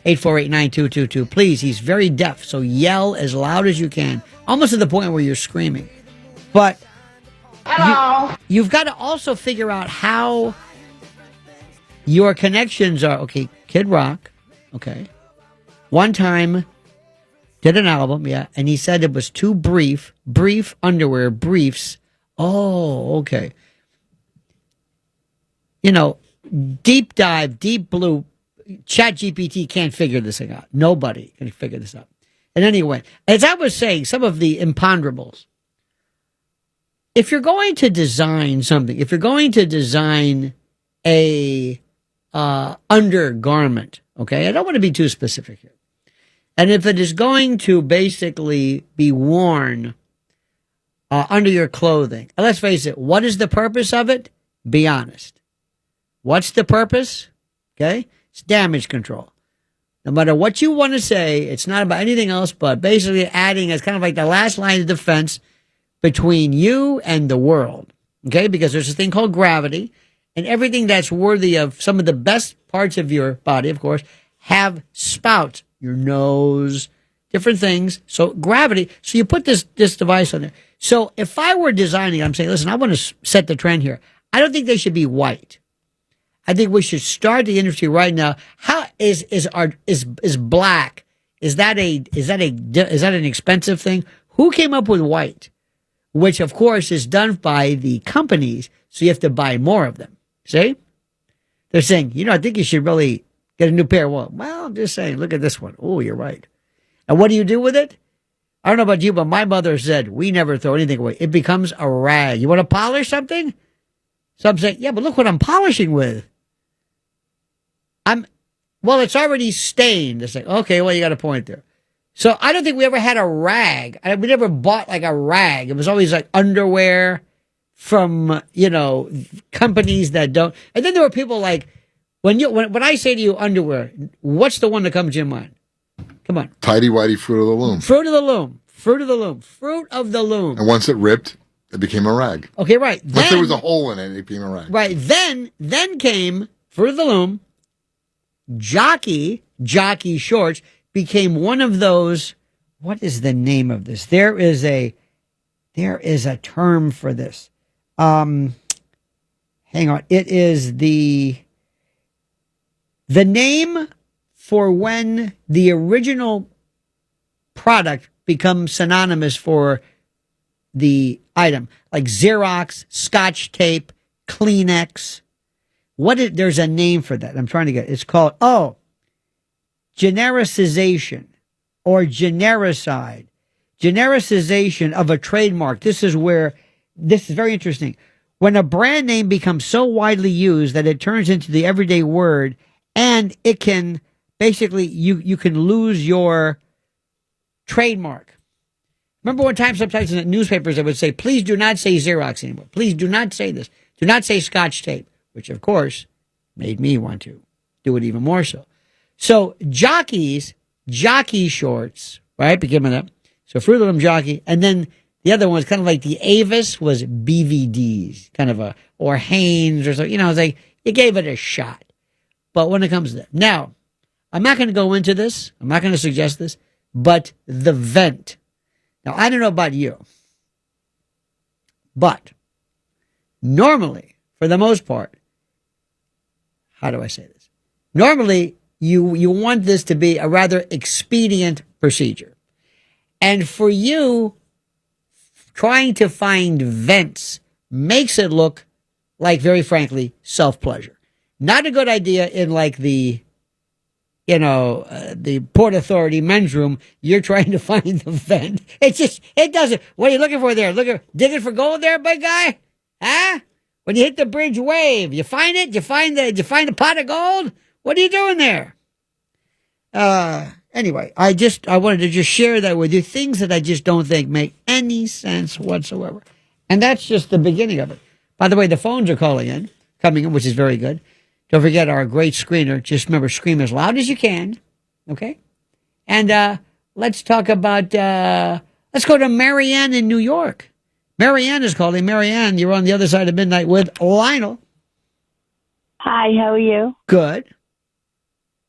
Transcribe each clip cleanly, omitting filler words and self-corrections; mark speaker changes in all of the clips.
Speaker 1: 848-9222. Please, he's very deaf, so yell as loud as you can, almost to the point where you're screaming. But you've got to also figure out how your connections are. Okay, Kid Rock, okay. One time did an album, yeah, and he said it was too brief underwear, briefs. Oh, okay. You know, deep dive, deep blue, Chat GPT can't figure this thing out. Nobody can figure this out. And anyway, as I was saying, some of the imponderables. If you're going to design something, if you're going to design a undergarment, okay, I don't want to be too specific here. And if it is going to basically be worn under your clothing, let's face it, what is the purpose of it? Be honest. What's the purpose? Okay, it's damage control. No matter what you want to say, it's not about anything else but basically adding as kind of like the last line of defense between you and the world. Okay, because there's this thing called gravity, and everything that's worthy of some of the best parts of your body, of course, have spouts. Your nose, different things. So gravity. So you put this device on there. So if I were designing, I'm saying, listen, I want to set the trend here. I don't think they should be white. I think we should start the industry right now. How is black? Is that an expensive thing? Who came up with white? Which of course is done by the companies. So you have to buy more of them. See? They're saying, I think you should really get a new pair. Well, I'm just saying, look at this one. Oh, you're right. And what do you do with it? I don't know about you, but my mother said, we never throw anything away. It becomes a rag. You want to polish something? So I'm saying, yeah, but look what I'm polishing with. It's already stained. It's like, okay, well, you got a point there. So I don't think we ever had a rag. We never bought like a rag. It was always like underwear from, companies that don't. And then there were people like, when I say to you underwear, what's the one that comes to your mind? Come on.
Speaker 2: Tidy Whitey Fruit of the Loom.
Speaker 1: Fruit of the Loom. Fruit of the Loom. Fruit of the Loom.
Speaker 2: And once it ripped, it became a rag.
Speaker 1: Okay, right.
Speaker 2: Once there was a hole in it became a rag.
Speaker 1: Right. Then came Fruit of the Loom. Jockey shorts became one of those. What is the name of this? There is a term for this. Hang on. It is the name for when the original product becomes synonymous for the item, like Xerox, Scotch tape, Kleenex. There's a name for that. I'm trying to get, it's called, genericization or genericide. Genericization of a trademark. This is very interesting. When a brand name becomes so widely used that it turns into the everyday word, and it can basically, you can lose your trademark. Remember one time sometimes in the newspapers they would say, please do not say Xerox anymore. Please do not say this. Do not say Scotch tape, which of course made me want to do it even more so. So jockey shorts, right, became that. So Fruit of the Loom jockey, and then the other one was kind of like the Avis was BVDs, kind of or Hanes or something. It's like you gave it a shot. But when it comes to that, now, I'm not going to go into this. I'm not going to suggest this, but the vent. Now, I don't know about you, but normally, for the most part, how do I say this? Normally, you want this to be a rather expedient procedure. And for you, trying to find vents makes it look like, very frankly, self-pleasure. Not a good idea in like the Port Authority men's room. You're trying to find the vent. It doesn't. What are you looking for there? Digging for gold there, big guy? Huh? When you hit the bridge wave, you find it? You find the pot of gold? What are you doing there? Anyway, I wanted to just share that with you. Things that I just don't think make any sense whatsoever. And that's just the beginning of it. By the way, the phones are coming in, which is very good. Don't forget our great screener. Just remember, scream as loud as you can. Okay? And let's talk about, let's go to Marianne in New York. Marianne is calling. Marianne, you're on the other side of midnight with Lionel.
Speaker 3: Hi, how are you?
Speaker 1: Good.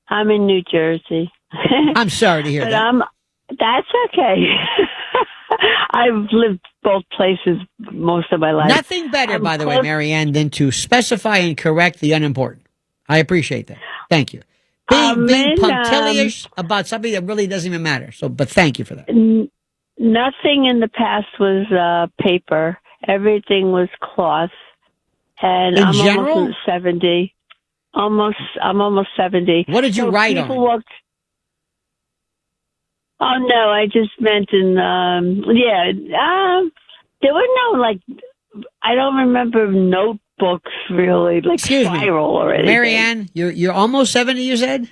Speaker 3: I'm in New Jersey.
Speaker 1: I'm sorry to hear
Speaker 3: But
Speaker 1: that.
Speaker 3: that's okay. I've lived both places most of my life.
Speaker 1: Nothing better,
Speaker 3: I'm
Speaker 1: by the way,
Speaker 3: close-
Speaker 1: Marianne, than to specify and correct the unimportant. I appreciate that. Thank you. Being
Speaker 3: in,
Speaker 1: punctilious about something that really doesn't even matter. So, but thank you for that.
Speaker 3: Nothing in the past was paper. Everything was cloth. And
Speaker 1: In
Speaker 3: I'm
Speaker 1: general?
Speaker 3: almost 70. I'm almost 70.
Speaker 1: What did you write
Speaker 3: people
Speaker 1: on?
Speaker 3: Walked, oh no, I just meant in there were no I don't remember notebooks really, like
Speaker 1: Excuse me,
Speaker 3: spiral or anything.
Speaker 1: Marianne, you're almost 70, you said?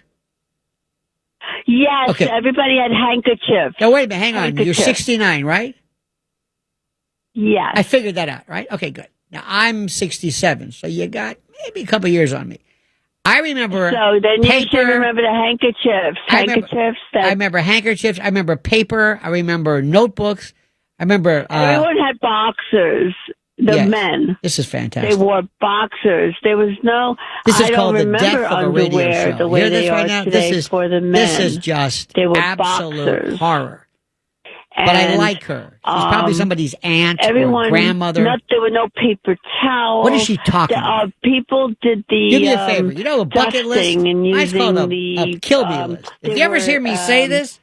Speaker 3: Yes,
Speaker 1: Okay.
Speaker 3: everybody had handkerchiefs.
Speaker 1: No, wait a minute, hang on. You're
Speaker 3: Handkerchief.
Speaker 1: 69, right?
Speaker 3: Yes.
Speaker 1: I figured that out, right? Okay, good. Now, I'm 67, so you got maybe a couple years on me. I remember
Speaker 3: So then
Speaker 1: paper.
Speaker 3: you should remember the handkerchiefs.
Speaker 1: I remember handkerchiefs. I remember paper. I remember notebooks. I remember...
Speaker 3: everyone had boxers. The
Speaker 1: yes.
Speaker 3: men.
Speaker 1: This is
Speaker 3: They
Speaker 1: fantastic.
Speaker 3: wore boxers. There was no.
Speaker 1: This is
Speaker 3: I
Speaker 1: called
Speaker 3: don't
Speaker 1: the
Speaker 3: remember
Speaker 1: death of a radio
Speaker 3: underwear
Speaker 1: show.
Speaker 3: the way
Speaker 1: Hear
Speaker 3: they
Speaker 1: this
Speaker 3: are
Speaker 1: right now?
Speaker 3: today for the men.
Speaker 1: This is just
Speaker 3: They were
Speaker 1: absolute
Speaker 3: boxers.
Speaker 1: horror. But I
Speaker 3: And,
Speaker 1: like her. She's probably somebody's aunt
Speaker 3: everyone,
Speaker 1: or grandmother.
Speaker 3: There were no paper towels.
Speaker 1: What is she talking about?
Speaker 3: People did the.
Speaker 1: Give me a favor. You know, a bucket list?
Speaker 3: dusting and
Speaker 1: Mine's called
Speaker 3: using
Speaker 1: a kill me list. If
Speaker 3: they
Speaker 1: you ever
Speaker 3: were,
Speaker 1: hear me say this,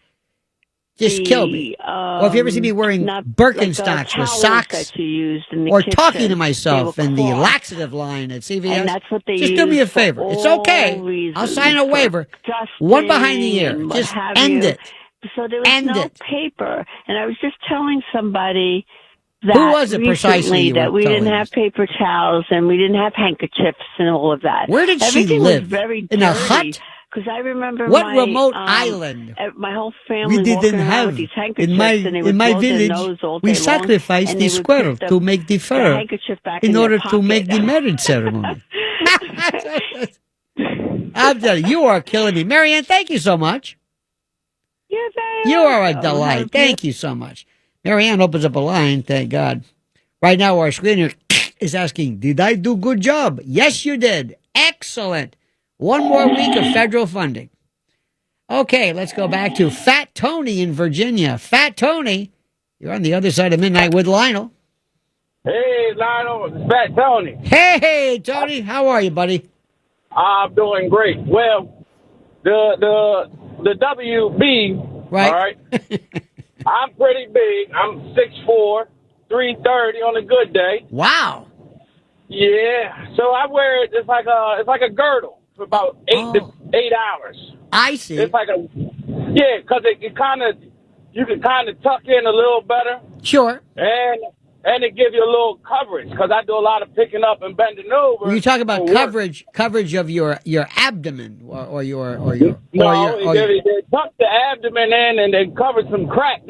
Speaker 1: just kill me. Or if you ever see me wearing Birkenstocks with socks,
Speaker 3: that you used in the
Speaker 1: or
Speaker 3: kitchen,
Speaker 1: talking to
Speaker 3: they
Speaker 1: myself
Speaker 3: were
Speaker 1: in the
Speaker 3: cloth.
Speaker 1: laxative line at CVS,
Speaker 3: And that's what they
Speaker 1: just do me a
Speaker 3: use for
Speaker 1: favor. It's
Speaker 3: all
Speaker 1: okay. I'll
Speaker 3: reasons,
Speaker 1: sign a
Speaker 3: for
Speaker 1: waiver.
Speaker 3: dusting
Speaker 1: One behind the ear.
Speaker 3: and what
Speaker 1: Just
Speaker 3: have
Speaker 1: end
Speaker 3: you.
Speaker 1: it.
Speaker 3: So there was
Speaker 1: End
Speaker 3: no
Speaker 1: it.
Speaker 3: paper, and I was just telling somebody that
Speaker 1: Who was it precisely
Speaker 3: recently
Speaker 1: you were
Speaker 3: that we didn't
Speaker 1: telling
Speaker 3: have
Speaker 1: us?
Speaker 3: paper towels and we didn't have handkerchiefs and all of that.
Speaker 1: Where did she
Speaker 3: Everything
Speaker 1: live?
Speaker 3: Was very
Speaker 1: In a
Speaker 3: dirty.
Speaker 1: hut?
Speaker 3: Because I remember
Speaker 1: What
Speaker 3: my,
Speaker 1: remote island?
Speaker 3: My whole family
Speaker 1: We didn't
Speaker 3: walking around
Speaker 1: have
Speaker 3: with these handkerchiefs,
Speaker 1: in my
Speaker 3: and they would blow their nose all
Speaker 1: we
Speaker 3: day long,
Speaker 1: sacrificed
Speaker 3: and
Speaker 1: the
Speaker 3: they would
Speaker 1: squirrel
Speaker 3: put
Speaker 1: to make the fur
Speaker 3: handkerchief back
Speaker 1: in
Speaker 3: their
Speaker 1: order to
Speaker 3: pocket.
Speaker 1: make the marriage ceremony. I'm telling you, you are killing me, Marianne. Thank you so much.
Speaker 3: You're very
Speaker 1: You are a
Speaker 3: welcome.
Speaker 1: delight.
Speaker 3: Have
Speaker 1: Thank you so much. Marianne opens up a line. Thank God. Right now, our screener is asking, "Did I do good job?" Yes, you did. Excellent. One more week of federal funding. Okay, let's go back to Fat Tony in Virginia. Fat Tony, you're on the other side of midnight with Lionel.
Speaker 4: Hey, Lionel, it's Fat Tony.
Speaker 1: Hey, Tony, how are you, buddy?
Speaker 4: I'm doing great. Well, the WB,
Speaker 1: Right.
Speaker 4: all right, I'm pretty big. I'm 6'4", 330 on a good day.
Speaker 1: Wow.
Speaker 4: Yeah, so I wear it. It's like a girdle for about 8 hours.
Speaker 1: I see.
Speaker 4: It's like because it kind of, you can kind of tuck in a little better.
Speaker 1: Sure.
Speaker 4: And it gives you a little coverage because I do a lot of picking up and bending over.
Speaker 1: When you talk about
Speaker 4: for work.
Speaker 1: coverage of your abdomen or your
Speaker 4: They tuck the abdomen in and they cover the crack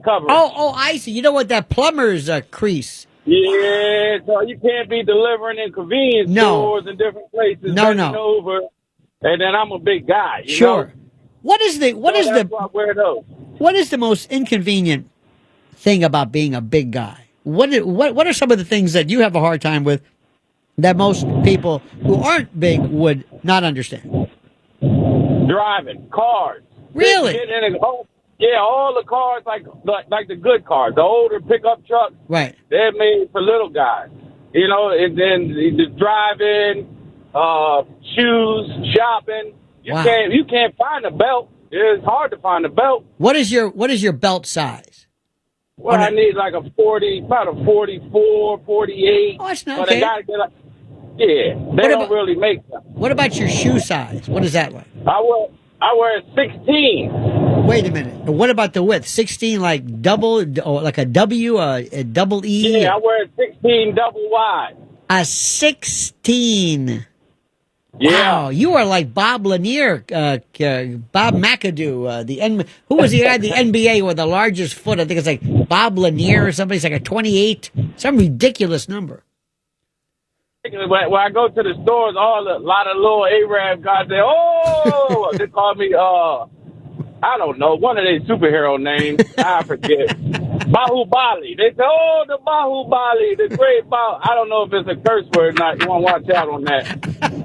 Speaker 4: coverage.
Speaker 1: I see. You know what, that plumber's crease.
Speaker 4: Yeah, so you can't be delivering in convenience stores and different places bending over. And then I'm a big guy. You know?
Speaker 1: What is
Speaker 4: that's why I wear those.
Speaker 1: What is the most inconvenient thing about being a big guy? What are some of the things that you have a hard time with that most people who aren't big would not understand?
Speaker 4: Driving cars.
Speaker 1: Really?
Speaker 4: All the cars like the good cars, the older pickup trucks.
Speaker 1: Right.
Speaker 4: They're made for little guys. You know, and then the driving, shoes, shopping. You can't find a belt. It's hard to find a belt.
Speaker 1: What is your belt size?
Speaker 4: Well, I need like about a 44, 48.
Speaker 1: Oh, that's not
Speaker 4: but
Speaker 1: okay.
Speaker 4: I gotta get they don't really make them.
Speaker 1: What about your shoe size? What is that like?
Speaker 4: I wear 16.
Speaker 1: Wait a minute. What about the width? 16 like double, or like a W, a double E?
Speaker 4: Yeah, I wear 16 double wide.
Speaker 1: A 16.
Speaker 4: Yeah.
Speaker 1: Wow, you are like Bob Lanier, Bob McAdoo, who was the guy in the NBA with the largest foot? I think it's like Bob Lanier or somebody. It's like a 28, some ridiculous number.
Speaker 4: When I go to the stores, a lot of little Arab guys say, "Oh," they call me, I don't know, one of their superhero names. I forget. Bahubali. They say, "Oh, the Bahubali, the great Bah." I don't know if it's a curse word or not. You want to watch out on that.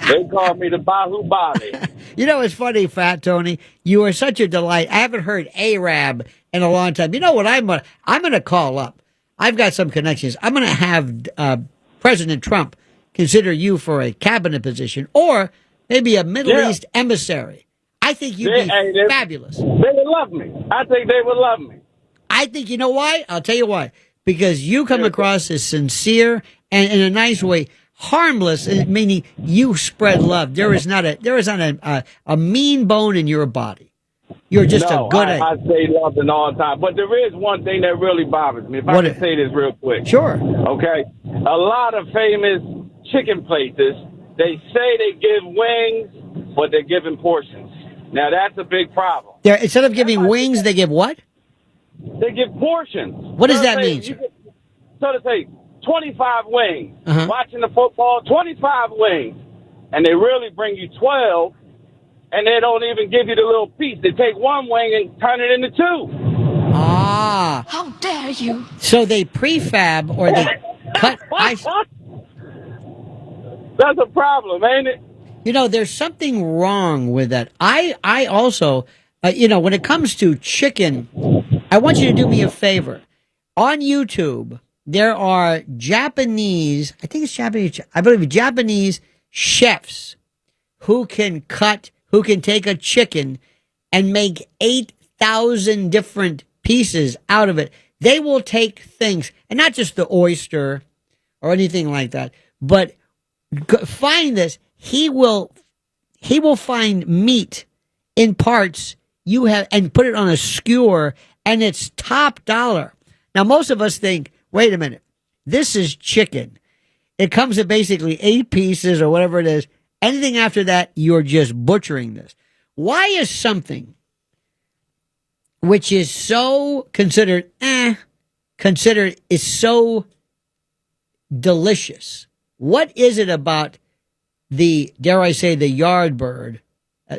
Speaker 4: They call me the Bahubali.
Speaker 1: You know, it's funny, Fat Tony. You are such a delight. I haven't heard Arab in a long time. You know what? I'm going to call up. I've got some connections. I'm going to have President Trump consider you for a cabinet position or maybe a Middle East emissary. I think you'd be fabulous.
Speaker 4: They would love me. I think they would love me.
Speaker 1: I think, you know why? I'll tell you why. Because you come across as sincere and in a nice way, harmless, meaning you spread love. There is not a mean bone in your body. You're just a good egg.
Speaker 4: I say loving all the time. But there is one thing that really bothers me. If I can say this real quick.
Speaker 1: Sure.
Speaker 4: Okay. A lot of famous chicken places, they say they give wings, but they're giving portions. Now, that's a big problem.
Speaker 1: Instead of giving wings, they give what?
Speaker 4: They give portions.
Speaker 1: What does that mean, sir?
Speaker 4: So to say, 25 wings. Watching the football, 25 wings. And they really bring you 12, and they don't even give you the little piece. They take one wing and turn it into two.
Speaker 1: Ah.
Speaker 5: How dare you?
Speaker 1: So they prefab or they cut ice.
Speaker 4: That's a problem, ain't it?
Speaker 1: You know, there's something wrong with that. I also, when it comes to chicken, I want you to do me a favor. On YouTube, there are Japanese, I think it's Japanese, I believe Japanese chefs who can take a chicken and make 8,000 different pieces out of it. They will take things, and not just the oyster or anything like that, but find this. He will find meat in parts you have and put it on a skewer, and it's top dollar. Now, most of us think, wait a minute, this is chicken. It comes in basically 8 pieces or whatever it is. Anything after that, you're just butchering this. Why is something which is so considered is so delicious? What is it about dare I say, the yard bird,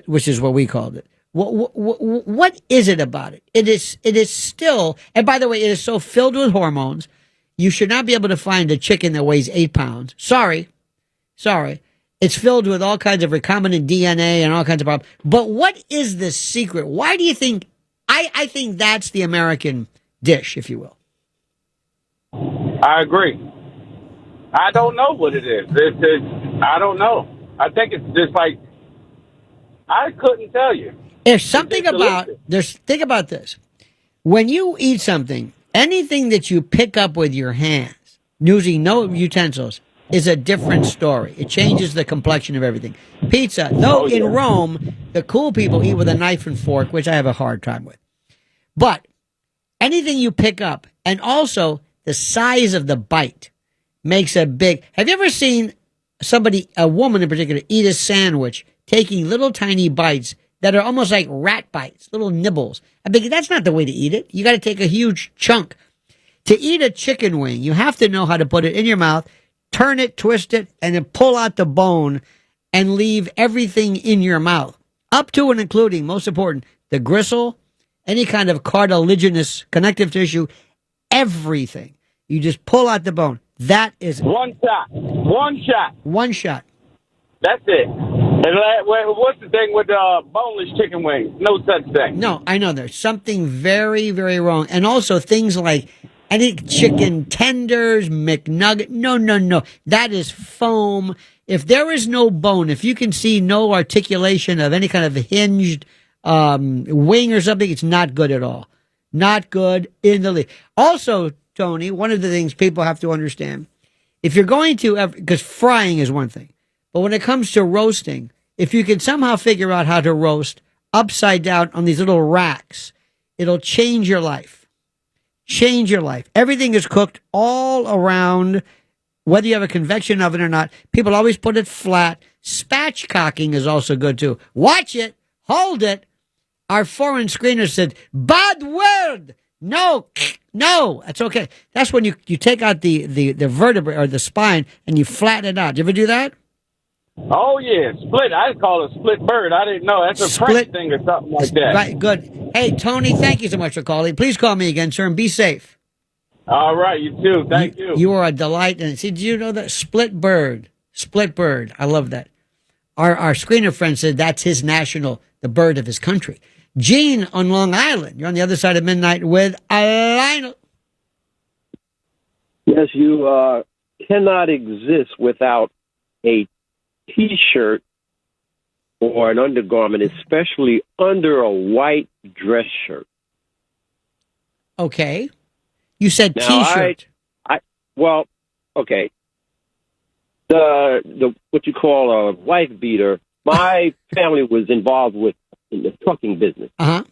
Speaker 1: which is what we called it? What is it about it? It is still, and by the way, it is so filled with hormones. You should not be able to find a chicken that weighs 8 pounds. Sorry. It's filled with all kinds of recombinant DNA and all kinds of problems. But what is the secret? Why do you think, I think that's the American dish, if you will.
Speaker 4: I agree. I don't know what it is. I don't know. I think it's just like, I couldn't tell you.
Speaker 1: There's something about, think about this. When you eat something, anything that you pick up with your hands, using no utensils, is a different story. It changes the complexion of everything. Pizza, though in Rome, the cool people eat with a knife and fork, which I have a hard time with. But anything you pick up, and also the size of the bite, makes a big. Have you ever seen a woman in particular, eat a sandwich, taking little tiny bites that are almost like rat bites, little nibbles? I mean, that's not the way to eat it. You got to take a huge chunk. To eat a chicken wing, you have to know how to put it in your mouth, turn it, twist it, and then pull out the bone and leave everything in your mouth, up to and including, most important, the gristle, any kind of cartilaginous connective tissue, everything. You just pull out the bone. That is
Speaker 4: one shot.
Speaker 1: One shot.
Speaker 4: That's it. And what's the thing with boneless chicken wings? No such thing.
Speaker 1: No, I know there's something very, very wrong. And also things like any chicken tenders, McNugget. No. That is foam. If there is no bone, if you can see no articulation of any kind of hinged wing or something, it's not good at all. Not good in the least. Also, Tony, one of the things people have to understand, if you're going to, because frying is one thing, but when it comes to roasting, if you can somehow figure out how to roast upside down on these little racks, it'll change your life. Change your life. Everything is cooked all around, whether you have a convection oven or not. People always put it flat. Spatchcocking is also good too. Watch it. Hold it. Our foreign screener said, bad word. No, that's okay. That's when you take out the vertebrae or the spine and you flatten it out. You ever do that?
Speaker 4: Oh, yeah. Split. I call it split bird. I didn't know. That's a French thing or something like that.
Speaker 1: Right, good. Hey, Tony, thank you so much for calling. Please call me again, sir, and be safe.
Speaker 4: All right, you too. Thank you.
Speaker 1: You are a delight. And see, did you know that? Split bird. I love that. our screener friend said that's his the bird of his country. Gene on Long Island. You're on the other side of midnight with Lionel.
Speaker 5: Yes, you cannot exist without a T-shirt or an undergarment, especially under a white dress shirt.
Speaker 1: Okay. You said
Speaker 5: Now,
Speaker 1: T-shirt.
Speaker 5: Well, okay. The what you call a wife beater. My family was involved in the trucking business.
Speaker 1: Uh-huh.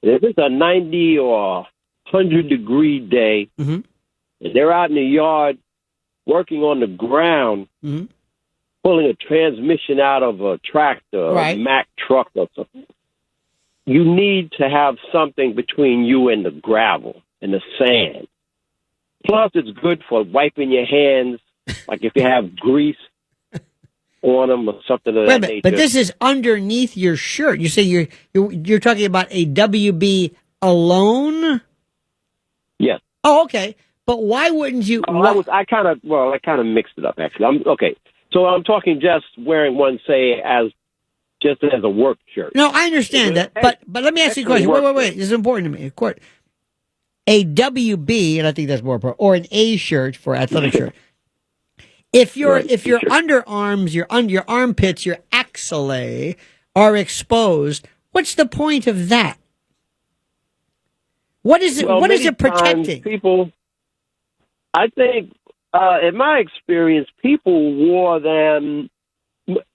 Speaker 5: If it's a 90 or 100-degree day,
Speaker 1: Mm-hmm.
Speaker 5: and they're out in the yard working on the ground,
Speaker 1: Mm-hmm.
Speaker 5: pulling a transmission out of a tractor,
Speaker 1: Right.
Speaker 5: a Mack truck or something, you need to have something between you and the gravel and the sand. Plus, it's good for wiping your hands, like if you have grease on them or something of
Speaker 1: Wait a
Speaker 5: that
Speaker 1: minute,
Speaker 5: nature.
Speaker 1: but this is underneath your shirt. You say you're talking about a WB alone?
Speaker 5: Yes.
Speaker 1: Oh, okay. But why wouldn't you?
Speaker 5: I kind of mixed it up, actually. Okay. So I'm talking just wearing one, say, just as a work shirt.
Speaker 1: No, I understand that, but let me ask you a question. Wait. This is important to me. Of course, a WB, and I think that's more important, or an A shirt for athletic shirt. If your underarms, your armpits, your axillae are exposed, what's the point of that? What is it?
Speaker 5: Well,
Speaker 1: what is
Speaker 5: many
Speaker 1: it protecting?
Speaker 5: People, I think, in my experience, people wore them.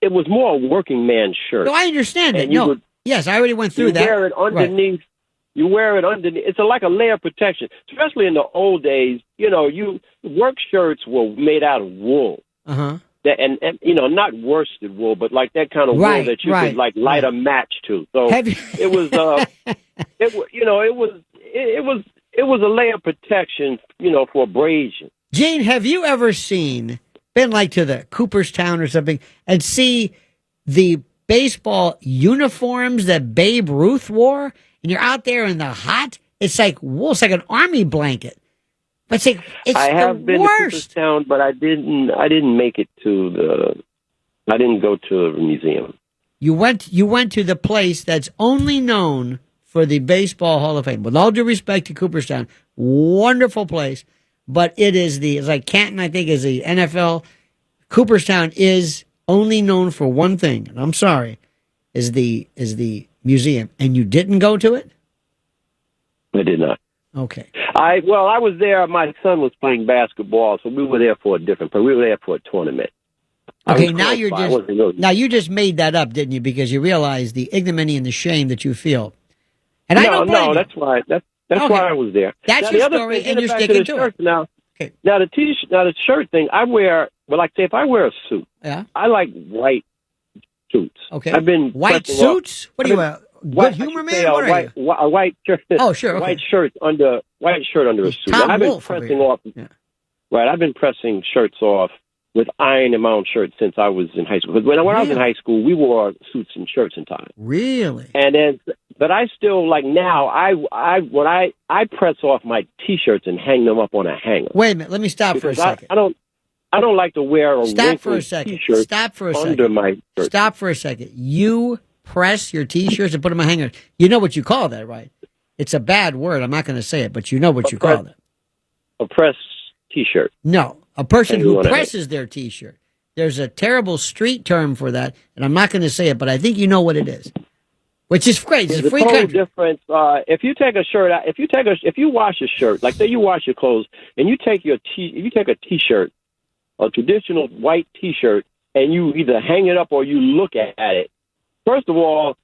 Speaker 5: It was more a working man's shirt.
Speaker 1: No, I understand it.
Speaker 5: And you
Speaker 1: Yes, I already went through that.
Speaker 5: You wear it underneath. Right. You wear it underneath. It's like a layer of protection. Especially in the old days, work shirts were made out of wool.
Speaker 1: Uh-huh.
Speaker 5: And not worsted wool, but like that kind of wool that you could like light a match to. So it was, it was a layer of protection, for abrasion.
Speaker 1: Gene, have you ever been like to the Cooperstown or something and see the baseball uniforms that Babe Ruth wore? And you're out there in the hot. It's like wool. It's like an army blanket. But it's
Speaker 5: I have been
Speaker 1: worst.
Speaker 5: to Cooperstown, but I didn't make it I didn't go to the museum.
Speaker 1: You went to the place that's only known for the Baseball Hall of Fame. With all due respect to Cooperstown, wonderful place, but it's like Canton, I think, is the NFL. Cooperstown is only known for one thing, and I'm sorry, is the museum. And you didn't go to it?
Speaker 5: I did not.
Speaker 1: Okay.
Speaker 5: I was there. My son was playing basketball, so we were there for we were there for a tournament.
Speaker 1: Okay, now you just made that up, didn't you? Because you realize the ignominy and the shame that you feel. And I don't blame you.
Speaker 5: That's why. That's why I was there.
Speaker 1: That's your story, and you're sticking to it.
Speaker 5: Now,
Speaker 1: okay.
Speaker 5: Now the shirt thing. I wear. Well, like say, if I wear a suit,
Speaker 1: yeah,
Speaker 5: I like white suits.
Speaker 1: Okay.
Speaker 5: I've been
Speaker 1: white suits. What do you wear? Good humor man. What are you?
Speaker 5: A white shirt.
Speaker 1: Oh, sure. Okay.
Speaker 5: White shirt under a suit.
Speaker 1: Tom
Speaker 5: I've been
Speaker 1: Wolfe
Speaker 5: pressing off.
Speaker 1: Yeah.
Speaker 5: Right. I've been pressing shirts off with iron in my own shirt since I was in high school. Because when I was in high school, we wore suits and shirts and ties.
Speaker 1: Really?
Speaker 5: And then, but I still like now. When I press off my T-shirts and hang them up on a hanger.
Speaker 1: Wait a minute. Let me stop for a second.
Speaker 5: I don't like to wear a
Speaker 1: Stop for a
Speaker 5: wrinkled
Speaker 1: second.
Speaker 5: T-shirt
Speaker 1: Stop for a second.
Speaker 5: under my shirt.
Speaker 1: Stop for a second. You press your T-shirts and put them on hangers. You know what you call that, right? It's a bad word. I'm not going to say it, but you know what you call that.
Speaker 5: A press T-shirt.
Speaker 1: No, a person who presses their T-shirt. There's a terrible street term for that, and I'm not going to say it, but I think you know what it is. Which is great. It's a free country.
Speaker 5: Difference. If you take a shirt out, if you wash a shirt, like say you wash your clothes, and you take a T-shirt, a traditional white T-shirt, and you either hang it up or you look at it. First of all,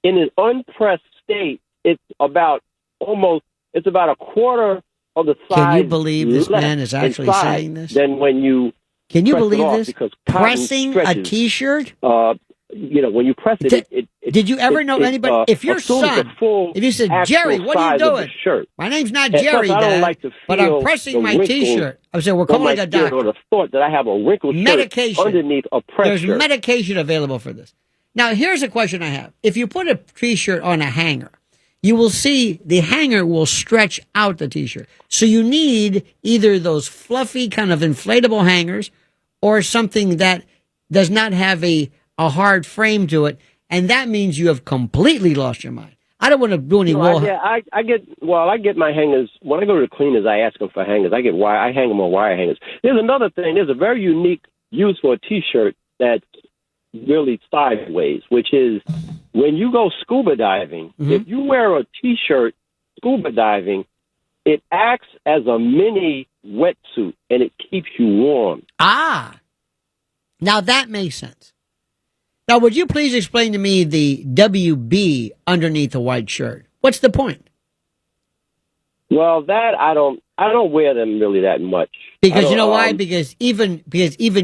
Speaker 5: in an unpressed state, it's about a quarter of the size.
Speaker 1: Can you believe this man is actually saying this?
Speaker 5: Then when you
Speaker 1: can you believe this?
Speaker 5: Because
Speaker 1: pressing a T-shirt.
Speaker 5: When you press it,
Speaker 1: did you ever know anybody? If your son, if you said, Jerry, what are you doing? My name's not Jerry, Dad, but I'm pressing my T-shirt. I said, we're calling a doctor.
Speaker 5: Or the thought that I have a wrinkled shirt underneath a press shirt.
Speaker 1: There's medication available for this. Now, here's a question I have. If you put a T-shirt on a hanger, you will see the hanger will stretch out the T-shirt. So you need either those fluffy kind of inflatable hangers or something that does not have a a hard frame to it, and that means you have completely lost your mind. I don't want to do any wool.
Speaker 5: I get my hangers when I go to the cleaners. I ask them for hangers. I hang them on wire hangers. There's another thing. There's a very unique use for a T-shirt that's really sideways, which is when you go scuba diving.
Speaker 1: Mm-hmm.
Speaker 5: If you wear a T-shirt scuba diving, it acts as a mini wetsuit and it keeps you warm.
Speaker 1: Ah, now that makes sense. Now, would you please explain to me the WB underneath a white shirt? What's the point?
Speaker 5: Well, that I don't wear them really that much.
Speaker 1: Because you know why? Because even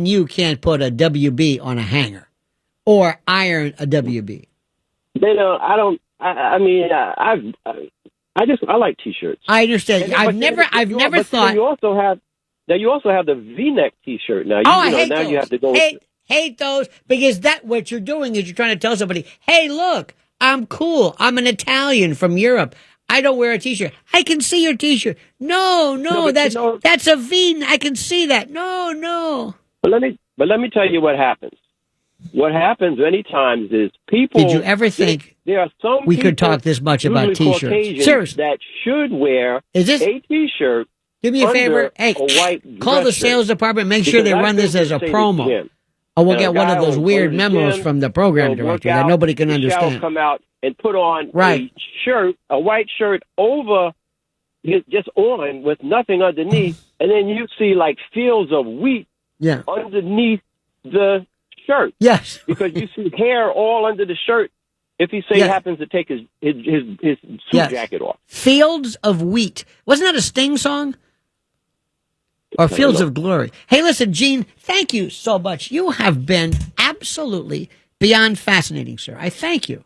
Speaker 1: you can't put a WB on a hanger or iron a WB.
Speaker 5: They don't. I don't. I mean, I like T-shirts.
Speaker 1: I understand.
Speaker 5: And,
Speaker 1: I've never thought.
Speaker 5: You also have the V-neck T-shirt now.
Speaker 1: I hate
Speaker 5: now
Speaker 1: those.
Speaker 5: You have to go.
Speaker 1: Hate those, because what you're doing is you're trying to tell somebody, hey, look, I'm cool. I'm an Italian from Europe. I don't wear a T-shirt. I can see your T-shirt. No, that's a V. I can see that. No.
Speaker 5: But let me tell you what happens. What happens many times is people.
Speaker 1: Did you ever think
Speaker 5: there are some
Speaker 1: we could talk this much about T-shirts? Seriously,
Speaker 5: that should wear a T-shirt.
Speaker 1: Do me a favor. Hey, call the sales department. Make sure they run this as a promo. Or we'll get one of those weird memos from the program director that nobody can understand.
Speaker 5: Come out and put on a white shirt over, just on with nothing underneath, and then you see like fields of wheat underneath the shirt.
Speaker 1: Yes,
Speaker 5: because you see hair all under the shirt. If he happens to take his suit jacket off,
Speaker 1: fields of wheat. Wasn't that a Sting song? Or Fields of Glory. Hey, listen, Gene, thank you so much. You have been absolutely beyond fascinating, sir. I thank you.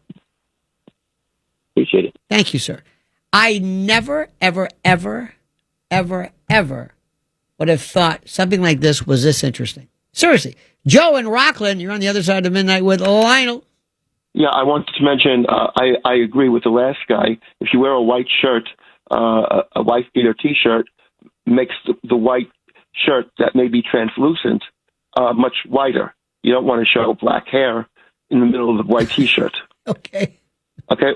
Speaker 5: Appreciate it.
Speaker 1: Thank you, sir. I never, ever, ever, ever, ever would have thought something like this was this interesting. Seriously. Joe in Rockland, you're on the other side of midnight with Lionel.
Speaker 6: Yeah, I wanted to mention, I agree with the last guy. If you wear a white shirt, a wife beater T-shirt, makes the white shirt that may be translucent much whiter. You don't want to show black hair in the middle of the white T-shirt.
Speaker 1: Okay.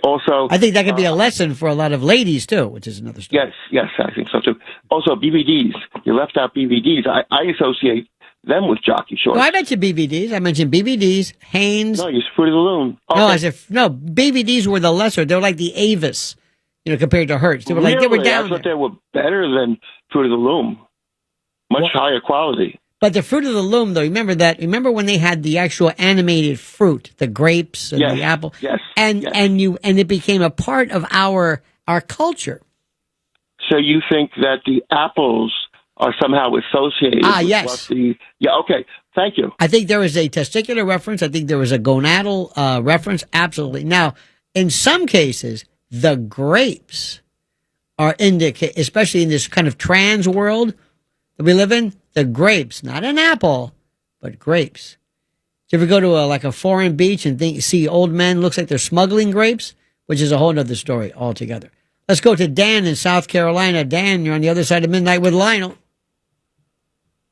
Speaker 6: Also,
Speaker 1: I think that could be a lesson for a lot of ladies too, which is another story.
Speaker 6: Yes, I think so too. Also, BVDs. You left out BVDs. I associate them with jockey shorts.
Speaker 1: No, I mentioned BVDs. I mentioned BVDs, Hanes.
Speaker 6: No, you Fruit of the Loom. Okay.
Speaker 1: No, BVDs were the lesser. They're like the Avis, compared to Hertz. They were
Speaker 6: really?
Speaker 1: They were down.
Speaker 6: I thought they were better than Fruit of the Loom. Much higher quality.
Speaker 1: But the Fruit of the Loom, though, remember that? Remember when they had the actual animated fruit, the grapes and the apple?
Speaker 6: Yes.
Speaker 1: And it became a part of our culture.
Speaker 6: So you think that the apples are somehow associated with
Speaker 1: yes.
Speaker 6: Okay. Thank you.
Speaker 1: I think there was a testicular reference. I think there was a gonadal reference. Absolutely. Now, in some cases, the grapes are especially in this kind of trans world that we live in, the grapes, not an apple, but grapes. Do you ever go to a foreign beach and see old men looks like they're smuggling grapes, which is a whole other story altogether. Let's go to Dan in South Carolina. Dan, you're on the other side of midnight with Lionel.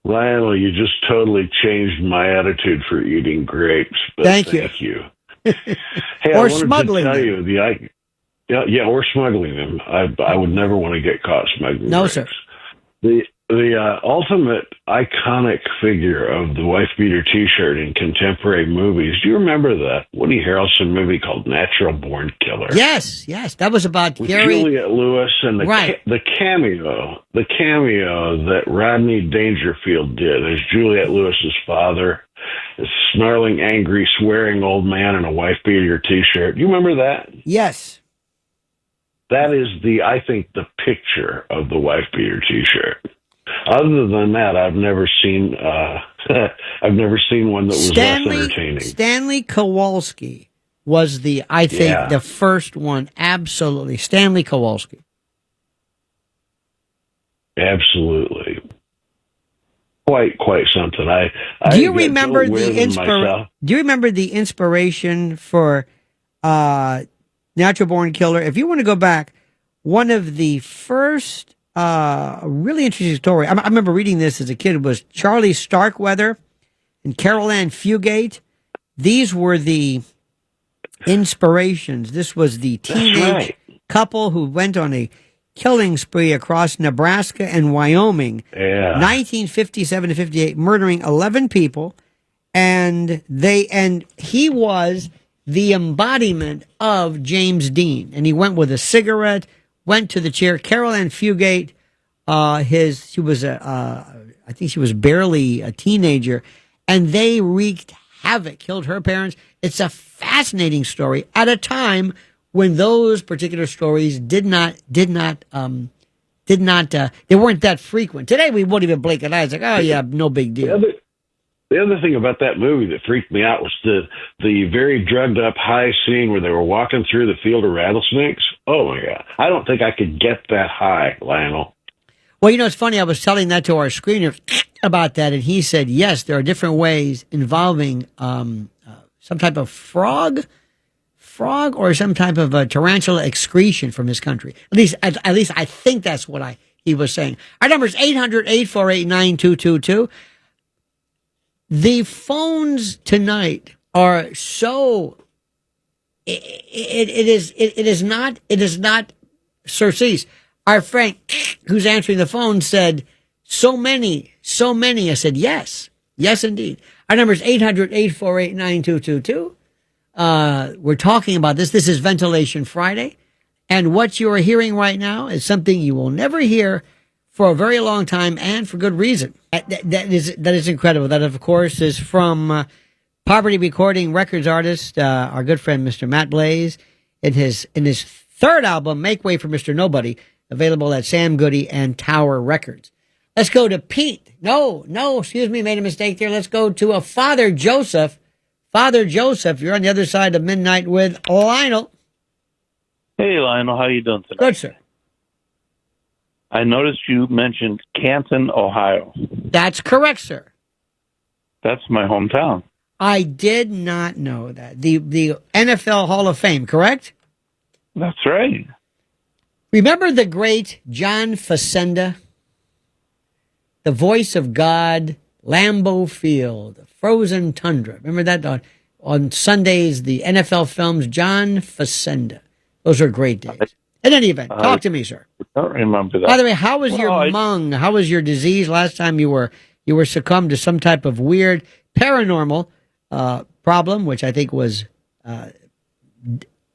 Speaker 7: Lionel, you just totally changed my attitude for eating grapes. But
Speaker 1: thank
Speaker 7: you. Hey,
Speaker 1: or
Speaker 7: I wanted
Speaker 1: smuggling
Speaker 7: to tell
Speaker 1: them.
Speaker 7: you, or smuggling them. I would never want to get caught smuggling.
Speaker 1: No,
Speaker 7: grapes.
Speaker 1: sir.
Speaker 7: The ultimate iconic figure of the wife beater T-shirt in contemporary movies. Do you remember the Woody Harrelson movie called Natural Born Killer?
Speaker 1: Yes, that was about
Speaker 7: with
Speaker 1: Gary
Speaker 7: Juliette Lewis and the cameo that Rodney Dangerfield did as Juliette Lewis's father, a snarling, angry, swearing old man in a wife beater T-shirt. Do you remember that?
Speaker 1: Yes.
Speaker 7: That is I think the picture of the wife beater T-shirt. Other than that, I've never seen one that was less entertaining.
Speaker 1: Stanley Kowalski was the first one. Absolutely, Stanley Kowalski.
Speaker 7: Absolutely, quite something.
Speaker 1: Do you remember the inspiration for Natural Born Killer? If you want to go back, one of the first. A really interesting story. I remember reading this as a kid. It was Charlie Starkweather and Carol Ann Fugate. these were the inspirations. This was the teenage
Speaker 7: right.
Speaker 1: couple who went on a killing spree across Nebraska and Wyoming,
Speaker 7: Yeah.
Speaker 1: 1957 to 58, murdering 11 people, and he was the embodiment of James Dean. And he went with a cigarette, went to the chair. Carol Ann Fugate, I think she was barely a teenager, and they wreaked havoc, killed her parents. It's a fascinating story at a time when those particular stories they weren't that frequent. Today we won't even blink an eye. It's like, oh yeah, no big deal.
Speaker 7: The other thing about that movie that freaked me out was the very drugged up high scene where they were walking through the field of rattlesnakes. Oh my God. I don't think I could get that high, Lionel.
Speaker 1: Well, it's funny. I was telling that to our screener about that, and he said, yes, there are different ways involving some type of frog or some type of a tarantula excretion from his country. At least I think that's what he was saying. Our number is 800-848-9222. The phones tonight are so. It is not Sir Cease. Our Frank, who's answering the phone, said, so many. I said, yes, indeed. Our number is 800-848-9222. We're talking about this. This is Ventilation Friday. And what you are hearing right now is something you will never hear for a very long time, and for good reason. That is incredible. That, of course, is from Poverty Recording Records artist, our good friend, Mr. Matt Blaze, in his third album, Make Way for Mr. Nobody, available at Sam Goody and Tower Records. Let's go to Pete. No, excuse me, made a mistake there. Let's go to a Father Joseph. Father Joseph, you're on the other side of midnight with Lionel.
Speaker 8: Hey, Lionel, how you doing tonight?
Speaker 1: Good, sir.
Speaker 8: I noticed you mentioned Canton, Ohio.
Speaker 1: That's correct, sir.
Speaker 8: That's my hometown.
Speaker 1: I did not know that. The NFL Hall of Fame, correct?
Speaker 8: That's right.
Speaker 1: Remember the great John Facenda? The voice of God, Lambeau Field, Frozen Tundra. Remember that on Sundays, the NFL films, John Facenda. Those are great days. In any event, talk to me, sir.
Speaker 8: I don't remember that.
Speaker 1: By the way, how was your mung? How was your disease last time you were succumbed to some type of weird paranormal problem, which I think was.
Speaker 8: Well,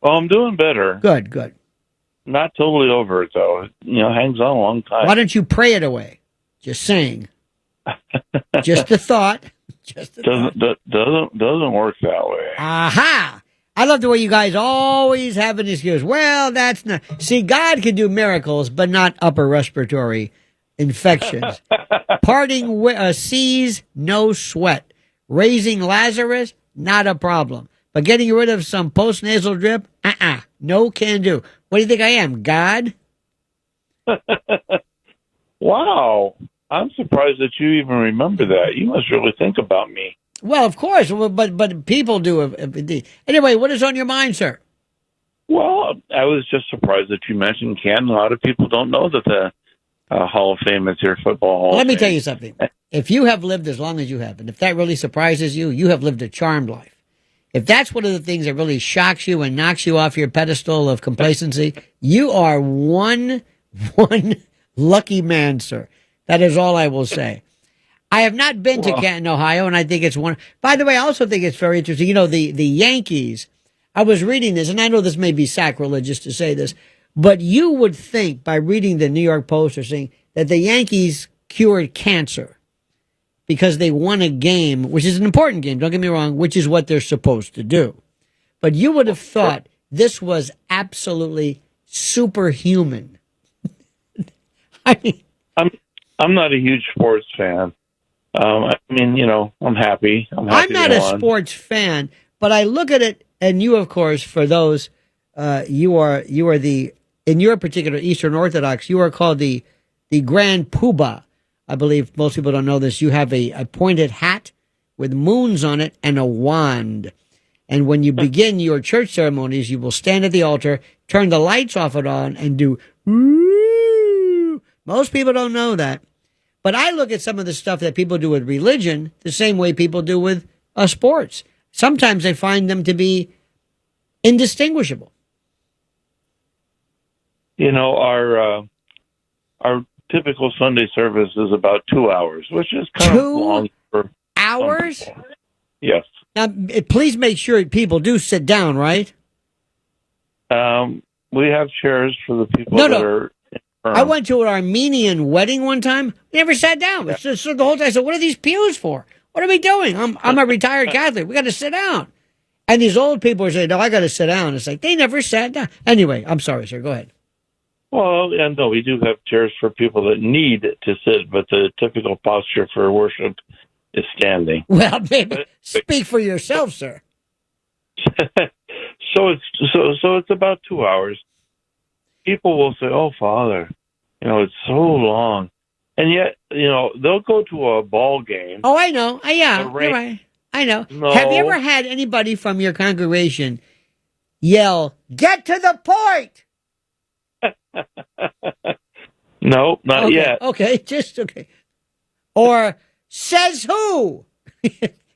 Speaker 8: I'm doing better.
Speaker 1: Good.
Speaker 8: Not totally over it though. Hangs on a long time.
Speaker 1: Why don't you pray it away? Just saying. Just a thought.
Speaker 8: Doesn't work that way.
Speaker 1: Aha! I love the way you guys always have an excuse. Well, that's not. See, God can do miracles, but not upper respiratory infections. Parting seas, no sweat. Raising Lazarus, not a problem. But getting rid of some postnasal drip, no can do. What do you think I am, God?
Speaker 8: Wow. I'm surprised that you even remember that. You must really think about me.
Speaker 1: Well, of course, but people do. Anyway, what is on your mind, sir?
Speaker 8: Well, I was just surprised that you mentioned Canton. A lot of people don't know that the Hall of Fame is your football Hall of Fame.
Speaker 1: Let me tell you something. If you have lived as long as you have, and if that really surprises you, you have lived a charmed life. If that's one of the things that really shocks you and knocks you off your pedestal of complacency, you are one lucky man, sir. That is all I will say. I have not been to Canton, Ohio, and I think it's one. By the way, I also think it's very interesting. The Yankees, I was reading this, and I know this may be sacrilegious to say this, but you would think by reading the New York Post or saying that the Yankees cured cancer because they won a game, which is an important game, don't get me wrong, which is what they're supposed to do. But you would have thought this was absolutely superhuman. I mean,
Speaker 8: I'm not a huge sports fan. I'm happy.
Speaker 1: I'm not a sports fan, but I look at it, and you, of course, for those, you are in your particular Eastern Orthodox, you are called the Grand Poobah. I believe most people don't know this. You have a pointed hat with moons on it and a wand. And when you begin your church ceremonies, you will stand at the altar, turn the lights off and on, and do woo. Most people don't know that. But I look at some of the stuff that people do with religion the same way people do with sports. sometimes they find them to be indistinguishable.
Speaker 8: You know, our typical Sunday service is about 2 hours, which is kind of long for
Speaker 1: hours.
Speaker 8: some people. Yes.
Speaker 1: Now, please make sure people do sit down, right?
Speaker 8: We have chairs for the people
Speaker 1: No,
Speaker 8: that
Speaker 1: no.
Speaker 8: are.
Speaker 1: I went to an Armenian wedding one time. We never sat down. It's just the whole time. I said, "What are these pews for? What are we doing? I'm a retired Catholic. We got to sit down." And these old people are saying, "No, I got to sit down." It's like they never sat down. Anyway, I'm sorry, sir. Go ahead.
Speaker 8: Well, and no, we do have chairs for people that need to sit, but the typical posture for worship is standing.
Speaker 1: Well, maybe speak for yourself, sir.
Speaker 8: So it's about 2 hours. People will say, "Oh, Father, it's so long," and yet, they'll go to a ball game.
Speaker 1: Oh, I know. Yeah, you're right. I know.
Speaker 8: No.
Speaker 1: Have you ever had anybody from your congregation yell, "Get to the point"?
Speaker 8: No, not yet.
Speaker 1: Okay, okay. Or says who?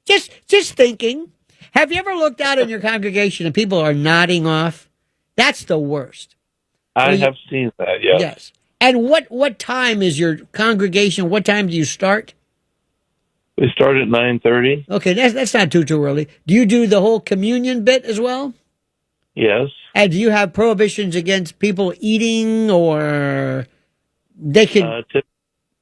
Speaker 1: just thinking. Have you ever looked out in your congregation and people are nodding off? That's the worst.
Speaker 8: I have seen that, yes.
Speaker 1: Yes. And what time is your congregation? What time do you start?
Speaker 8: We start at 9:30.
Speaker 1: Okay, that's not too early. Do you do the whole communion bit as well?
Speaker 8: Yes.
Speaker 1: And do you have prohibitions against people eating, or they can?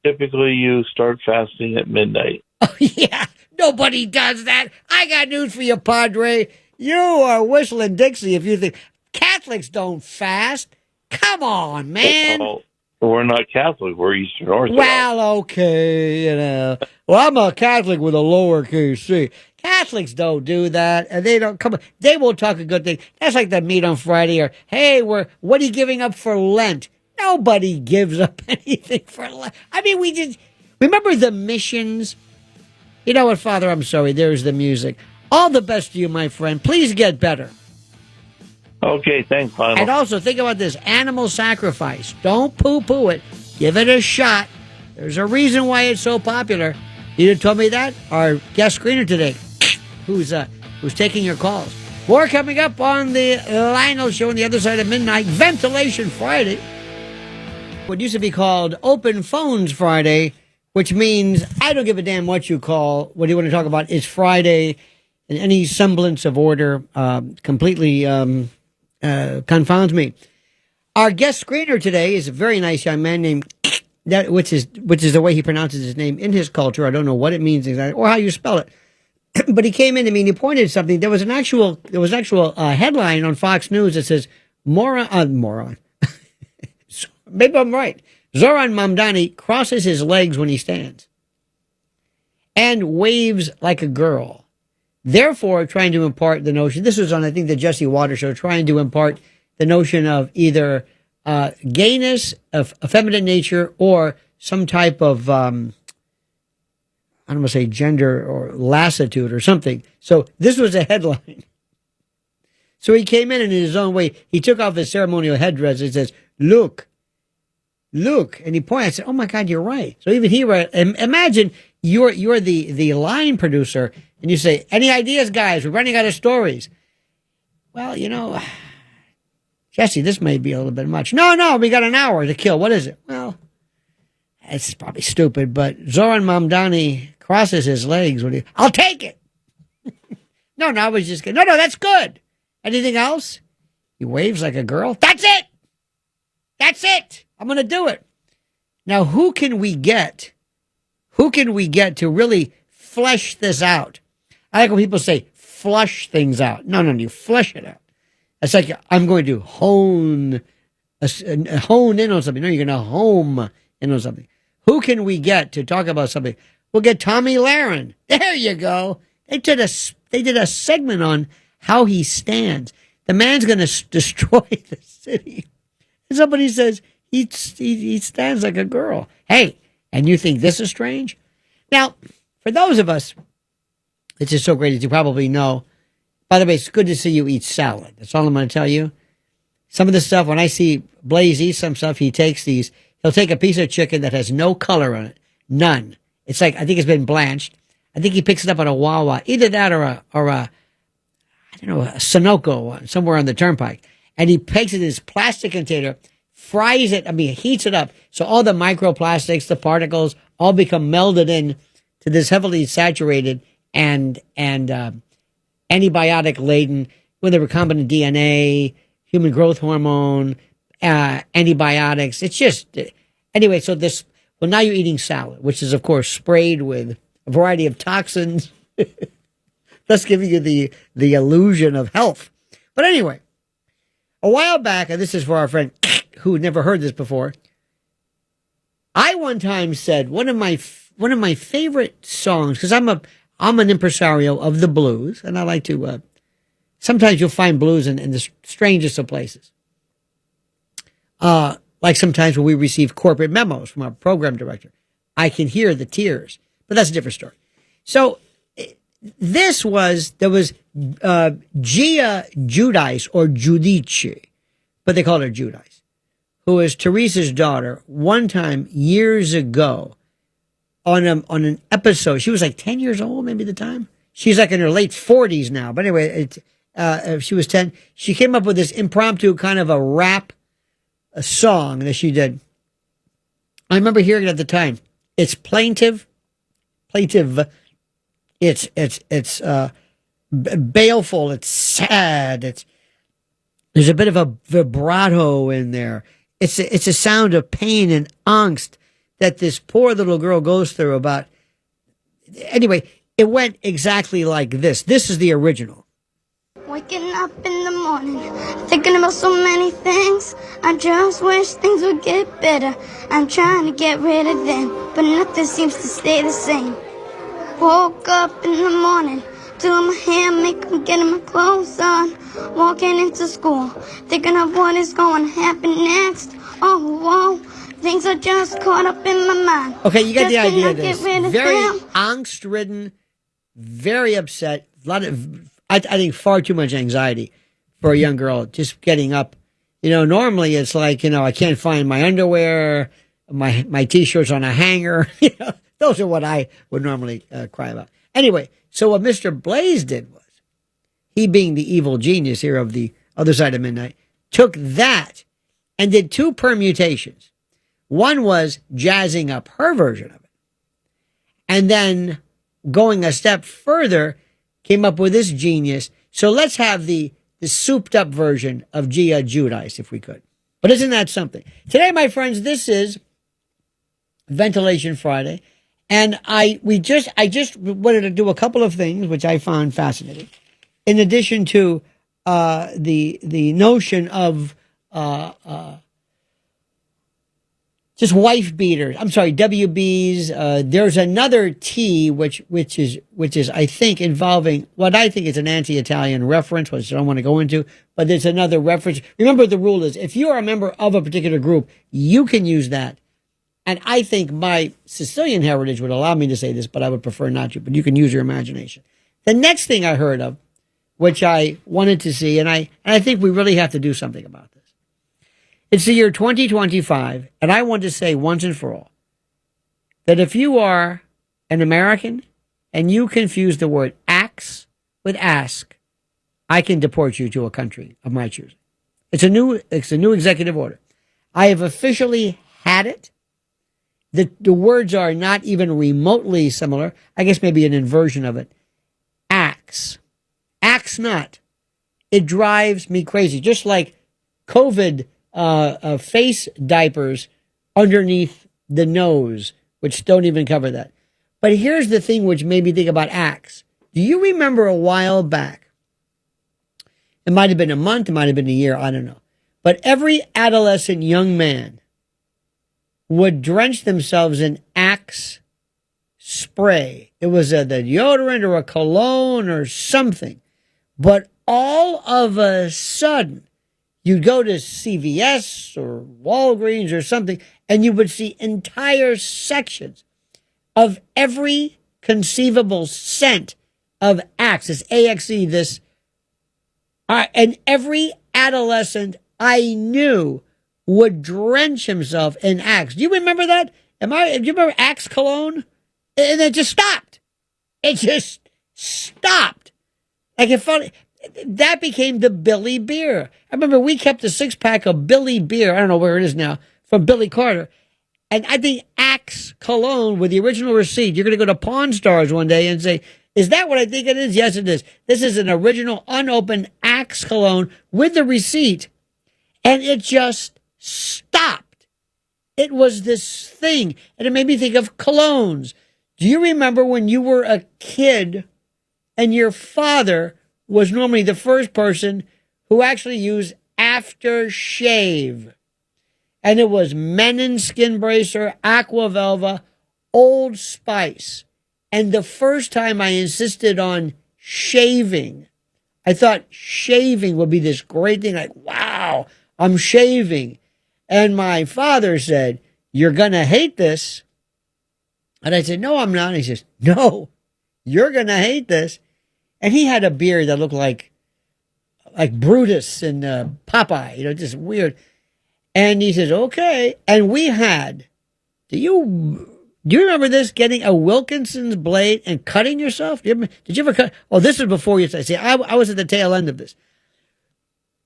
Speaker 8: Typically, you start fasting at midnight.
Speaker 1: Oh, yeah, nobody does that. I got news for you, Padre. You are whistling Dixie if you think Catholics don't fast. Come on, man.
Speaker 8: Well, we're not Catholic. We're Eastern Orthodox.
Speaker 1: Well, okay, Well, I'm a Catholic with a lowercase c. Catholics don't do that, and they don't come. They won't talk a good thing. That's like the meat on Friday, or hey, what are you giving up for Lent? Nobody gives up anything for Lent. I mean, we just remember the missions. You know what, Father? I'm sorry. There's the music. All the best to you, my friend. Please get better.
Speaker 8: Okay, thanks, Lionel.
Speaker 1: And also think about this: animal sacrifice. Don't poo-poo it. Give it a shot. There's a reason why it's so popular. You told me that. Our guest screener today, who's taking your calls. More coming up on the Lionel Show on the other side of midnight. Ventilation Friday. What used to be called Open Phones Friday, which means I don't give a damn what you call. What you want to talk about is Friday, and any semblance of order completely confounds me. Our guest screener today is a very nice young man named that, which is the way he pronounces his name in his culture. I don't know what it means exactly or how you spell it. But he came in to me and he pointed something. There was an actual headline on Fox News that says moron. Maybe I'm right. Zoran Mamdani crosses his legs when he stands and waves like a girl. Therefore, trying to impart the notion. This was on, I think, the Jesse Waters show, trying to impart the notion of either gayness, of feminine nature, or some type of I don't want to say gender or lassitude or something. So this was a headline. So he came in his own way. He took off his ceremonial headdress and says, look. And he pointed. I said, oh, my God, you're right. So even he read. Imagine you're the line producer and you say, any ideas, guys? We're running out of stories. Well, Jesse, this may be a little bit much. No, we got an hour to kill. What is it? Well, it's probably stupid, but Zoran Mamdani crosses his legs when I'll take it. No, I was just kidding. No, that's good. Anything else? He waves like a girl. That's it. I'm going to do it. Now, who can we get to really flesh this out? I like when people say flush things out. No, you flesh it out. It's like I'm going to hone in on something. No, you're going to home in on something. Who can we get to talk about something? We'll get Tommy Lahren. There you go. They did a segment on how he stands. The man's going to destroy the city. And somebody says he stands like a girl. Hey, and you think this is strange? Now, for those of us, it's just so great as you probably know. By the way, it's good to see you eat salad. That's all I'm going to tell you. Some of the stuff, when I see Blaze eat some stuff, he'll take a piece of chicken that has no color on it. None. It's like, I think it's been blanched. I think he picks it up at a Wawa. Either that or don't know, a Sunoco somewhere on the turnpike. And he takes it in this plastic container, fries it, heats it up. So all the microplastics, the particles, all become melded in to this heavily saturated and antibiotic laden with a recombinant DNA, human growth hormone, antibiotics. It's just, anyway, now you're eating salad, which is, of course, sprayed with a variety of toxins, thus giving you the illusion of health. But anyway, a while back, and this is for our friend who had never heard this before, I one time said one of my favorite songs, because I'm an impresario of the blues, and I like to. Sometimes you'll find blues in the strangest of places. Like sometimes when we receive corporate memos from our program director, I can hear the tears, but that's a different story. So there was Gia Giudice, or Giudice, but they called her Giudice, who is Teresa's daughter. One time years ago, on an episode, she was like 10 years old, maybe at the time. She's like in her late 40s now. But anyway, she was 10. She came up with this impromptu kind of a song that she did. I remember hearing it at the time. It's plaintive. It's baleful. It's sad. There's a bit of a vibrato in there. It's a sound of pain and angst that this poor little girl goes through about. Anyway, it went exactly like this. This is the original.
Speaker 9: Waking up in the morning, thinking about so many things. I just wish things would get better. I'm trying to get rid of them, but nothing seems to stay the same. Woke up in the morning, doing my hair, makeup, getting my clothes on. Walking into school, thinking of what is going to happen next. Oh, whoa. Things are just caught up in my mind.
Speaker 1: Okay, you get the
Speaker 9: Just
Speaker 1: idea of
Speaker 9: cannot
Speaker 1: this.
Speaker 9: get rid of
Speaker 1: Very
Speaker 9: them.
Speaker 1: angst-ridden, very upset. A lot of, I think, far too much anxiety for a young girl just getting up. Normally it's like, I can't find my underwear, my T-shirt's on a hanger. Those are what I would normally cry about. Anyway, so what Mr. Blaze did was, he being the evil genius here of the other side of midnight, took that and did two permutations. One was jazzing up her version of it. And then going a step further, came up with this genius. So let's have the souped up version of Gia Giudice, if we could. But isn't that something? Today, my friends, this is Ventilation Friday. And I just wanted to do a couple of things, which I found fascinating. In addition to the notion of just wife beaters. I'm sorry, WBs. There's another T which is I think involving what I think is an anti-Italian reference, which I don't want to go into, but there's another reference. Remember, the rule is if you are a member of a particular group, you can use that. And I think my Sicilian heritage would allow me to say this, but I would prefer not to. But you can use your imagination. The next thing I heard of, which I wanted to see, and I think we really have to do something about this. It's the year 2025, and I want to say once and for all that if you are an American and you confuse the word axe with ask, I can deport you to a country of my choosing. It's a new executive order. I have officially had it. The words are not even remotely similar. I guess maybe an inversion of it. Axe. Axe not. It drives me crazy. Just like COVID face diapers underneath the nose, which don't even cover that. But here's the thing which made me think about axe. Do you remember a while back? It might have been a month, it might have been a year, I don't know. But every adolescent young man would drench themselves in Axe spray. It was the deodorant or a cologne or something. But all of a sudden, you'd go to CVS or Walgreens or something, and you would see entire sections of every conceivable scent of Axe. It's AXE, this. And every adolescent I knew would drench himself in Axe. Do you remember that? Do you remember Axe cologne? And it just stopped. It just stopped. Like it felt, that became the Billy beer. I remember we kept a 6-pack of Billy beer. I don't know where it is now, from Billy Carter. And I think Axe cologne with the original receipt. You're going to go to Pawn Stars one day and say, is that what I think it is? Yes, it is. This is an original unopened Axe cologne with the receipt. And it just stopped. It was this thing. And it made me think of colognes. Do you remember when you were a kid and your father was normally the first person who actually used aftershave? And it was Menon Skin Bracer, Aqua Velva, Old Spice. And the first time I insisted on shaving, I thought shaving would be this great thing. Like, wow, I'm shaving. And my father said, you're going to hate this. And I said, no, I'm not. And he says, no, you're going to hate this. And he had a beard that looked like Brutus and Popeye, just weird. And he says, okay. And we had, do you remember this? Getting a Wilkinson's blade and cutting yourself? Did you ever cut? Oh, this was before you. See, I was at the tail end of this.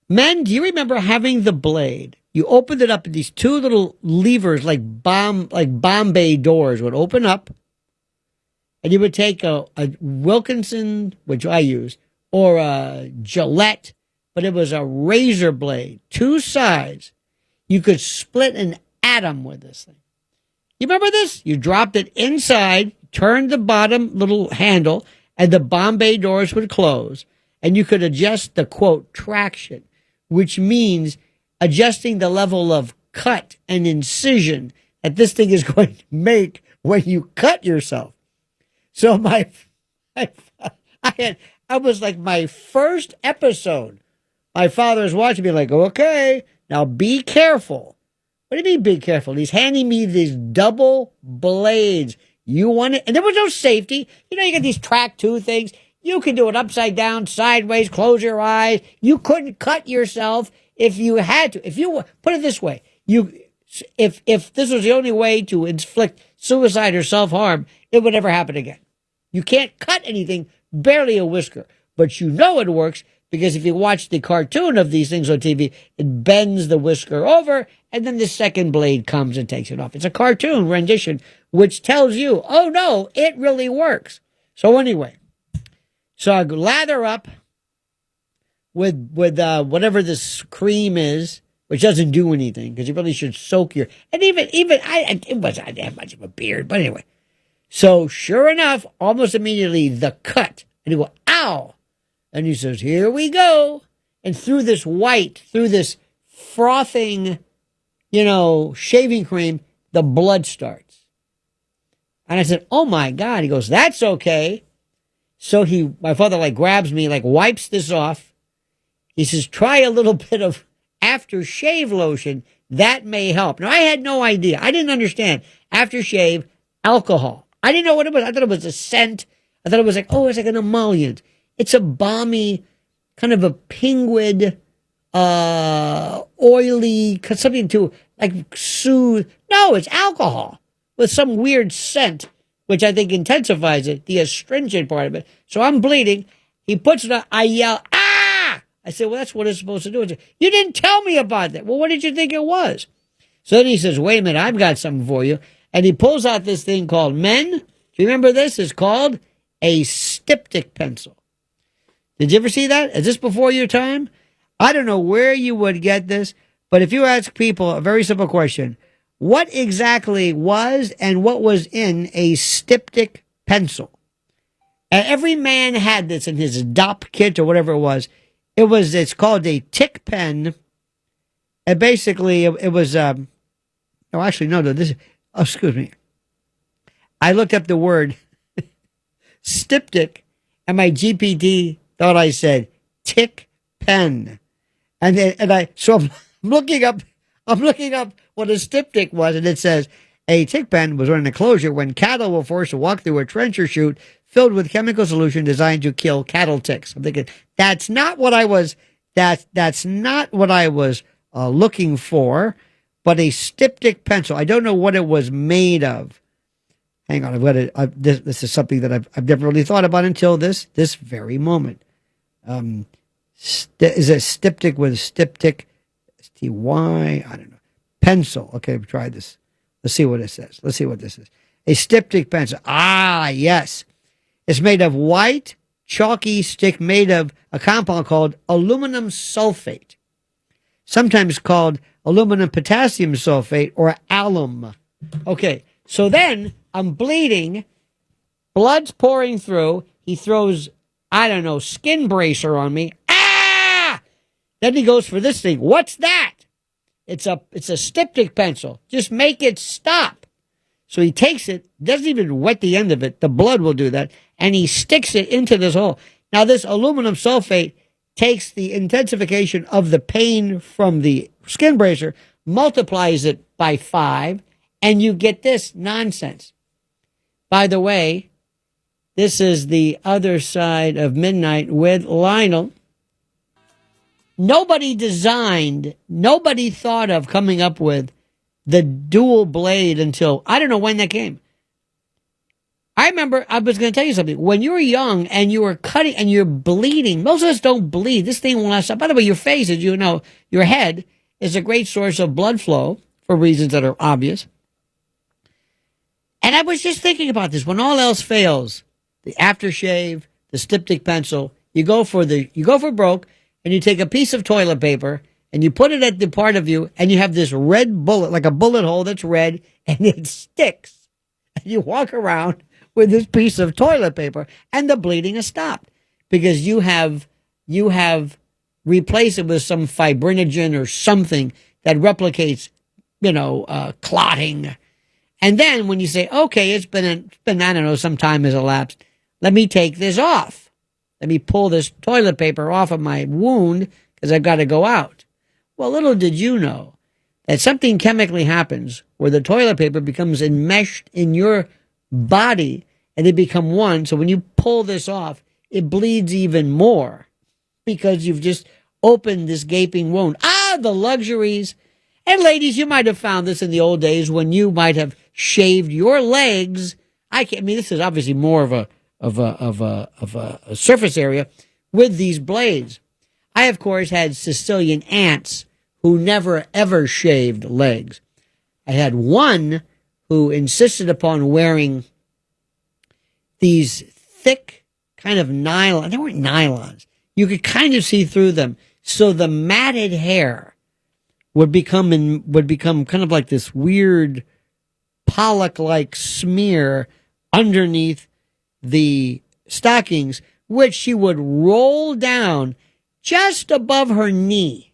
Speaker 1: Men, do you remember having the blade? You opened it up and these two little levers like Bombay doors would open up. And you would take a Wilkinson, which I used, or a Gillette, but it was a razor blade, 2 sides. You could split an atom with this thing. You remember this? You dropped it inside, turned the bottom little handle, and the Bombay doors would close. And you could adjust the, quote, traction, which means adjusting the level of cut and incision that this thing is going to make when you cut yourself. So I was like my first episode. My father was watching me like, okay, now be careful. What do you mean be careful? He's handing me these double blades. You want it? And there was no safety. You get these track 2 things. You can do it upside down, sideways, close your eyes. You couldn't cut yourself if you had to. If you put it this way, if this was the only way to inflict suicide or self-harm, it would never happen again. You can't cut anything, barely a whisker. But it works because if you watch the cartoon of these things on TV, it bends the whisker over and then the second blade comes and takes it off. It's a cartoon rendition which tells you, oh no, it really works. So anyway, so I lather up with whatever this cream is, which doesn't do anything because you really should soak your, and even it wasn't that much of a beard, but anyway. So sure enough, almost immediately the cut, and you go, ow. And he says, here we go. And through this frothing, shaving cream, the blood starts. And I said, oh my God. He goes, that's okay. So my father grabs me, wipes this off. He says, try a little bit of aftershave lotion. That may help. Now I had no idea. I didn't understand aftershave alcohol. I didn't know what it was. I thought it was a scent. I thought it was it's like an emollient. It's a balmy, kind of a penguin, oily, something to soothe. No, it's alcohol with some weird scent, which I think intensifies it, the astringent part of it. So I'm bleeding. He puts it on. I yell, ah! I said, well, that's what it's supposed to do. You didn't tell me about that. Well, what did you think it was? So then he says, wait a minute, I've got something for you. And he pulls out this thing called do you remember this? It's called a styptic pencil. Did you ever see that? Is this before your time? I don't know where you would get this, but if you ask people a very simple question, what exactly was and what was in a styptic pencil? And every man had this in his DOP kit or whatever it was. It's called a tick pen. And basically it was, excuse me. I looked up the word styptic and my GPT thought I said tick pen. So I'm looking up what a styptic was, and it says a tick pen was an enclosure when cattle were forced to walk through a trench or chute filled with chemical solution designed to kill cattle ticks. I'm thinking that's not what I was looking for, but a styptic pencil. I don't know what it was made of. Hang on, I've got it. This is something that I've never really thought about until this very moment. Is it styptic with styptic? STY? I don't know. Pencil. Okay, try this. Let's see what it says. Let's see what this is. A styptic pencil. Ah, yes. It's made of white, chalky stick made of a compound called aluminum sulfate, sometimes called aluminum potassium sulfate or alum. Okay, so then I'm bleeding, blood's pouring through. He throws, I don't know, skin bracer on me. Ah! Then he goes for this thing. What's that? It's a styptic pencil. Just make it stop. So he takes it, doesn't even wet the end of it. The blood will do that. And he sticks it into this hole. Now, this aluminum sulfate takes the intensification of the pain from the skin bracer, multiplies it by 5, and you get this nonsense. By the way, this is the other side of midnight with Lionel. Nobody thought of coming up with the dual blade until, I don't know when that came. I remember, I was going to tell you something. When you were young and you were cutting and you're bleeding, most of us don't bleed. This thing will not stop. By the way, your face, as you know, your head is a great source of blood flow for reasons that are obvious. And I was just thinking about this. When all else fails, the aftershave, the styptic pencil, you go for broke, and you take a piece of toilet paper and you put it at the part of you, and you have this red bullet, like a bullet hole that's red, and it sticks. And you walk around with this piece of toilet paper, and the bleeding has stopped because you have replaced it with some fibrinogen or something that replicates, clotting. And then when you say, okay, it's been I don't know, some time has elapsed. Let me take this off. Let me pull this toilet paper off of my wound because I've got to go out. Well, little did you know that something chemically happens where the toilet paper becomes enmeshed in your body and they become one. So when you pull this off, it bleeds even more because you've just opened this gaping wound. Ah, the luxuries. And ladies, you might have found this in the old days when you might have shaved your legs. This is obviously more of a surface area with these blades. I, of course, had Sicilian aunts who never ever shaved legs. I had one who insisted upon wearing these thick kind of nylon. They weren't nylons. You could kind of see through them. So the matted hair would become kind of like this weird Pollock-like smear underneath the stockings, which she would roll down just above her knee.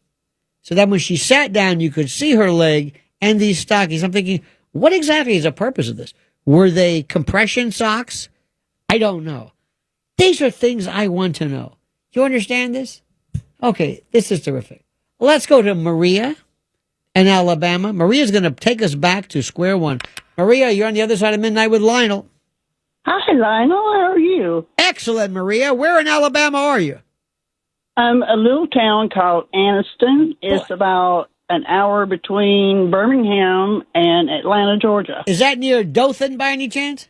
Speaker 1: So that when she sat down, you could see her leg and these stockings. I'm thinking, what exactly is the purpose of this? Were they compression socks? I don't know. These are things I want to know. You understand this? Okay, this is terrific. Let's go to Maria in Alabama. Maria's going to take us back to square one. Maria, you're on the other side of midnight with Lionel.
Speaker 10: Hi, Lionel. How are you?
Speaker 1: Excellent, Maria. Where in Alabama are you?
Speaker 10: A little town called Anniston. It's about an hour between Birmingham and Atlanta, Georgia.
Speaker 1: Is that near Dothan by any chance?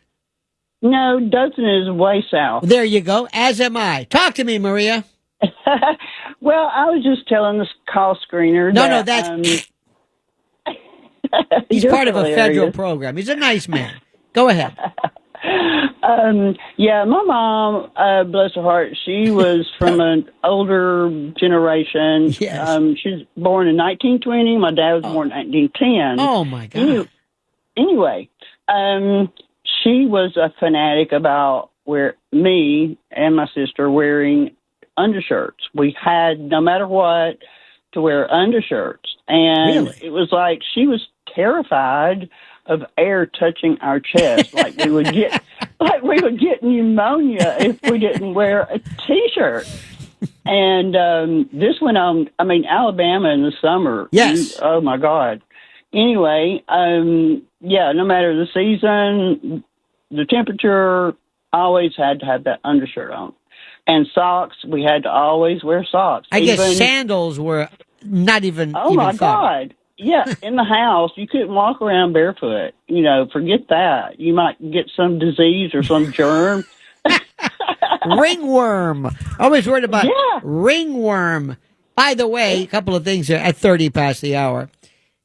Speaker 10: No, Dothan is way south.
Speaker 1: There you go. As am I. Talk to me, Maria.
Speaker 10: Well, I was just telling this call screener.
Speaker 1: No, that's... He's part of a federal program. He's a nice man. Go ahead.
Speaker 10: Yeah, my mom, bless her heart, she was from an older generation.
Speaker 1: Yes.
Speaker 10: She was born in 1920. My dad was born in 1910.
Speaker 1: Oh, my God.
Speaker 10: Anyway, she was a fanatic about me and my sister wearing undershirts. We had, no matter what, to wear undershirts. And It was like she was terrified of air touching our chest, like we would get pneumonia if we didn't wear a T-shirt. And this went on. I mean, Alabama in the summer.
Speaker 1: Yes.
Speaker 10: Oh my God. Anyway, yeah. No matter the season, the temperature, always had to have that undershirt on, and socks. We had to always wear socks.
Speaker 1: I guess sandals were not even.
Speaker 10: Oh my God. Yeah, in the house, you couldn't walk around barefoot. Forget that. You might get some disease or some germ.
Speaker 1: ringworm. Always worried about
Speaker 10: Yeah.
Speaker 1: ringworm. By the way, a couple of things here at 30 past the hour.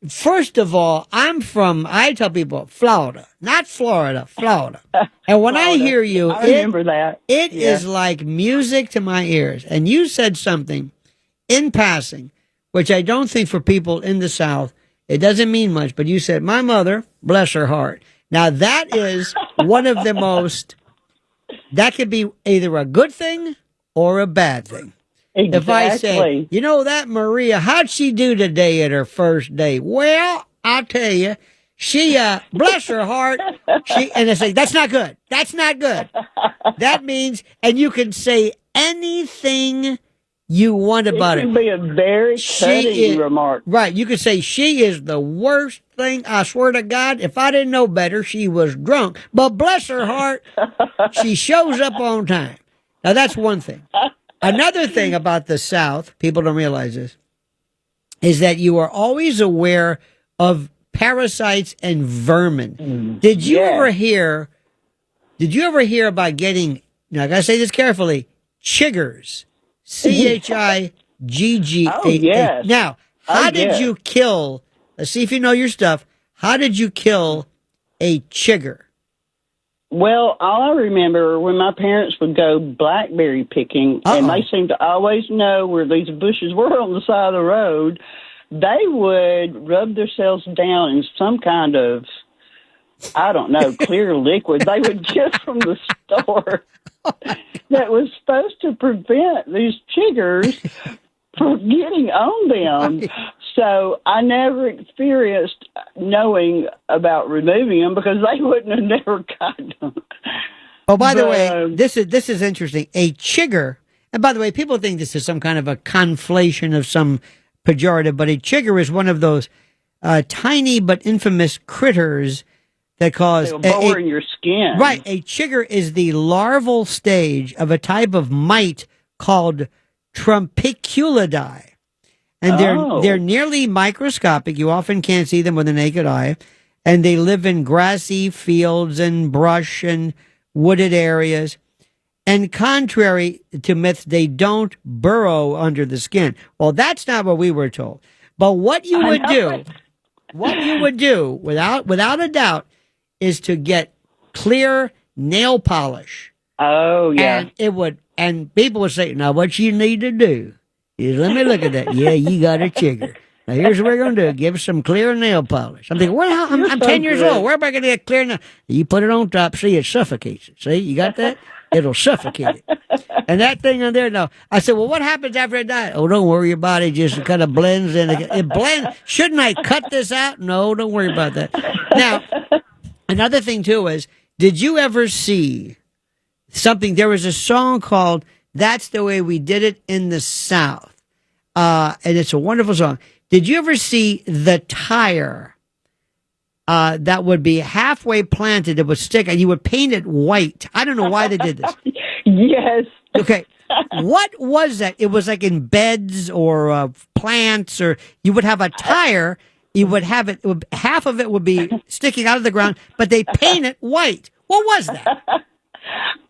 Speaker 1: First of all, I tell people Florida, not Florida, Florida. And when I
Speaker 10: Florida.
Speaker 1: hear you,
Speaker 10: I remember that.
Speaker 1: it
Speaker 10: Yeah.
Speaker 1: is like music to my ears. And you said something in passing, which I don't think for people in the South, it doesn't mean much, but you said, my mother, bless her heart. Now that is one of the most, that could be either a good thing or a bad thing.
Speaker 10: Exactly.
Speaker 1: If I say, you know that Maria, how'd she do today at her first day? Well, I'll tell you, she, bless her heart, and it's like, that's not good. That's not good. That means, and you can say anything you want about
Speaker 10: it
Speaker 1: it.
Speaker 10: can be a very cutting remark.
Speaker 1: Right. You could say she is the worst thing. I swear to God, if I didn't know better, she was drunk. But bless her heart, she shows up on time. Now that's one thing. Another thing about the South, people don't realize this, is that you are always aware of parasites and vermin. Did you ever hear about getting, now I gotta say this carefully, chiggers? Chiggga.
Speaker 10: Oh, yes.
Speaker 1: Now, how did you kill, let's see if you know your stuff, how did you kill a chigger?
Speaker 10: Well, all I remember when my parents would go blackberry picking, and they seemed to always know where these bushes were on the side of the road, they would rub themselves down in some kind of, I don't know, clear liquid they would get from the store that was supposed to prevent these chiggers from getting on them. So I never experienced knowing about removing them because they wouldn't have never gotten them.
Speaker 1: Oh, by the way, this is interesting. A chigger, and by the way, people think this is some kind of a conflation of some pejorative, but a chigger is one of those tiny but infamous critters that cause
Speaker 10: They'll bore in your skin.
Speaker 1: Right. A chigger is the larval stage of a type of mite called Trumpiculidae. And they're nearly microscopic. You often can't see them with the naked eye. And they live in grassy fields and brush and wooded areas. And contrary to myths, they don't burrow under the skin. Well, that's not what we were told. But what you would do, without a doubt, is to get clear nail polish.
Speaker 10: Oh, yeah.
Speaker 1: And people would say, now what you need to do is, let me look at that. Yeah, you got a chigger. Now here's what we're going to do. Give us some clear nail polish. I'm thinking, well, I'm 10 years old. Where am I going to get clear nail? You put it on top. See, it suffocates it. See, you got that? It'll suffocate it. And that thing on there, now, I said, well, what happens after it dies? Oh, don't worry about it. It just kind of blends in. It blends. Shouldn't I cut this out? No, don't worry about that. Now, another thing, too, is, did you ever see something? There was a song called That's the Way We Did It in the South. And it's a wonderful song. Did you ever see the tire that would be halfway planted? It would stick, and you would paint it white. I don't know why they did this.
Speaker 10: Yes.
Speaker 1: Okay. What was that? It was like in beds or plants, or you would have a tire. You would have it, half of it would be sticking out of the ground, but they paint it white. What was that?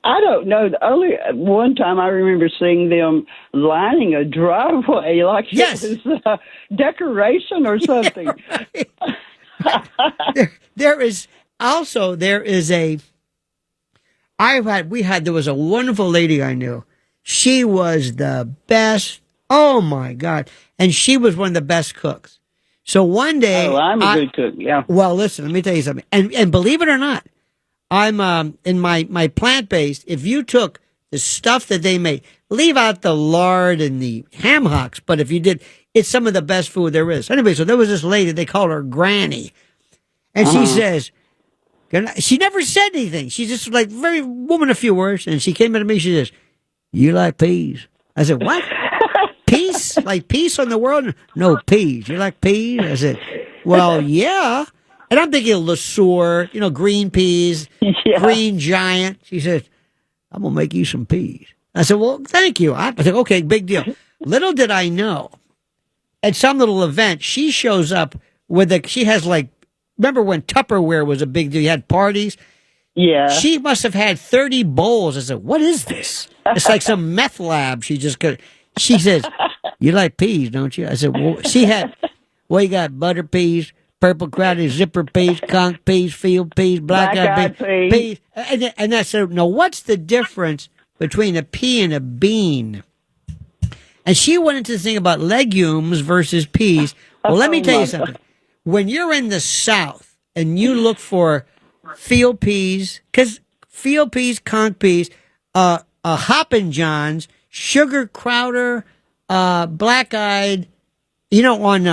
Speaker 10: I don't know. The only one time I remember seeing them lining a driveway like it was decoration or something.
Speaker 1: Yeah, right. there is there was a wonderful lady I knew. She was the best. Oh my God. And she was one of the best cooks. So one day.
Speaker 10: Oh, I'm a good cook. Yeah.
Speaker 1: Well, listen, let me tell you something. And believe it or not, I'm in my plant-based, if you took the stuff that they made, leave out the lard and the ham hocks, but if you did, it's some of the best food there is. Anyway, so there was this lady, they called her Granny. And she says, she never said anything. She's just like very woman of few words. And she came to me, she says, you like peas? I said, what? Peace? Like peace on the world? No, peas. You like peas? I said, well, yeah. And I'm thinking LeSueur, green peas, green giant. She said, I'm going to make you some peas. I said, well, thank you. I said, okay, big deal. Little did I know, at some little event, she shows up she has remember when Tupperware was a big deal? You had parties.
Speaker 10: Yeah.
Speaker 1: She must have had 30 bowls. I said, what is this? It's like some meth lab. She says, you like peas, don't you? I said, well, you got butter peas, purple crowded zipper peas, conch peas, field peas, black-eyed peas. And I said, no, what's the difference between a pea and a bean? And she went into the thing about legumes versus peas. Well, let me tell you something. When you're in the South and you look for field peas, because field peas, conch peas, Hoppin' Johns, sugar crowder, black-eyed. You know, on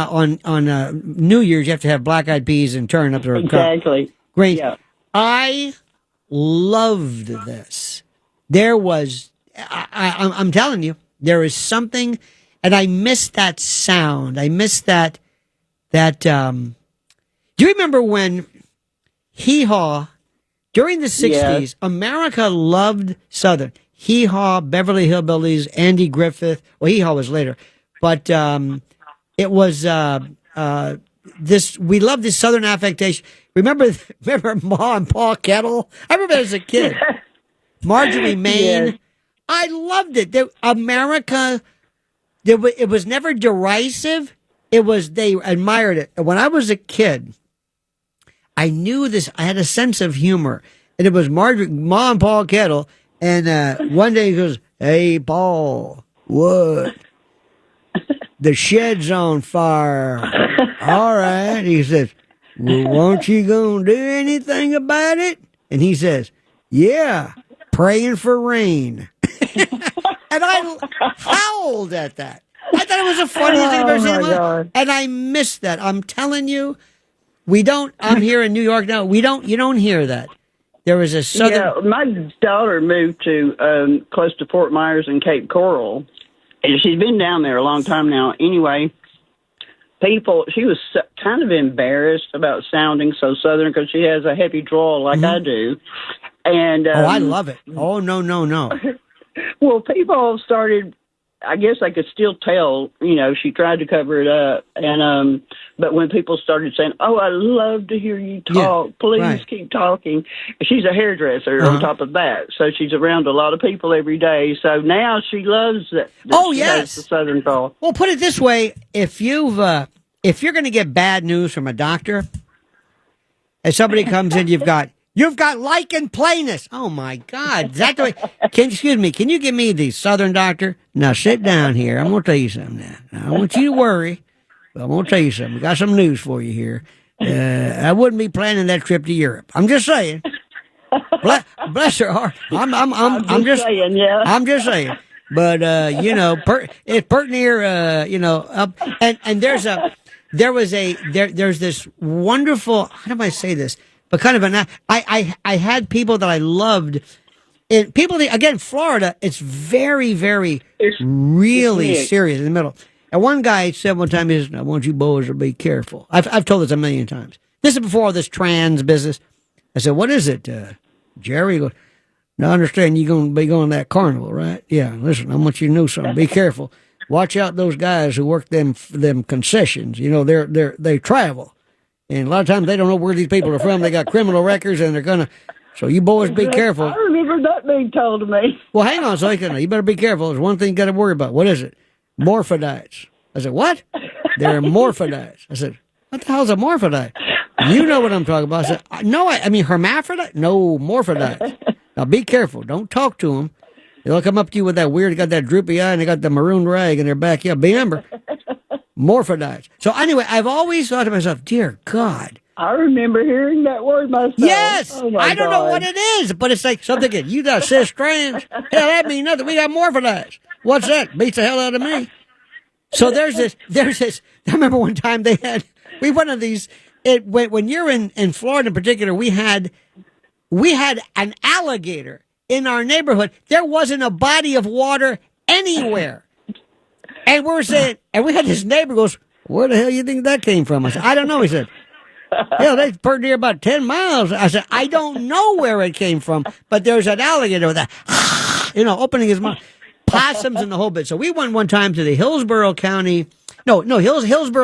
Speaker 1: New Year's you have to have black-eyed peas and turnips.
Speaker 10: Exactly.
Speaker 1: Great.
Speaker 10: Yeah.
Speaker 1: I loved this. There was, I'm telling you, there is something, and I miss that sound. I miss that. Do you remember when Hee Haw during the 60s? America loved Southern. Hee Haw, Beverly Hillbillies, Andy Griffith. Well, Hee Haw was later, but it was this. We loved this Southern affectation. Remember Ma and Pa Kettle? I remember as a kid. Marjorie Main. Yes. I loved it. America. It was never derisive. They admired it. And when I was a kid, I knew this. I had a sense of humor, and it was Ma and Pa Kettle. And one day he goes, "Hey, Paul, what? The shed's on fire." All right. He says, "Well, won't you gonna do anything about it?" And he says, "Yeah, praying for rain." And I howled at that. I thought it was the funniest thing I've ever seen in my life. And I missed that. I'm telling you, I'm here in New York now. You don't hear that. There was a Southern.
Speaker 10: Yeah, my daughter moved to close to Fort Myers and Cape Coral. And she's been down there a long time now. Anyway, she was kind of embarrassed about sounding so Southern because she has a heavy drawl like I do. And
Speaker 1: I love it. Oh, no.
Speaker 10: Well, people started, I guess I could still tell, she tried to cover it up. And but when people started saying, "Oh, I love to hear you talk. Please keep talking." She's a hairdresser on top of that. So she's around a lot of people every day. So now she loves that. Has the Southern drawl.
Speaker 1: Well, put it this way. If you're going to get bad news from a doctor, and somebody comes in, you've got lichen planus. Oh my God. Is that the way? Excuse me, can you give me the Southern doctor? Now sit down here. I'm going to tell you something now. I don't want you to worry. But I'm going to tell you something. We got some news for you here. I wouldn't be planning that trip to Europe. I'm just saying. Bless her heart. I'm just saying, yeah. I'm just saying. But, it's pert near, up. And there's this wonderful, how do I say this? But kind of I had people that I loved. And again, Florida, it's very, very, really serious in the middle. And one guy said one time, he says, "I want you boys to be careful." I've told this a million times. This is before all this trans business. I said, "What is it, Jerry?" He goes, "Now I understand you're going to be going to that carnival, right? Yeah, listen, I want you to know something. Be careful. Watch out those guys who work them concessions. They travel. And a lot of times they don't know where these people are from. They got criminal records, and they're going to... So you boys be careful."
Speaker 10: I remember that being told to me.
Speaker 1: Well, hang on a second. You better be careful. There's one thing you got to worry about. What is it? Morphodites. I said, "What?" "They're morphodites." I said, "What the hell's a morphodite?" "You know what I'm talking about." I said, "No, I mean hermaphrodite? No, morphodites. Now be careful. Don't talk to them. They'll come up to you with that weird, got that droopy eye, and they got the maroon rag in their back. Yeah, remember, morphodites." So anyway, I've always thought to myself, dear God.
Speaker 10: I remember hearing that word myself.
Speaker 1: Yes.
Speaker 10: Oh
Speaker 1: I don't know what it is, but it's like something, you got cis strands. Hell, that means nothing. We got morphodites. What's that? Beats the hell out of me. So there's this, I remember one time we one of these, when you're in Florida in particular, we had an alligator in our neighborhood. There wasn't a body of water anywhere. And we were saying, and we had this neighbor goes, "Where the hell you think that came from?" I said, "I don't know." He said, "Hell, they pretty near about 10 miles. I said, "I don't know where it came from, but there's an alligator with that, opening his mouth. Possums and the whole bit." So we went one time to the Hillsborough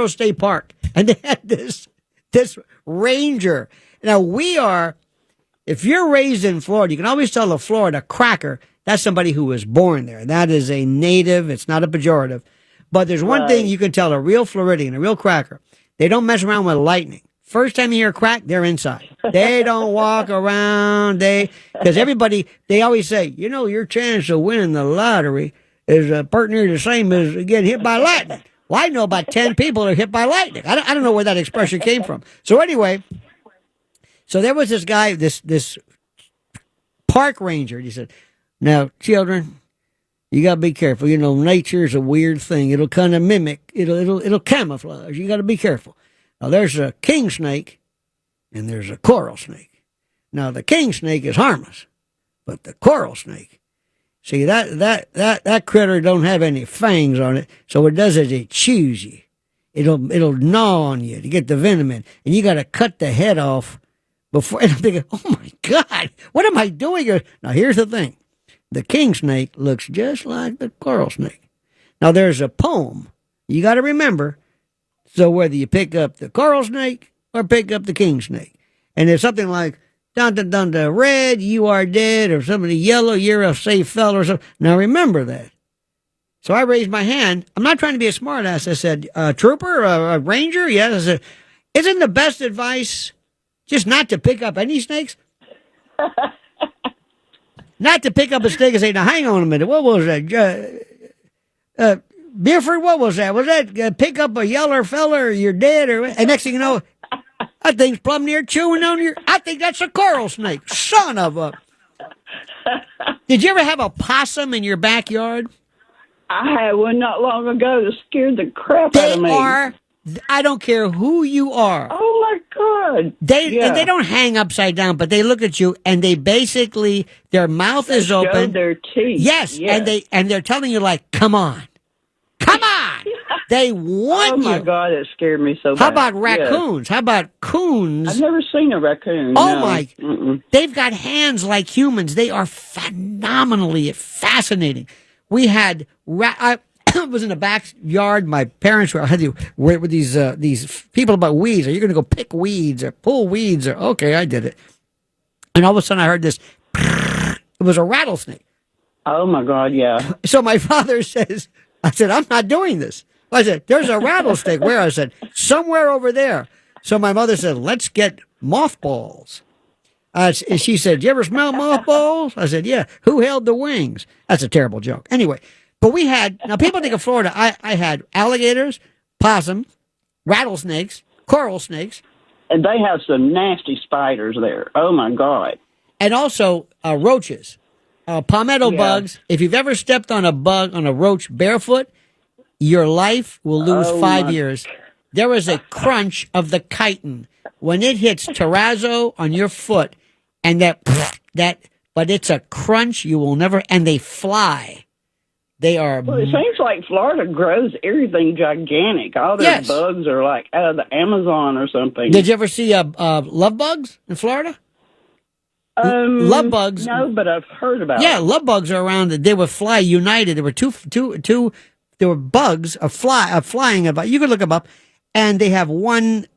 Speaker 1: State Park, and they had this ranger. Now we are if you're raised in Florida, you can always tell a Florida cracker, that's somebody who was born there. That is a native. It's not a pejorative. But there's one thing you can tell a real Floridian, a real cracker. They don't mess around with lightning. First time you hear a crack, they're inside. They don't walk around. Because everybody, they always say, your chance of winning the lottery is pretty near the same as getting hit by lightning. Well, I know about 10 people that are hit by lightning. I don't know where that expression came from. So anyway, so there was this guy, this park ranger. He said, now, children, you got to be careful. Nature's a weird thing. It'll kind of mimic. It'll camouflage. You got to be careful. Now, there's a king snake and there's a coral snake. Now, the king snake is harmless, but the coral snake, see, that critter don't have any fangs on it, so what it does is it chews you. It'll gnaw on you to get the venom in, and you got to cut the head off before. And I'm thinking, oh my God, what am I doing here? Now, here's the thing: the king snake looks just like the coral snake. Now, there's a poem you got to remember. So whether you pick up the coral snake or pick up the king snake, and it's something like dun dun dun dun red, you are dead, or somebody yellow, you're a safe fellow, or something. Now remember that. So I raised my hand. I'm not trying to be a smartass. I said, trooper, a ranger, yes. I said, isn't the best advice just not to pick up any snakes? Not to pick up a snake and say, now hang on a minute, what was that? Buford, what was that? Was that pick up a yeller feller, or you're dead? And next thing you know, that thing's plumb near chewing on I think that's a coral snake. Son of a. Did you ever have a possum in your backyard?
Speaker 10: I had one not long ago that scared the crap out of me.
Speaker 1: I don't care who you are.
Speaker 10: Oh my God.
Speaker 1: And they don't hang upside down, but they look at you and they basically, their mouth is open.
Speaker 10: Show their teeth.
Speaker 1: Yes. And they're telling you like, come on. Come on. They want you.
Speaker 10: Oh my God, it scared me so bad.
Speaker 1: How about raccoons? How about coons?
Speaker 10: I've never seen a raccoon.
Speaker 1: Oh
Speaker 10: no.
Speaker 1: my.
Speaker 10: Mm-mm.
Speaker 1: They've got hands like humans. They are phenomenally fascinating. We had I was in the backyard. My parents were with these people about weeds. Are you going to go pick weeds or pull weeds? Or okay, I did it. And all of a sudden, I heard this. It was a rattlesnake.
Speaker 10: Oh my God, yeah.
Speaker 1: So my father says, I said, I'm not doing this. I said, there's a rattlesnake. Where? I said, somewhere over there. So my mother said, let's get mothballs. And she said, you ever smell mothballs? I said, yeah. Who held the wings? That's a terrible joke. Anyway, but we had, now people think of Florida, I had alligators, possums, rattlesnakes, coral snakes.
Speaker 10: And they have some nasty spiders there. Oh my God.
Speaker 1: And also roaches, palmetto bugs. If you've ever stepped on a roach barefoot, your life will lose 5 years. There is a crunch of the chitin when it hits terrazzo on your foot, and but it's a crunch you will never. And they fly. They are.
Speaker 10: Well, it seems like Florida grows everything gigantic. All their bugs are like out of the Amazon or something.
Speaker 1: Did you ever see love bugs in Florida? Love bugs.
Speaker 10: No, but I've heard about.
Speaker 1: Yeah, love bugs are around. They would fly united. There were two. There were bugs flying about. You could look them up, and they have one's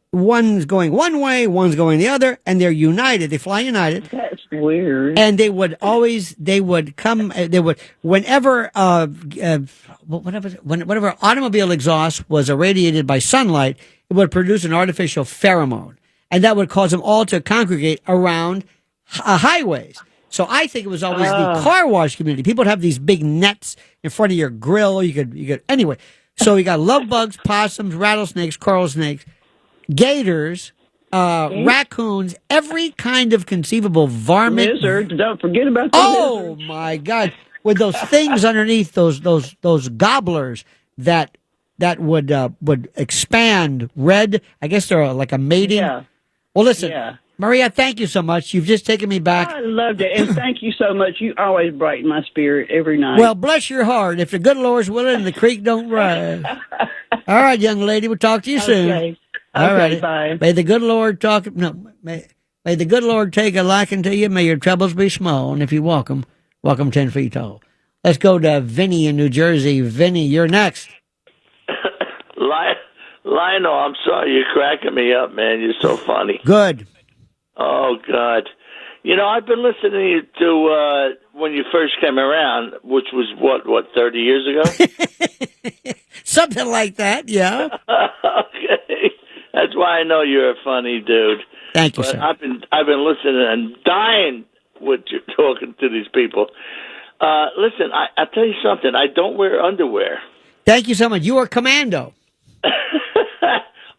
Speaker 1: going one way, one's going the other, and they're united. They fly united.
Speaker 10: That's weird.
Speaker 1: And they would come. Whenever automobile exhaust was irradiated by sunlight, it would produce an artificial pheromone, and that would cause them all to congregate around highways. So I think it was always the car wash community. People would have these big nets in front of your grill. You could anyway. So you got love bugs, possums, rattlesnakes, coral snakes, gators, raccoons, every kind of conceivable varmint.
Speaker 10: Lizards. Don't forget about the
Speaker 1: lizards. My God! With those things underneath, those gobblers that would expand. Red. I guess they're like a mating.
Speaker 10: Yeah.
Speaker 1: Well, listen.
Speaker 10: Yeah.
Speaker 1: Maria, thank you so much. You've just taken me back.
Speaker 10: I loved it, and thank you so much. You always brighten my spirit every night.
Speaker 1: Well, bless your heart. If the good Lord's willing, the creek don't rise. All right, young lady, we'll talk to you soon.
Speaker 10: Okay.
Speaker 1: All right.
Speaker 10: Bye.
Speaker 1: May the good Lord may the good Lord take a liking to you. May your troubles be small, and if you walk 'em 10 feet tall. Let's go to Vinny in New Jersey. Vinny, you're next.
Speaker 11: Lionel, I'm sorry, you're cracking me up, man. You're so funny.
Speaker 1: Good.
Speaker 11: Oh, God. I've been listening to when you first came around, which was what 30 years ago?
Speaker 1: Something like that, yeah.
Speaker 11: Okay. That's why I know you're a funny dude.
Speaker 1: Thank you,
Speaker 11: But
Speaker 1: sir.
Speaker 11: I've been listening and dying with you talking to these people. Listen, I'll tell you something. I don't wear underwear.
Speaker 1: Thank you so much. You are commando.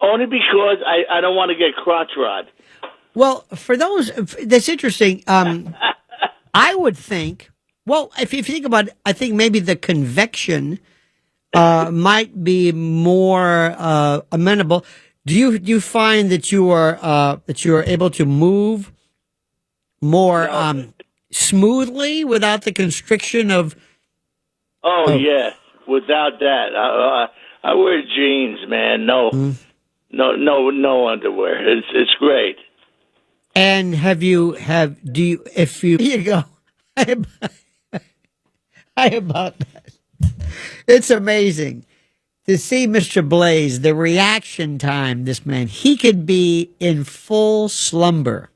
Speaker 11: Only because I don't want to get crotch rod.
Speaker 1: Well, for those, that's interesting. I would think, well, if you think about it, I think maybe the convection might be more amenable. Do you find that you are able to move more smoothly without the constriction of?
Speaker 11: Oh yeah, without that, I wear jeans, man. No, no underwear. It's great.
Speaker 1: And here you go. How about that? It's amazing to see Mr. Blaze, the reaction time, this man, he could be in full slumber.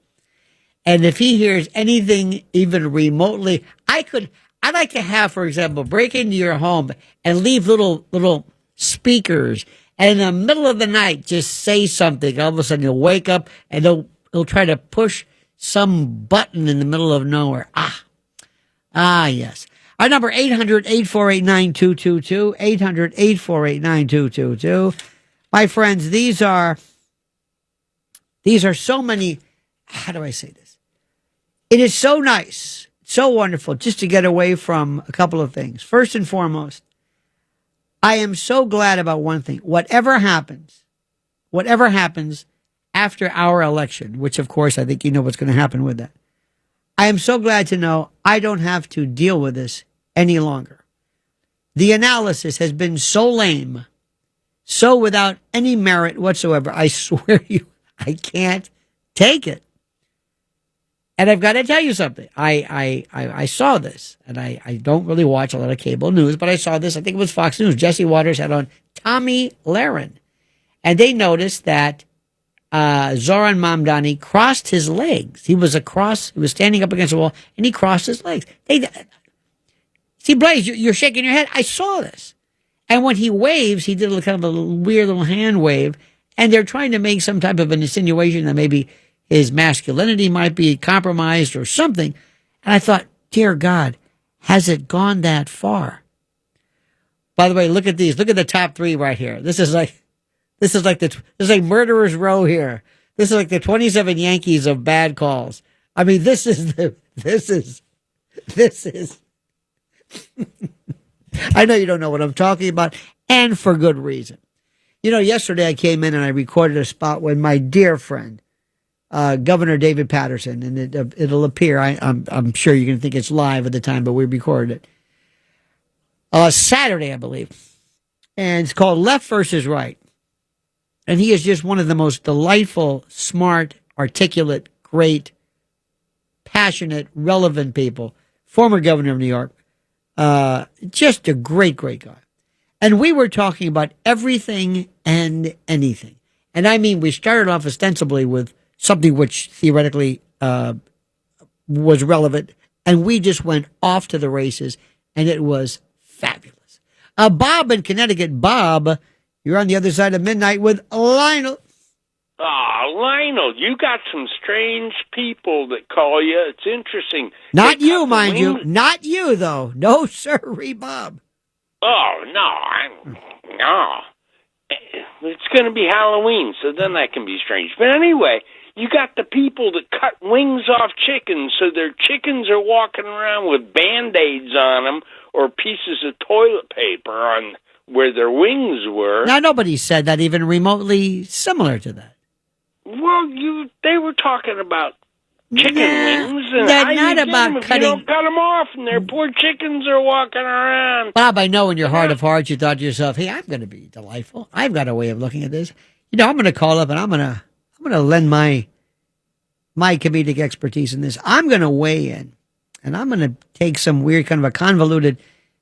Speaker 1: And if he hears anything even remotely, I'd like to have, for example, break into your home and leave little speakers. And in the middle of the night, just say something. All of a sudden you'll wake up and they'll try to push some button in the middle of nowhere. Yes. Our number 800-848-9222, 800-848-9222. My friends, these are so many, how do I say this? It is so nice, so wonderful just to get away from a couple of things. First and foremost, I am so glad about one thing. Whatever happens after our election, which of course I think you know what's going to happen with that. I am so glad to know I don't have to deal with this any longer. The analysis has been so lame, so without any merit whatsoever. I swear you, I can't take it. And I've got to tell you something. I saw this, and I don't really watch a lot of cable news, but I saw this. I think it was Fox News. Jesse Waters had on Tommy Lahren, and they noticed that Zoran Mamdani crossed his legs. He was standing up against a wall, and he crossed his legs. See, Blaze, you're shaking your head. I saw this. And when he waves, he did a kind of a weird little hand wave, and they're trying to make some type of an insinuation that maybe his masculinity might be compromised or something. And I thought, dear God, has it gone that far? By the way, look at these. Look at the top three right here. This is like murderer's row here. This is like the 27 Yankees of bad calls. I mean, this is I know you don't know what I'm talking about, and for good reason. Yesterday I came in and I recorded a spot with my dear friend, Governor David Patterson, and it'll appear. I'm sure you're going to think it's live at the time, but we recorded it Saturday, I believe, and it's called Left versus Right. And he is just one of the most delightful, smart, articulate, great, passionate, relevant people. Former governor of New York. Just a great, great guy. And we were talking about everything and anything. And I mean, we started off ostensibly with something which theoretically was relevant, and we just went off to the races, and it was fabulous. Bob in Connecticut. Bob, you're on the other side of midnight with Lionel.
Speaker 12: Lionel, you got some strange people that call you. It's interesting.
Speaker 1: Not you, mind you. Not you, though. No, sirree, Bob.
Speaker 12: Oh, no. No. It's going to be Halloween, so then that can be strange. But anyway, you got the people that cut wings off chickens, so their chickens are walking around with Band-Aids on them or pieces of toilet paper on where their wings were.
Speaker 1: Now, nobody said that even remotely similar to that.
Speaker 12: Well, they were talking about chicken wings. And
Speaker 1: they're not about cutting.
Speaker 12: You don't cut them off, and their poor chickens are walking around.
Speaker 1: Bob, I know in your heart of hearts you thought to yourself, "Hey, I'm going to be delightful. I've got a way of looking at this. I'm going to call up and I'm going to lend my comedic expertise in this. I'm going to weigh in, and I'm going to take some weird kind of a convoluted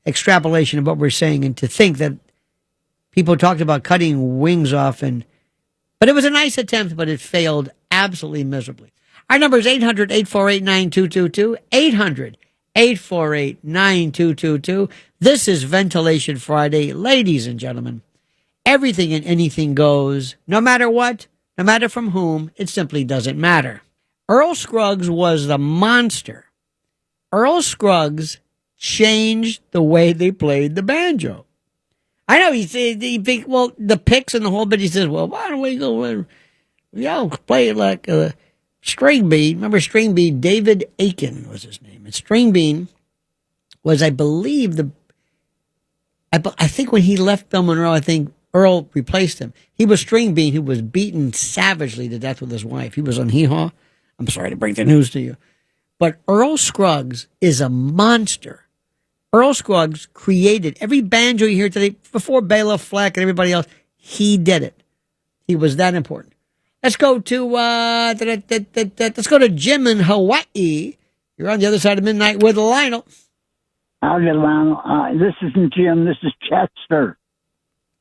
Speaker 1: extrapolation of what we're saying, and to think that people talked about cutting wings off, but it was a nice attempt, but it failed absolutely miserably. Our number is 800-848-9222. 800-848-9222. This is Ventilation Friday. Ladies and gentlemen, everything and anything goes, no matter what, no matter from whom, it simply doesn't matter. Earl Scruggs was the monster. Earl Scruggs changed the way they played the banjo. I know he said, the picks and the whole bit, he says, well, why don't we go, play it like a string bean. Remember string bean? David Aiken was his name. And string bean was, I believe, I think when he left Bill Monroe, I think Earl replaced him. He was string bean who was beaten savagely to death with his wife. He was on Hee Haw. I'm sorry to break the news to you. But Earl Scruggs is a monster. Earl Scruggs created every banjo you hear today, before Bela Fleck and everybody else. He did it. He was that important. Let's go to Jim in Hawaii. You're on the other side of midnight with Lionel.
Speaker 13: Howdy, Lionel. This isn't Jim. This is Chester.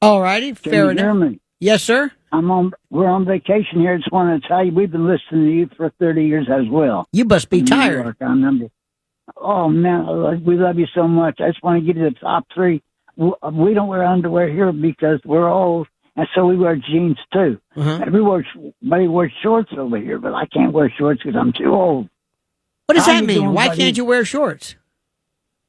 Speaker 1: All righty. Fair enough.
Speaker 13: Hear me?
Speaker 1: Yes, sir.
Speaker 13: We're on vacation here. Just wanted to tell you, we've been listening to you for 30 years as well.
Speaker 1: You must be tired.
Speaker 13: New York, I remember. Oh, man, we love you so much. I just want to give you the top three. We don't wear underwear here because we're old, and so we wear jeans, too. Everybody wears shorts over here, but I can't wear shorts because I'm too old.
Speaker 1: What does that mean? Why can't you wear shorts?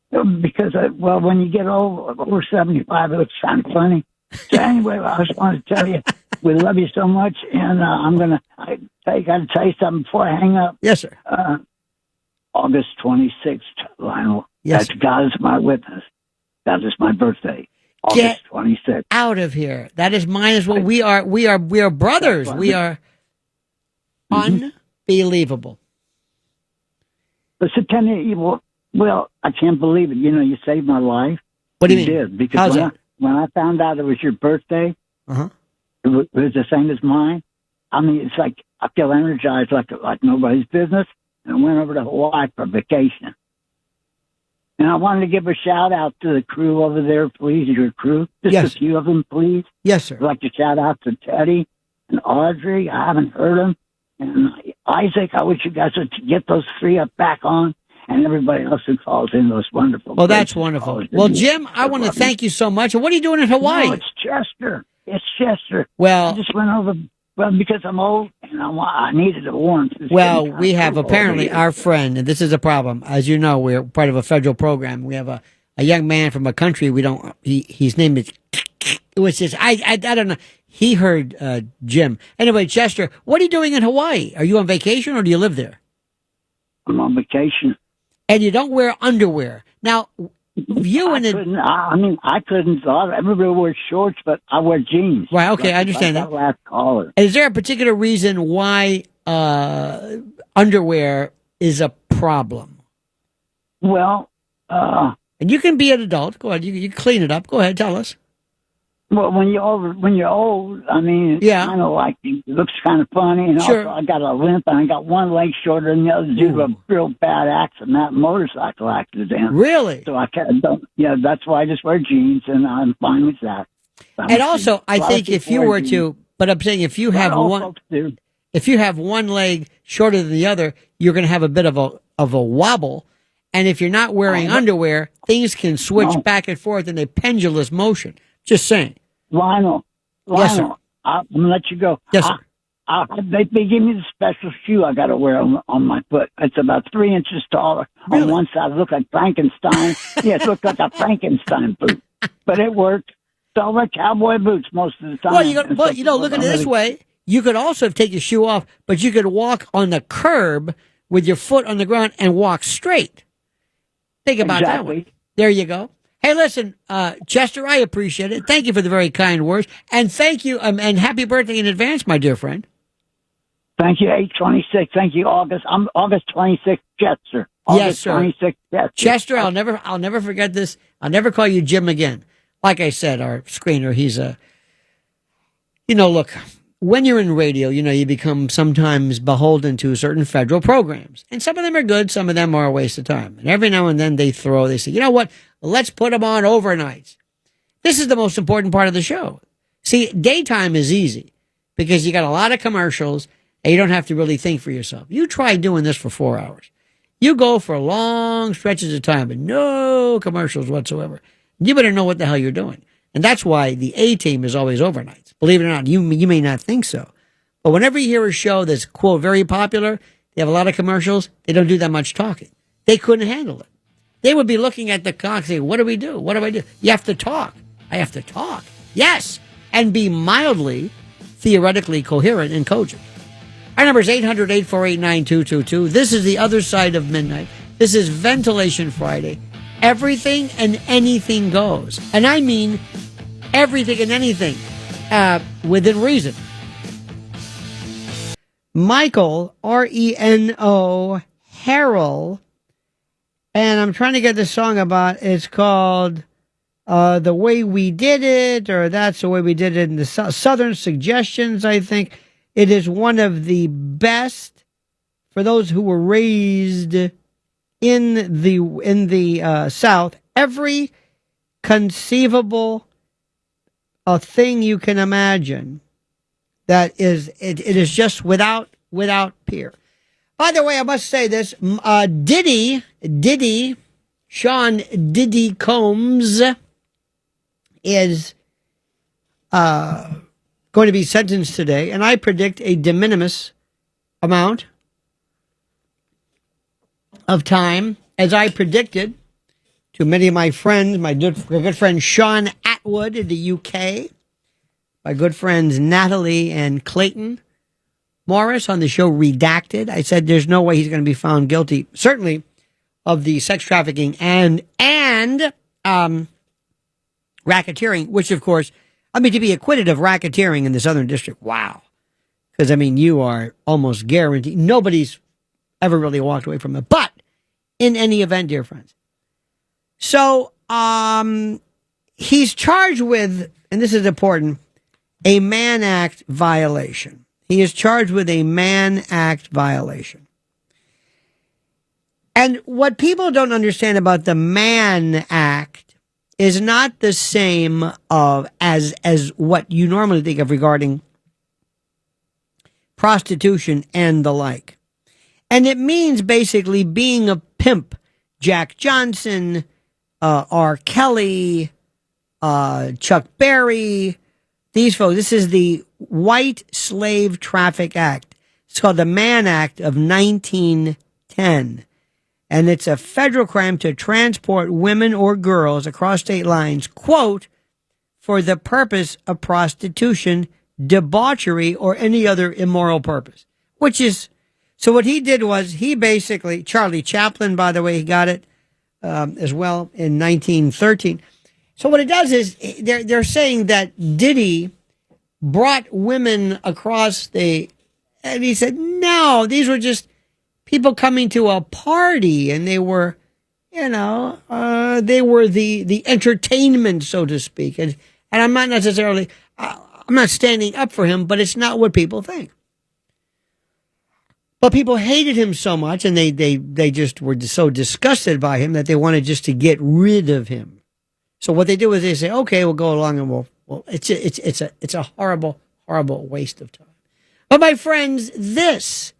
Speaker 13: Because, when you get over 75, it looks kind of funny. So anyway, I just wanted to tell you, we love you so much, and I got to tell you something before I hang up.
Speaker 1: Yes, sir.
Speaker 13: August 26th, Lionel.
Speaker 1: Yes.
Speaker 13: That's God is my witness. That is my birthday. August 26th.
Speaker 1: Out of here. That is mine as well. We are brothers. We are unbelievable.
Speaker 13: Listen, tell me, I can't believe it. You saved my life.
Speaker 1: What do you mean?
Speaker 13: Did, because when I found out it was your birthday, it was the same as mine. I mean, it's like I feel energized like nobody's business. And I went over to Hawaii for vacation. And I wanted to give a shout out to the crew over there, please, your crew. Just a few of them, please.
Speaker 1: Yes, sir.
Speaker 13: I'd like to shout out to Teddy and Audrey. I haven't heard them. And Isaac, I wish you guys would get those three up back on. And everybody else who calls in, those wonderful.
Speaker 1: Well, that's wonderful. Well, Jim, I want to thank you so much. And what are you doing in Hawaii?
Speaker 13: No, it's Chester. It's Chester.
Speaker 1: Well,
Speaker 13: I just went over. Well, because I'm old and I needed a warmth.
Speaker 1: Well, we have apparently our friend, and this is a problem. As you know, we're part of a federal program. We have a young man from a country we don't. His name is. It was just I don't know. He heard Jim. Anyway, Chester, what are you doing in Hawaii? Are you on vacation or do you live there?
Speaker 13: I'm on vacation.
Speaker 1: And you don't wear underwear now.
Speaker 13: I couldn't. Everybody wears shorts, but I wear jeans.
Speaker 1: Right. Okay, I understand that.
Speaker 13: Last caller.
Speaker 1: Is there a particular reason why underwear is a problem?
Speaker 13: Well,
Speaker 1: and you can be an adult. Go ahead. You clean it up. Go ahead. Tell us.
Speaker 13: Well, when you're old, I mean, it's kind of like it looks kind of funny. And
Speaker 1: sure.
Speaker 13: Also, I got a limp, and I got one leg shorter than the other due to a real bad accident, motorcycle accident.
Speaker 1: Really?
Speaker 13: So I don't. Yeah, that's why I just wear jeans, and I'm fine with that.
Speaker 1: And also, I think if you were to, but I'm saying if you have one leg shorter than the other, you're going to have a bit of a wobble. And if you're not wearing underwear, things can switch back and forth in a pendulous motion. Just saying.
Speaker 13: Lionel,
Speaker 1: yes, sir.
Speaker 13: I'm going to let you go.
Speaker 1: Yes, sir.
Speaker 13: They give me the special shoe I got to wear on my foot. It's about 3 inches taller.
Speaker 1: Really?
Speaker 13: On one side, it looked like Frankenstein. It looked like a Frankenstein boot. But it worked. So I wear cowboy boots most of the time.
Speaker 1: Well, look at it this way. You could also take your shoe off, but you could walk on the curb with your foot on the ground and walk straight. Think about that one. There you go. Hey, listen, Chester, I appreciate it. Thank you for the very kind words. And thank you, and happy birthday in advance, my dear friend.
Speaker 13: Thank you, 8/26. Thank you, August. I'm August 26th, Chester.
Speaker 1: Yes, sir.
Speaker 13: 26th, Chester.
Speaker 1: Chester, I'll never forget this. I'll never call you Jim again. Like I said, our screener, he's look, when you're in radio, you become sometimes beholden to certain federal programs. And some of them are good, some of them are a waste of time. And every now and then they say, you know what? Let's put them on overnights. This is the most important part of the show. See, daytime is easy because you got a lot of commercials and you don't have to really think for yourself. You try doing this for 4 hours. You go for long stretches of time with no commercials whatsoever. You better know what the hell you're doing. And that's why the A team is always overnights. Believe it or not, you may not think so. But whenever you hear a show that's, quote, very popular, they have a lot of commercials, they don't do that much talking. They couldn't handle it. They would be looking at the clock saying, what do we do? What do I do? You have to talk. I have to talk. Yes. And be mildly, theoretically coherent and cogent. Our number is 800-848-9222. This is the other side of midnight. This is Ventilation Friday. Everything and anything goes. And I mean everything and anything within reason. Michael, R-E-N-O, Harrell, and I'm trying to get the song about, it's called The Way We Did It, or That's the Way We Did It in the Southern Suggestions, I think. It is one of the best for those who were raised in the South. Every conceivable thing you can imagine. That is, it is just without peer. By the way, I must say this: Sean Diddy Combs is going to be sentenced today, and I predict a de minimis amount of time, as I predicted to many of my friends, my good friend Sean Atwood in the UK, my good friends Natalie and Clayton Morris on the show Redacted. I said there's no way he's going to be found guilty, certainly of the sex trafficking and racketeering, which of course, to be acquitted of racketeering in the Southern District, wow. Because, you are almost guaranteed. Nobody's ever really walked away from it. But in any event, dear friends. So, he's charged with, and this is important, a Mann Act violation. He is charged with a Mann Act violation. And what people don't understand about the Mann Act is not the same as what you normally think of regarding prostitution and the like. And it means basically being a pimp. Jack Johnson, R. Kelly, Chuck Berry, these folks. This is the White Slave Traffic Act. It's called the Mann Act of 1910. And it's a federal crime to transport women or girls across state lines, quote, for the purpose of prostitution, debauchery, or any other immoral purpose. So what he did was he basically, Charlie Chaplin, by the way, he got it as well in 1913. So what it does is they're saying that Diddy brought women across and he said, no, these were just people coming to a party, and they were, they were the entertainment, so to speak. And I'm not necessarily, I'm not standing up for him, but it's not what people think. But people hated him so much, and they just were so disgusted by him that they wanted just to get rid of him. So what they do is they say, okay, we'll go along and well, it's a horrible, horrible waste of time. But my friends, this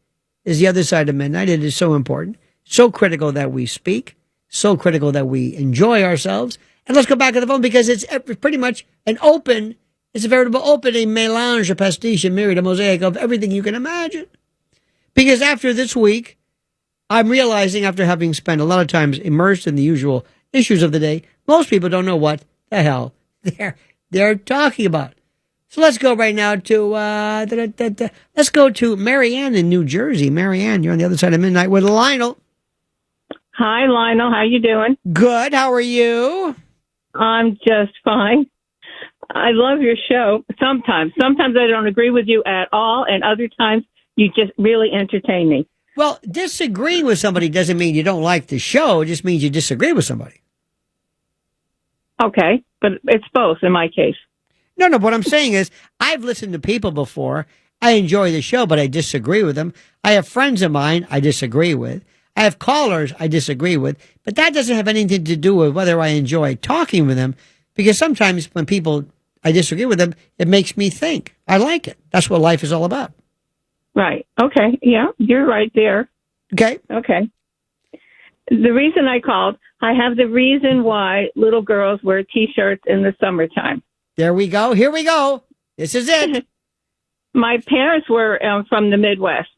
Speaker 1: is the other side of midnight. It is so important, so critical that we speak, so critical that we enjoy ourselves. And let's go back to the phone because it's pretty much it's a veritable open, a melange, a pastiche, a myriad, a mosaic of everything you can imagine. Because after this week, I'm realizing after having spent a lot of times immersed in the usual issues of the day, most people don't know what the hell they're talking about. So let's go right now to let's go to Marianne in New Jersey. Marianne, you're on the other side of midnight with Lionel.
Speaker 14: Hi, Lionel. How you doing?
Speaker 1: Good. How are you?
Speaker 14: I'm just fine. I love your show. Sometimes I don't agree with you at all, and other times you just really entertain me.
Speaker 1: Well, disagreeing with somebody doesn't mean you don't like the show. It just means you disagree with somebody.
Speaker 14: Okay, but it's both in my case.
Speaker 1: No, what I'm saying is I've listened to people before. I enjoy the show, but I disagree with them. I have friends of mine I disagree with. I have callers I disagree with. But that doesn't have anything to do with whether I enjoy talking with them, because sometimes when I disagree with them, it makes me think. I like it. That's what life is all about.
Speaker 14: Right. Okay. Yeah, you're right there.
Speaker 1: Okay.
Speaker 14: Okay. The reason I called, I have the reason why little girls wear T-shirts in the summertime.
Speaker 1: There we go. Here we go. This is it.
Speaker 14: My parents were from the Midwest,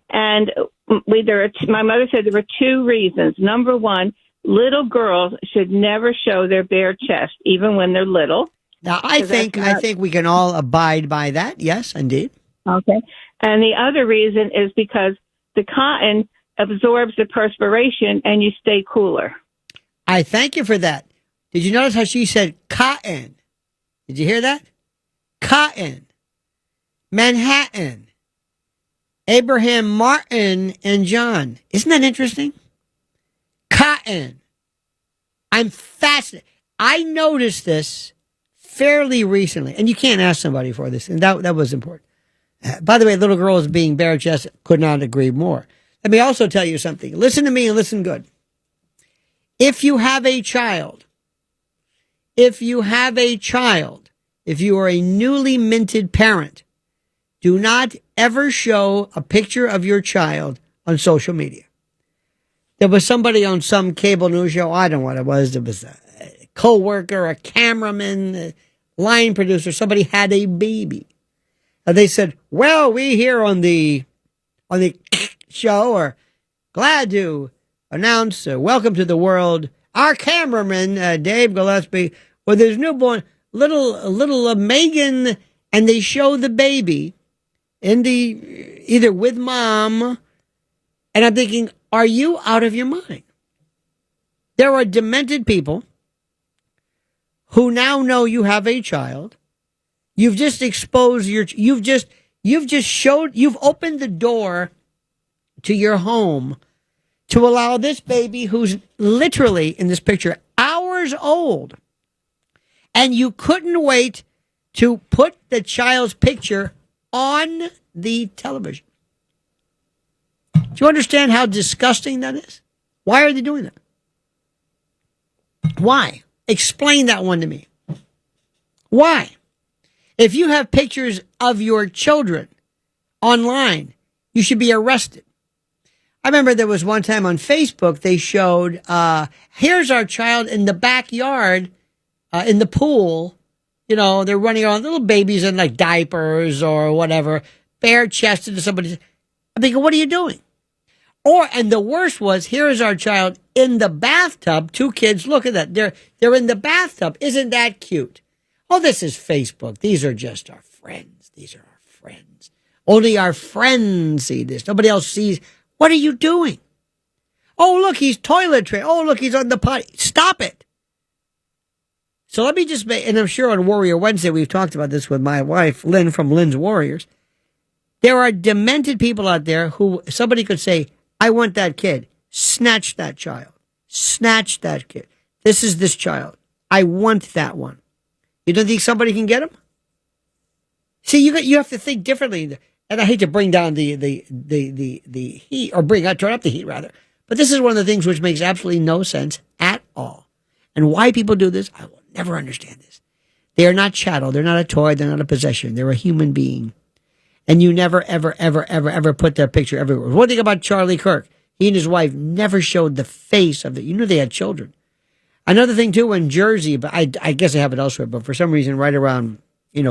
Speaker 14: and my mother said there were two reasons. Number one, little girls should never show their bare chest, even when they're little.
Speaker 1: Now, I think we can all abide by that. Yes, indeed.
Speaker 14: Okay. And the other reason is because the cotton absorbs the perspiration and you stay cooler.
Speaker 1: I thank you for that. Did you notice how she said cotton? Did you hear that? Cotton. Manhattan. Abraham, Martin, and John. Isn't that interesting? Cotton. I'm fascinated. I noticed this fairly recently, and you can't ask somebody for this, and that was important. By the way, little girls being bare-chested, could not agree more. Let me also tell you something. Listen to me and listen good. If you have a child, if you are a newly minted parent, do not ever show a picture of your child on social media. There was somebody on some cable news show, I don't know what it was. There was a co-worker, a cameraman, a line producer, somebody had a baby. And they said, well, we here on the show are glad to announce, welcome to the world, our cameraman, Dave Gillespie, with his newborn little Megan, and they show the baby either with mom, and I'm thinking, are you out of your mind? There are demented people who now know you have a child. You've just exposed you've opened the door to your home to allow this baby, who's literally in this picture hours old, and you couldn't wait to put the child's picture on the television. Do you understand how disgusting that is? Why are they doing that? Why? Explain that one to me. Why? If you have pictures of your children online, you should be arrested. I remember there was one time on Facebook, they showed, here's our child in the backyard, in the pool. You know, they're running around, little babies in like diapers or whatever, bare chested to somebody. I'm thinking, what are you doing? And the worst was, here is our child in the bathtub. Two kids, look at that. They're in the bathtub. Isn't that cute? Oh, this is Facebook. These are just our friends. These are our friends. Only our friends see this. Nobody else sees. What are you doing? Oh, look, he's toilet trained. Oh, look, he's on the potty. Stop it. So let me just and I'm sure on Warrior Wednesday, we've talked about this with my wife, Lynn, from Lynn's Warriors. There are demented people out there who somebody could say, I want that kid. Snatch that child. Snatch that kid. This is this child. I want that one. You don't think somebody can get him? See, you have to think differently. And I hate to bring down the heat, or turn up the heat rather. But this is one of the things which makes absolutely no sense at all. And why people do this, I will never understand this. They are not chattel. They're not a toy. They're not a possession. They're a human being. And you never, ever, ever, ever, ever put their picture everywhere. One thing about Charlie Kirk, he and his wife never showed the face of it. You knew they had children. Another thing, too, in Jersey, but I guess I have it elsewhere, but for some reason, right around,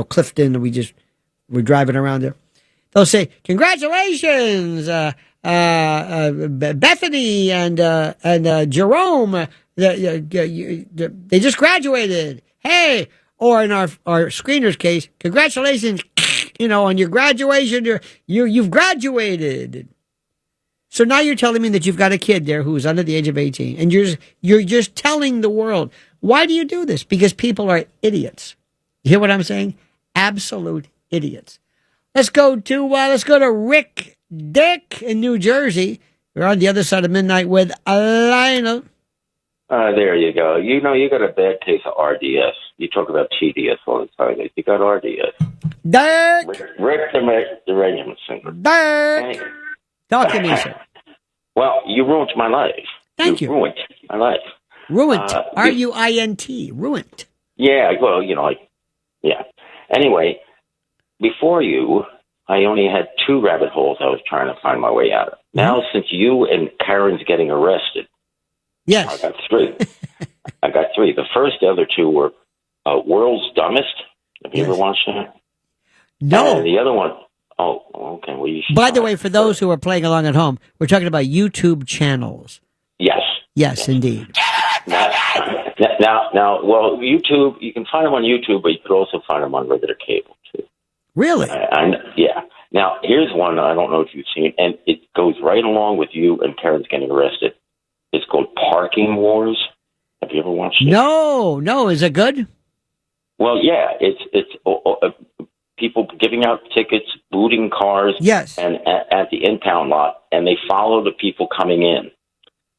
Speaker 1: Clifton, we're driving around there. They'll say, congratulations, Bethany and Jerome. They just graduated. Hey, or in our screener's case, congratulations, on your graduation. You've graduated. So now you're telling me that you've got a kid there who's under the age of 18, and you're just telling the world. Why do you do this? Because people are idiots. You hear what I'm saying? Absolute idiots. Let's go to Rick Dick in New Jersey. We're on the other side of midnight with Lionel.
Speaker 15: There you go. You got a bad case of RDS. You talk about TDS all the time. You got RDS.
Speaker 1: Dick!
Speaker 15: Rick the regiment singer.
Speaker 1: Dick!
Speaker 15: Anyway.
Speaker 1: Talk to me, sir.
Speaker 15: Well, you ruined my life.
Speaker 1: Thank you.
Speaker 15: Ruined my life.
Speaker 1: Ruined. Ruint. Ruined.
Speaker 15: Yeah, well, yeah. Anyway, before you, I only had 2 rabbit holes I was trying to find my way out of. Now, since you and Karen's getting arrested,
Speaker 1: yes,
Speaker 15: I got 3. I got 3. The other 2 were World's Dumbest. Have you ever watched that?
Speaker 1: No.
Speaker 15: And the other one, okay. Well, you should.
Speaker 1: By the way, for those who are playing along at home, we're talking about YouTube channels.
Speaker 15: Yes.
Speaker 1: Yes, indeed.
Speaker 15: Now, well, YouTube, you can find them on YouTube, but you could also find them on regular cable, too.
Speaker 1: Really?
Speaker 15: Yeah. Now, here's one I don't know if you've seen, and it goes right along with you and Karen's getting arrested. It's called Parking Wars. Have you ever watched it?
Speaker 1: No. Is it good?
Speaker 15: Well, yeah. It's people giving out tickets, booting cars.
Speaker 1: Yes.
Speaker 15: And at the impound lot, and they follow the people coming in.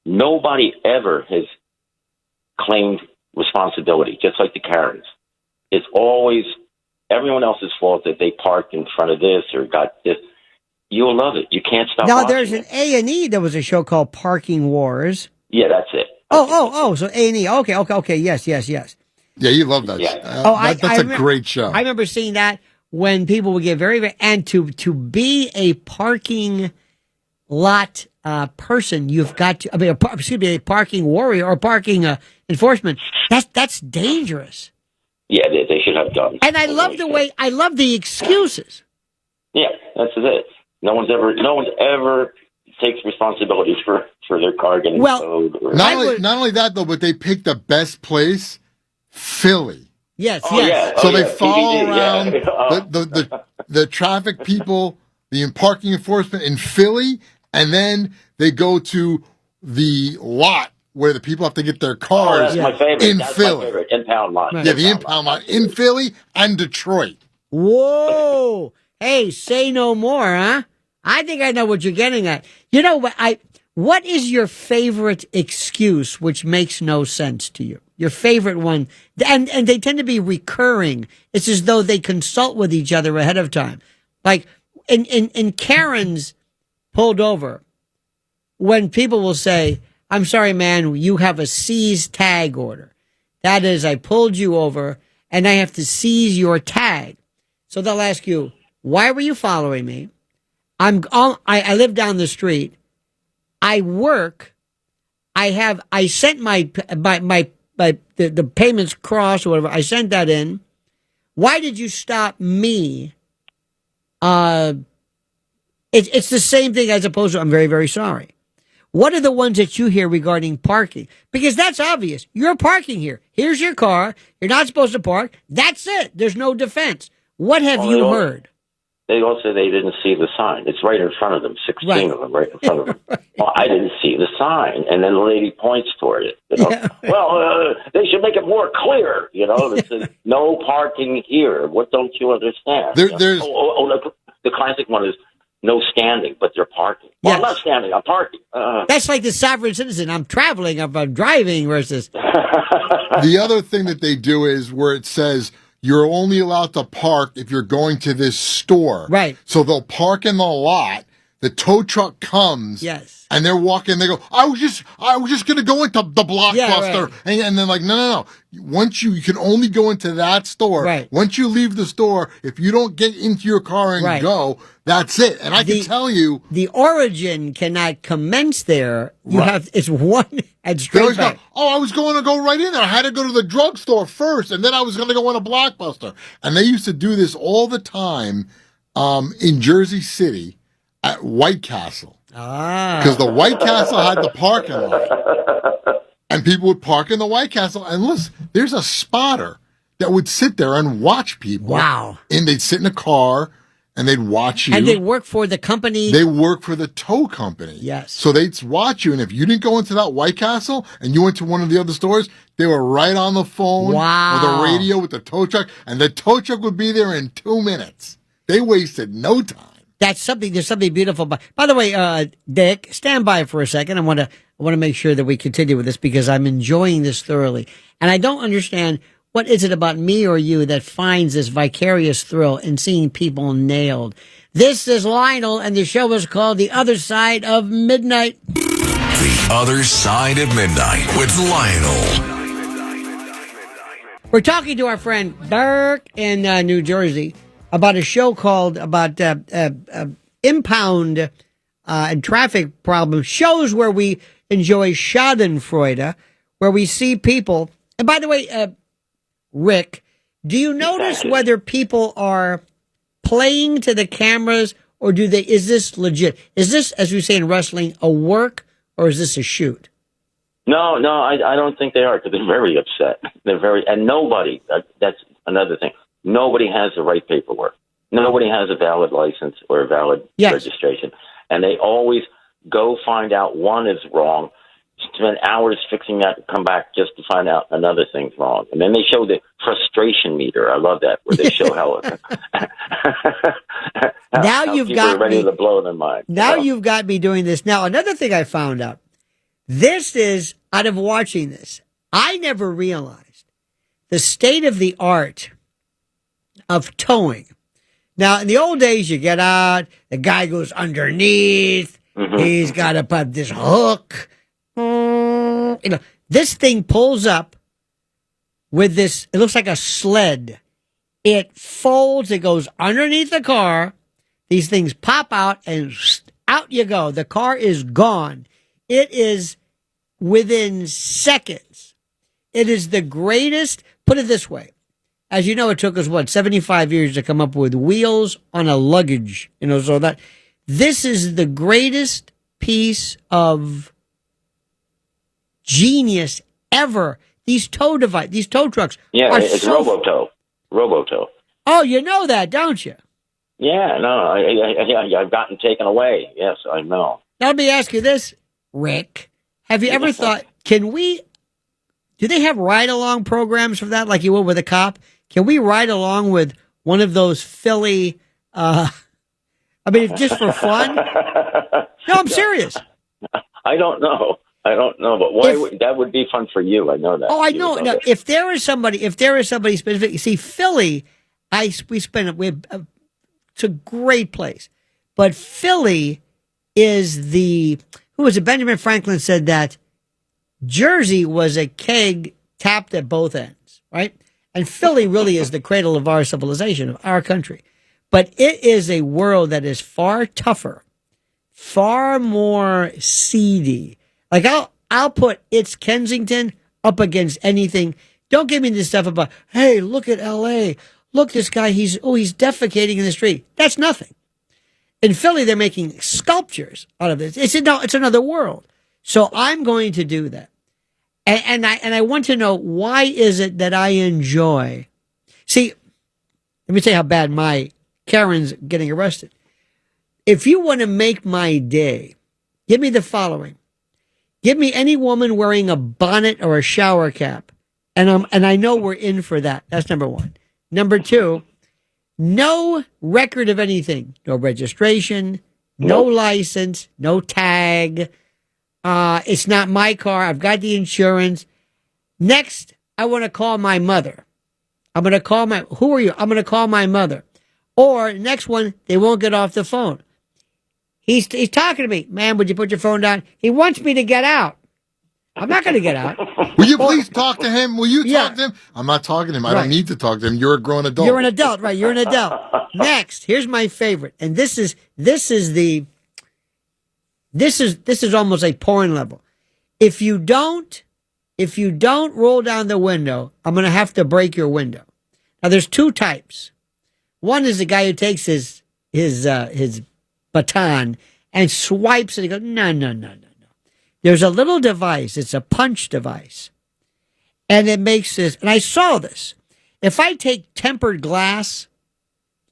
Speaker 15: Nobody ever has claimed responsibility, just like the Karens. It's always everyone else's fault that they parked in front of this or got this. You'll love it. You can't stop
Speaker 1: Now,
Speaker 15: watching
Speaker 1: there's an A&E. There was a show called Parking Wars.
Speaker 15: Yeah, that's it.
Speaker 1: So A&E. Okay. Yes.
Speaker 2: Yeah, you love that.
Speaker 15: Yeah.
Speaker 2: That's a great show.
Speaker 1: I remember seeing that when people would get very, very, and to be a parking lot person, you've got to, a parking warrior or parking enforcement. That's dangerous.
Speaker 15: Yeah, they should have guns.
Speaker 1: And I love I love the excuses.
Speaker 15: Yeah, that's it. No one's ever takes responsibility for their car getting towed.
Speaker 2: Not only that though, but they pick the best place, Philly.
Speaker 1: Yes.
Speaker 2: So they follow
Speaker 15: PBD,
Speaker 2: around the traffic people, the parking enforcement in Philly, and then they go to the lot where the people have to get their cars
Speaker 15: that's my favorite.
Speaker 2: in
Speaker 15: That's
Speaker 2: Philly.
Speaker 15: My favorite. Impound lot.
Speaker 2: Yeah, the impound lot in Philly and Detroit.
Speaker 1: Whoa. Hey, say no more, huh? I think I know what you're getting at. You know what? What is your favorite excuse which makes no sense to you? Your favorite one, and they tend to be recurring. It's as though they consult with each other ahead of time. Like in Karen's pulled over, when people will say, "I'm sorry, man, you have a seize tag order." That is, I pulled you over and I have to seize your tag. So they'll ask you, "Why were you following me? I live down the street. I work. I sent the payments crossed or whatever. I sent that in. Why did you stop me?" It's the same thing as opposed to, "I'm very, very sorry." What are the ones that you hear regarding parking? Because that's obvious. You're parking here. Here's your car. You're not supposed to park. That's it. There's no defense. What have you heard?
Speaker 15: They all say they didn't see the sign. It's right in front of them, 16 of them right in front of them. Well, I didn't see the sign. And then the lady points toward it. You know? Yeah. Well, they should make it more clear. It says, "No parking here." What don't you understand?
Speaker 2: There's
Speaker 15: the classic one is no standing, but they're parking. Well,
Speaker 1: Yes.
Speaker 15: I'm not standing. I'm parking.
Speaker 1: That's like the sovereign citizen. I'm traveling. I'm driving versus.
Speaker 2: The other thing that they do is where it says you're only allowed to park if you're going to this store.
Speaker 1: Right.
Speaker 2: So they'll park in the lot. The tow truck comes.
Speaker 1: Yes.
Speaker 2: And they're walking. They go, I was just going to go into the Blockbuster.
Speaker 1: Yeah, right.
Speaker 2: And then like, no. Once you can only go into that store.
Speaker 1: Right.
Speaker 2: Once you leave the store, if you don't get into your car and go, that's it. And I can tell you,
Speaker 1: the origin cannot commence there. You
Speaker 2: Right.
Speaker 1: have it's one and
Speaker 2: they
Speaker 1: straight
Speaker 2: always
Speaker 1: back.
Speaker 2: go, I was going to go right in there. I had to go to the drugstore first, and then I was going to go in a Blockbuster. And they used to do this all the time in Jersey City at White Castle. Because the White Castle had the parking lot. And people would park in the White Castle. And listen, there's a spotter that would sit there and watch people.
Speaker 1: Wow.
Speaker 2: And they'd sit in a car and they'd watch you.
Speaker 1: And they work for the company.
Speaker 2: They work for the tow company.
Speaker 1: Yes.
Speaker 2: So they'd watch you. And if you didn't go into that White Castle and you went to one of the other stores, they were right on the phone
Speaker 1: Wow.
Speaker 2: with a radio with the tow truck. And the tow truck would be there in 2 minutes. They wasted no time.
Speaker 1: There's something beautiful. By the way, Dick, stand by for a second. I want to make sure that we continue with this because I'm enjoying this thoroughly. And I don't understand, what is it about me or you that finds this vicarious thrill in seeing people nailed? This is Lionel, and the show is called The Other Side of Midnight.
Speaker 16: The Other Side of Midnight with Lionel.
Speaker 1: We're talking to our friend Burke in New Jersey. about a show called about impound and traffic problems, shows where we enjoy Schadenfreude, where we see people. And by the way, Rick, do you notice whether people are playing to the cameras or do they? Is this legit? Is this, as we say in wrestling, a work or is this a shoot?
Speaker 15: No, I don't think they are because they're very upset. And nobody, that's another thing. Nobody has the right paperwork. Nobody has a valid license or a valid registration. And they always go find out one is wrong, spend hours fixing that, and come back just to find out another thing's wrong. And then they show the frustration meter. I love that, where they show how
Speaker 1: now you've
Speaker 15: people
Speaker 1: got
Speaker 15: are ready
Speaker 1: me,
Speaker 15: to blow their mind.
Speaker 1: Now you've got me doing this. Now, another thing I found out, this is, out of watching this, I never realized the state of the art of towing. Now, in the old days, you get out, the guy goes underneath, he's got to put this hook. This thing pulls up with this, it looks like a sled. It folds, it goes underneath the car. These things pop out and out you go. The car is gone. It is within seconds. It is the greatest, put it this way. As you know, it took us, 75 years to come up with wheels on a luggage, so that this is the greatest piece of genius ever. These tow trucks.
Speaker 15: Yeah, it's Robotow.
Speaker 1: Oh, you know that, don't you?
Speaker 15: Yeah, no, I've gotten taken away. Yes, I know.
Speaker 1: Now, let me ask you this, Rick. Have you ever thought, do they have ride-along programs for that like you would with a cop? Can we ride along with one of those Philly, just for fun? No, I'm serious.
Speaker 15: I don't know, but that would be fun for you. I know that.
Speaker 1: Oh, I know. Now, if there is somebody specific, you see, Philly, it's a great place, but Philly is who was it? Benjamin Franklin said that Jersey was a keg tapped at both ends, right? And Philly really is the cradle of our civilization, of our country. But it is a world that is far tougher, far more seedy. Like I'll put It's Kensington up against anything. Don't give me this stuff about, hey, look at L.A. Look, this guy, he's defecating in the street. That's nothing. In Philly, they're making sculptures out of this. It's another world. So I'm going to do that. And I want to know, why is it that I enjoy? See, let me tell you how bad my Karen's getting arrested. If you want to make my day, give me the following. Give me any woman wearing a bonnet or a shower cap. And I know we're in for that. That's number one. Number two, no record of anything. No registration, no license, no tag. It's not my car. I've got the insurance. Next, I want to call my mother. Who are you? I'm going to call my mother. Or next one, they won't get off the phone. He's talking to me. Man, would you put your phone down? He wants me to get out. I'm not going to get out.
Speaker 2: Will you please talk to him? Will you talk to him? I'm not talking to him. I don't need to talk to him. You're a grown adult.
Speaker 1: You're an adult, right? You're an adult. Next, here's my favorite. And this is almost a porn level. If you don't roll down the window, I'm going to have to break your window. Now, there's two types. One is the guy who takes his baton and swipes it and goes, no. There's a little device. It's a punch device. And it makes this, and I saw this. If I take tempered glass,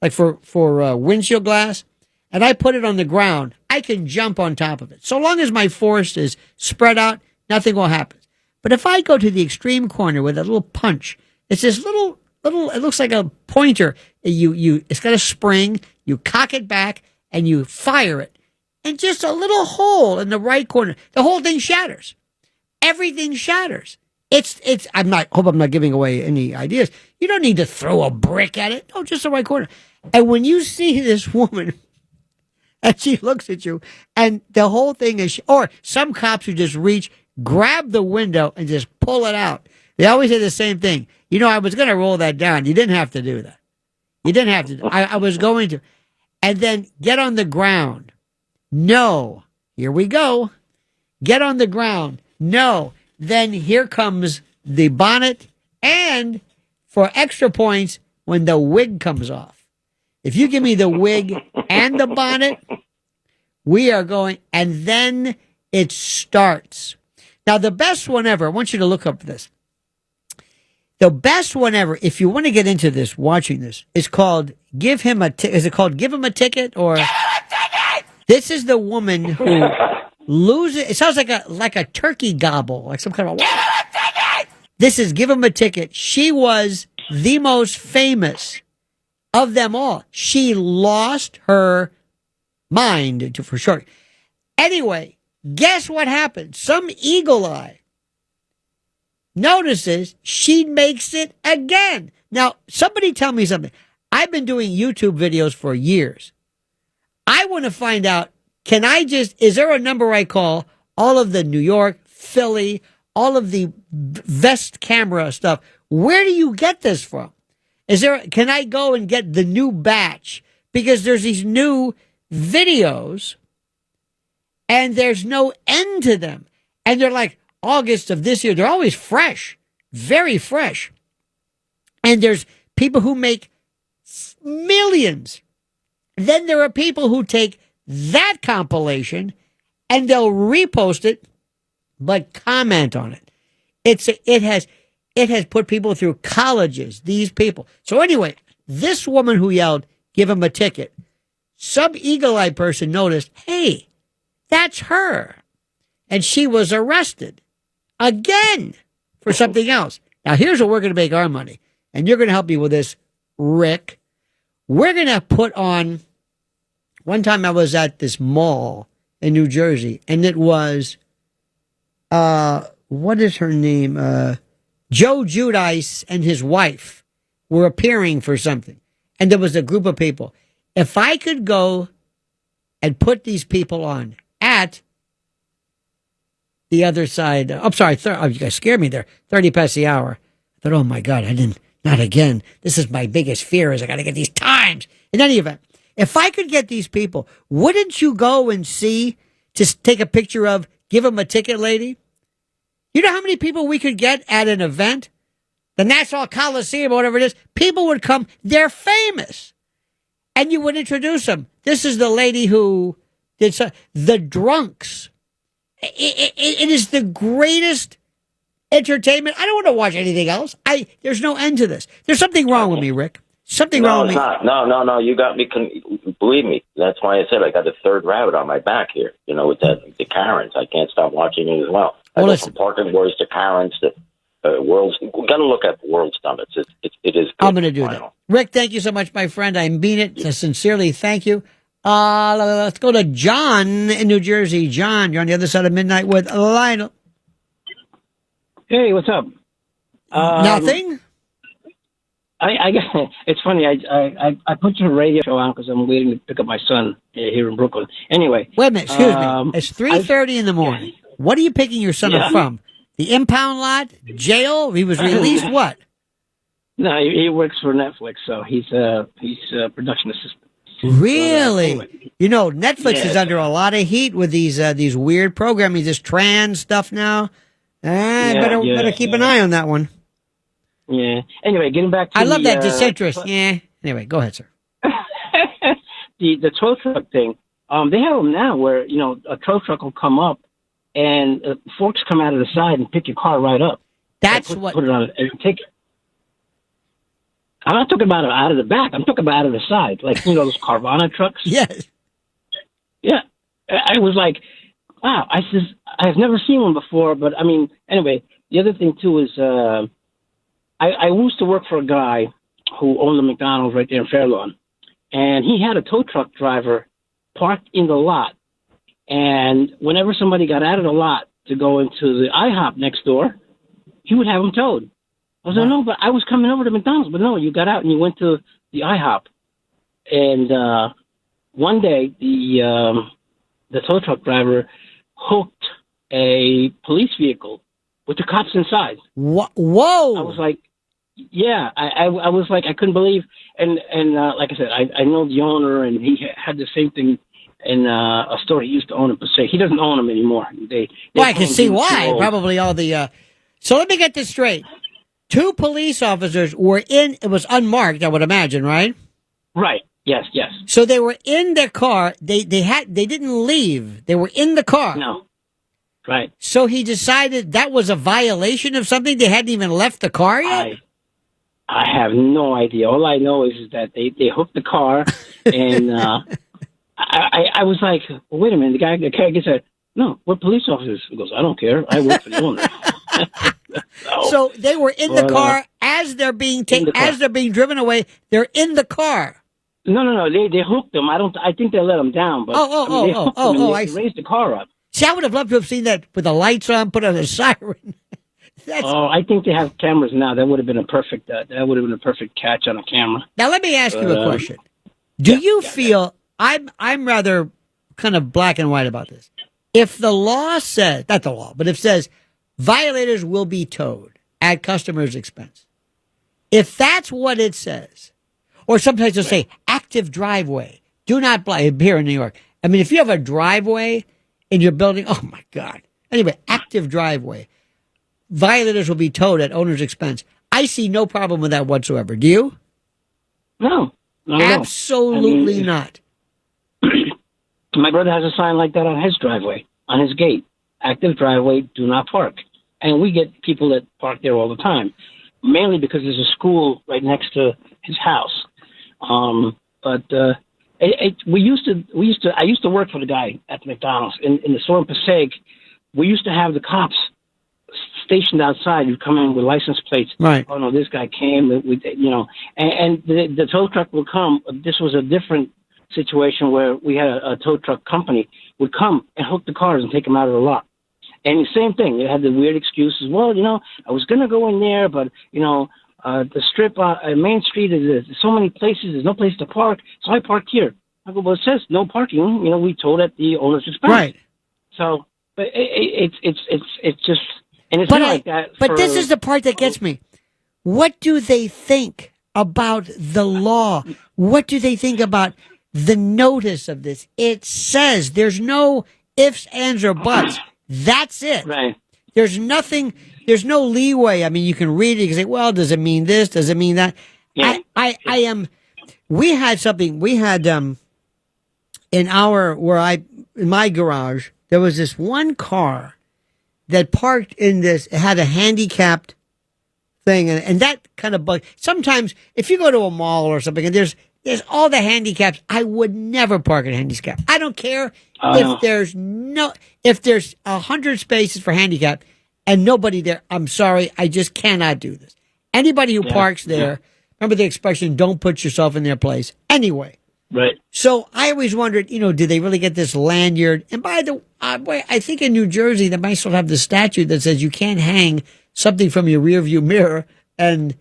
Speaker 1: like for windshield glass, and I put it on the ground, I can jump on top of it. So long as my force is spread out, nothing will happen. But if I go to the extreme corner with a little punch, it's this little, it looks like a pointer. It's got a spring, you cock it back, and you fire it. And just a little hole in the right corner. The whole thing shatters. Everything shatters. Hope I'm not giving away any ideas. You don't need to throw a brick at it. No, just the right corner. And when you see this woman, and she looks at you, and the whole thing is, or some cops who just reach, grab the window, and just pull it out. They always say the same thing. I was going to roll that down. You didn't have to do that. You didn't have to. I was going to. And then get on the ground. No. Here we go. Get on the ground. No. Then here comes the bonnet. And for extra points, when the wig comes off. If you give me the wig and the bonnet, we are going. And then it starts. Now, the best one ever, I want you to look up this. The best one ever, if you want to get into this, watching this, is called Give Him a Ticket. Is it called Give Him a Ticket? Or this is the woman who loses. It sounds like a turkey gobble, like some kind of. This is Give Him a Ticket. She was the most famous of them all. She lost her mind, for short. Anyway, guess what happened? Some eagle eye notices she makes it again. Now, somebody tell me something. I've been doing YouTube videos for years. I want to find out, is there a number I call all of the New York, Philly, all of the vest camera stuff? Where do you get this from? Can I go and get the new batch? Because there's these new videos and there's no end to them. And they're like, August of this year, they're always fresh, very fresh. And there's people who make millions. Then there are people who take that compilation and they'll repost it, but comment on it. It has put people through colleges, these people. So anyway, this woman who yelled, give him a ticket, some eagle-eyed person noticed, hey, that's her. And she was arrested. Again, for something else. Now, here's where we're going to make our money. And you're going to help me with this, Rick. We're going to put on, one time I was at this mall in New Jersey, and it was, what is her name? Joe Giudice and his wife were appearing for something. And there was a group of people. If I could go and put these people on at the other side. I'm sorry. You guys scared me there. 30 past the hour. I thought, oh my God, not again. This is my biggest fear is I got to get these times. In any event, if I could get these people, wouldn't you go and see, to take a picture of, give them a ticket, lady? You know how many people we could get at an event? The Nassau Coliseum or whatever it is. People would come. They're famous. And you would introduce them. This is the lady who did the drunks. It is the greatest entertainment. I don't want to watch anything else. There's no end to this. There's something wrong with me, Rick. Something wrong with me.
Speaker 15: No. You got me. Believe me. That's why I said I got a third rabbit on my back here. With the Karens. I can't stop watching it as well. I go from parking wars to Karens to world's. We got to look at the world's dumbest. It is. Good.
Speaker 1: I'm going to do that. Rick, thank you so much, my friend. I mean it. Sincerely, thank you. Let's go to John in New Jersey. John, you're on the other side of midnight with Lionel.
Speaker 17: Hey, what's up?
Speaker 1: Nothing.
Speaker 17: I it's funny. I put your radio show on because I'm waiting to pick up my son here in Brooklyn. Anyway,
Speaker 1: wait a minute. Excuse me. It's 3:30 in the morning. What are you picking your son up from? The impound lot? Jail? He was released? What?
Speaker 17: No, he works for Netflix, so he's a production assistant.
Speaker 1: Really? Netflix is under a lot of heat with these weird programming, this trans stuff now. Better keep an eye on that one.
Speaker 17: Yeah. Anyway, getting back to
Speaker 1: I love that disinterest. Yeah. Anyway, go ahead, sir.
Speaker 17: the tow truck thing. They have them now where a tow truck will come up and forks come out of the side and pick your car right up.
Speaker 1: That's
Speaker 17: put it on and take it. I'm not talking about out of the back. I'm talking about out of the side, like those Carvana trucks.
Speaker 1: Yes.
Speaker 17: Yeah. I was like, wow. I says I've never seen one before, but I mean, anyway. The other thing too is I used to work for a guy who owned a McDonald's right there in Fairlawn, and he had a tow truck driver parked in the lot. And whenever somebody got out of the lot to go into the IHOP next door, he would have them towed. I was like, no, but I was coming over to McDonald's. But no, you got out and you went to the IHOP. And one day, the tow truck driver hooked a police vehicle with the cops inside.
Speaker 1: Whoa!
Speaker 17: I was like, Yeah, I was like, I couldn't believe, and like I said, I know the owner, and he had the same thing in a store he used to own in Passaic. He doesn't own them anymore.
Speaker 1: Well, I can
Speaker 17: claim
Speaker 1: see
Speaker 17: he was too
Speaker 1: why.
Speaker 17: old.
Speaker 1: Probably all the. So let me get this straight. Two police officers were in. It was unmarked, I would imagine, right?
Speaker 17: Right. Yes. Yes.
Speaker 1: So they were in their car. They didn't leave. They were in the car.
Speaker 17: No. Right.
Speaker 1: So he decided that was a violation of something. They hadn't even left the car yet.
Speaker 17: I have no idea. All I know is that they hooked the car, and I was like, well, wait a minute. The guy gets said, no, we're police officers. He goes, I don't care. I work for the owner.
Speaker 1: So they were in the car as they're being as they're being driven away. They're in the car.
Speaker 17: No. They hooked them. I think they let them down. But they hooked them and they raised the car up.
Speaker 1: See, I would have loved to have seen that with the lights on, put on a siren.
Speaker 17: I think they have cameras now. That would have been a perfect. That would have been a perfect catch on a camera.
Speaker 1: Now let me ask you a question. Do you feel I'm rather kind of black and white about this? If the law says, not the law, but if it says violators will be towed at customers' expense, if that's what it says, or sometimes they'll say active driveway, do not block here in New York. I mean, if you have a driveway in your building, oh my God. Anyway, active driveway, violators will be towed at owner's expense. I see no problem with that whatsoever. Do you?
Speaker 17: No.
Speaker 1: Absolutely not.
Speaker 17: My brother has a sign like that on his driveway, on his gate. Active driveway, do not park. And we get people that park there all the time, mainly because there's a school right next to his house. I used to work for the guy at the McDonald's in the store in Passaic. We used to have the cops stationed outside. You'd come in with license plates.
Speaker 1: Right.
Speaker 17: Oh no, this guy came. And the tow truck would come. This was a different situation where we had a tow truck company would come and hook the cars and take them out of the lot. And the same thing. They had the weird excuses. Well, I was going to go in there, but the strip on Main Street is so many places. There's no place to park, so I parked here. I go, well, it says no parking. We told at the owner's expense.
Speaker 1: Right.
Speaker 17: So, but it's just, and it's not like that.
Speaker 1: But this is the part that gets me. What do they think about the law? What do they think about the notice of this? It says there's no ifs, ands, or buts. That's it.
Speaker 17: Right.
Speaker 1: There's nothing. There's no leeway. I mean, you can read it. You can say, "Well, does it mean this? Does it mean that?" Yeah. I am. We had something. We had in my garage. There was this one car that parked in this. It had a handicapped thing, and that kind of bug. Sometimes, if you go to a mall or something, and there's all the handicaps, I would never park at a handicap. I don't care if there's 100 spaces for handicap and nobody there. I'm sorry, I just cannot do this. Anybody who parks there, remember the expression, don't put yourself in their place. Anyway.
Speaker 17: Right.
Speaker 1: So I always wondered, did they really get this lanyard? And by the way, I think in New Jersey, they might still have the statute that says you can't hang something from your rearview mirror, and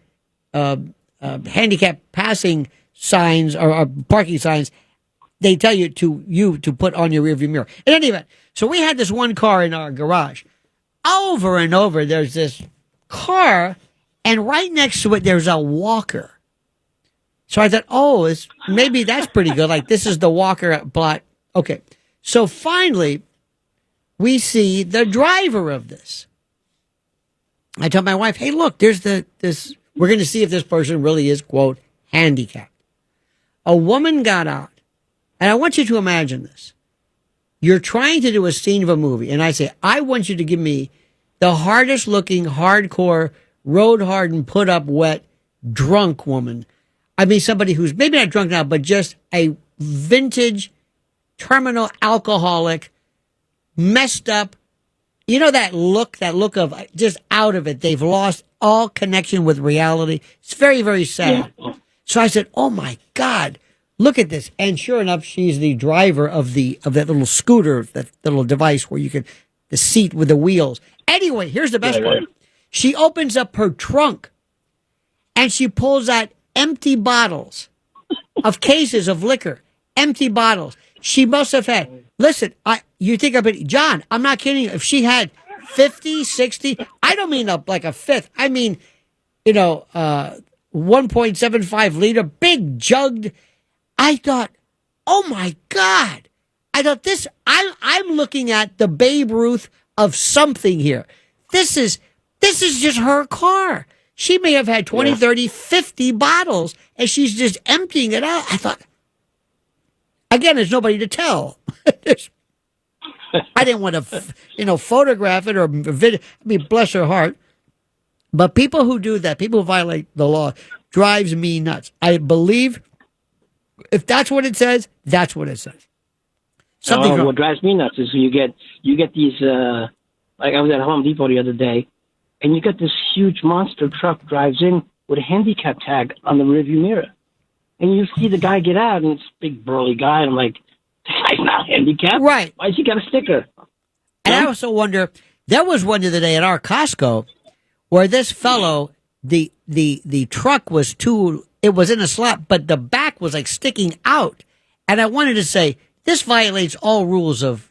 Speaker 1: handicap passing signs or parking signs, they tell you to put on your rearview mirror. In any event, so we had this one car in our garage. Over and over, there's this car, and right next to it, there's a walker. So I thought, maybe that's pretty good. Like, this is the walker plot. Okay. So finally, we see the driver of this. I told my wife, hey, look, there's this. We're going to see if this person really is, quote, handicapped. A woman got out, and I want you to imagine this. You're trying to do a scene of a movie, and I say, I want you to give me the hardest looking, hardcore, road hardened, put up wet, drunk woman. I mean, somebody who's maybe not drunk now, but just a vintage, terminal alcoholic, messed up. You know that look of just out of it. They've lost all connection with reality. It's very, very sad. Yeah. So I said, oh my God, look at this. And sure enough, she's the driver of that little scooter, that little device where the seat with the wheels. Anyway, here's the best part. She opens up her trunk and she pulls out empty bottles of cases of liquor, empty bottles. She must have had, listen, you think of it, John, I'm not kidding you. If she had 50, 60, I don't mean like a fifth. I mean 1.75 liter, big jugged. I thought, oh my God. I thought I'm looking at the Babe Ruth of something here. This is just her car. She may have had 20, 30, 50 bottles, and she's just emptying it out. I thought, again, there's nobody to tell. I didn't want to, photograph it or video. I mean, bless her heart. But people who do that, people who violate the law, drives me nuts. I believe if that's what it says, that's what it says. Something wrong.
Speaker 17: What drives me nuts is you get these. Like I was at Home Depot the other day, and you got this huge monster truck drives in with a handicap tag on the rearview mirror, and you see the guy get out, and it's a big burly guy. And I'm like, this guy's not handicapped,
Speaker 1: right?
Speaker 17: Why's he got a sticker?
Speaker 1: And I also wonder. There was one the other day at our Costco where this fellow, the truck was it was in a slot, but the back was like sticking out, and I wanted to say this violates all rules of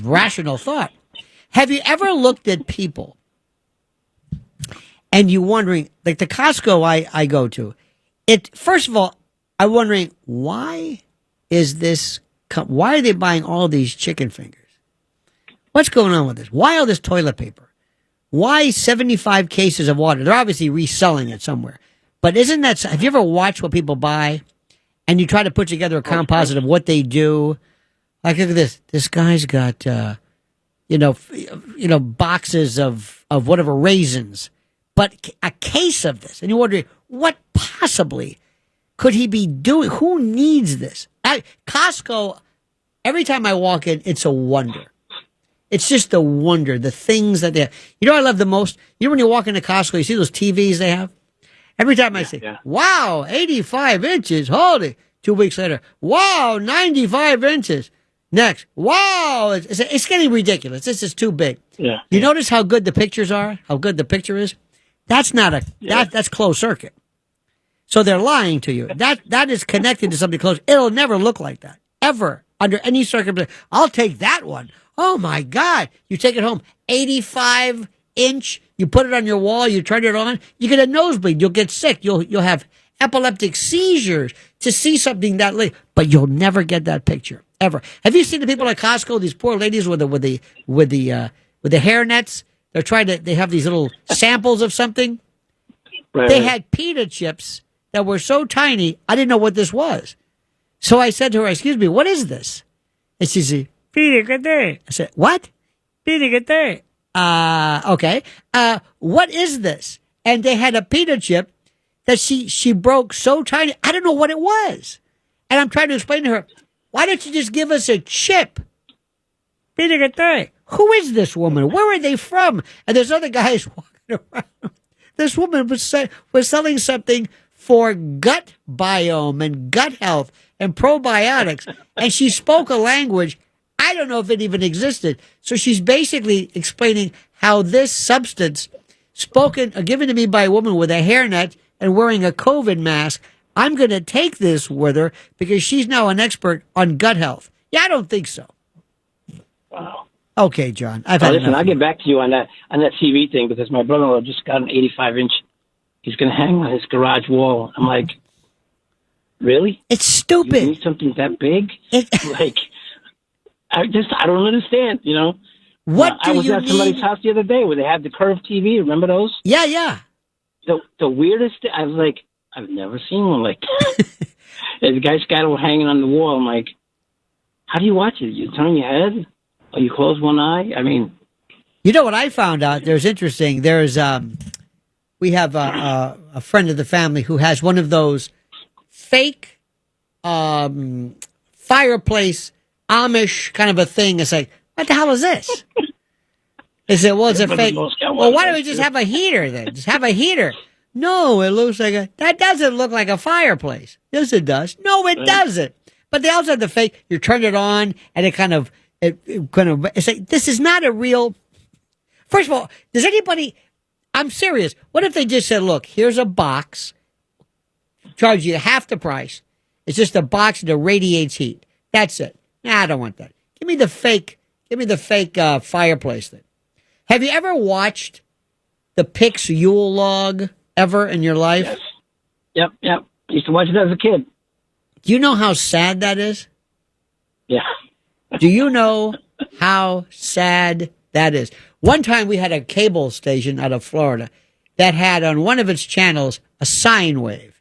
Speaker 1: rational thought. Have you ever looked at people and you wondering, like the Costco I go to, first of all, I'm wondering why are they buying all these chicken fingers? What's going on with this? Why all this toilet paper? Why 75 cases of water? They're obviously reselling it somewhere. But have you ever watched what people buy and you try to put together a composite of what they do? Like, look at this. This guy's got, boxes of whatever raisins, but a case of this. And you wonder, what possibly could he be doing? Who needs this? Costco, every time I walk in, it's a wonder. It's just a wonder, the things that they have. You know what I love the most? You know when you walk into Costco, you see those TVs they have? Every time I say, wow, 85 inches, holy. 2 weeks later, wow, 95 inches. Next, wow, it's getting ridiculous. This is too big.
Speaker 17: Yeah.
Speaker 1: You notice how good the pictures are? How good the picture is? That's that's closed circuit. So they're lying to you. That is connected to something close. It'll never look like that, ever, under any circumstance. I'll take that one. Oh, my God. You take it home, 85-inch. You put it on your wall. You turn it on. You get a nosebleed. You'll get sick. You'll have epileptic seizures to see something that late. But you'll never get that picture, ever. Have you seen the people at Costco, these poor ladies with the hair nets? They have these little samples of something.
Speaker 17: Right.
Speaker 1: They had pita chips that were so tiny, I didn't know what this was. So I said to her, excuse me, what is this? And she said, pita good day. I said, what? Pita good day. Okay. What is this? And they had a pita chip that she broke so tiny, I don't know what it was. And I'm trying to explain to her, why don't you just give us a chip? Pita good day. Who is this woman? Where are they from? And there's other guys walking around. This woman was selling something for gut biome and gut health and probiotics. And she spoke a language, I don't know if it even existed. So she's basically explaining how this substance, given to me by a woman with a hairnet and wearing a COVID mask, I'm going to take this with her because she's now an expert on gut health. Yeah, I don't think so.
Speaker 17: Wow.
Speaker 1: Okay, John.
Speaker 17: Listen, I'll get back to you on that TV thing because my brother-in-law just got an 85-inch. He's going to hang on his garage wall. I'm like, really?
Speaker 1: It's stupid.
Speaker 17: You need something that big? I don't understand.
Speaker 1: What
Speaker 17: I was at somebody's house the other day where they had the curved TV. Remember those?
Speaker 1: Yeah, yeah.
Speaker 17: The weirdest. I was like, I've never seen one like that. The guy's got it hanging on the wall. I'm like, how do you watch it? You turn your head? Or you close one eye? I mean,
Speaker 1: you know what I found out? There's interesting. There's we have a friend of the family who has one of those fake fireplace Amish kind of a thing. It's like, what the hell is this? They said, well, it's a fake. Well, why don't we just have a heater then? Just have a heater. No, it looks like that doesn't look like a fireplace. Yes, it does. No, it doesn't. But they also have the fake, you turn it on and it's like, this is not a real. First of all, does anybody, I'm serious. What if they just said, look, here's a box, charge you half the price. It's just a box that radiates heat. That's it. Nah, I don't want that. Give me the fake fireplace thing. Have you ever watched the Pix Yule log ever in your life?
Speaker 17: Yes. Yep. Used to watch it as a kid.
Speaker 1: Do you know how sad that is?
Speaker 17: Yeah.
Speaker 1: Do you know how sad that is? One time we had a cable station out of Florida that had on one of its channels a sine wave.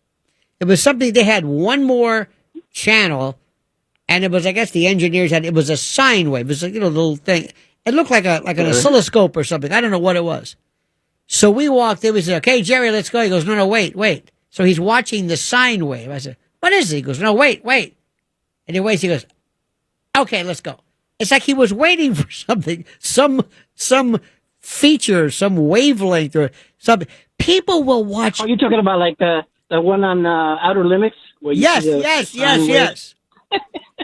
Speaker 1: It was something, they had one more channel, and it was, I guess the engineers had, it was a sine wave. It was a little thing. It looked like an oscilloscope or something. I don't know what it was. So we walked in, we said, okay, Jerry, let's go. He goes, no, wait. So he's watching the sine wave. I said, what is it? He goes, no, wait. And he waits, he goes, okay, let's go. It's like he was waiting for something, some feature, some wavelength or something. People will watch.
Speaker 17: Are you talking about like the one on Outer Limits? Where you see
Speaker 1: Yes.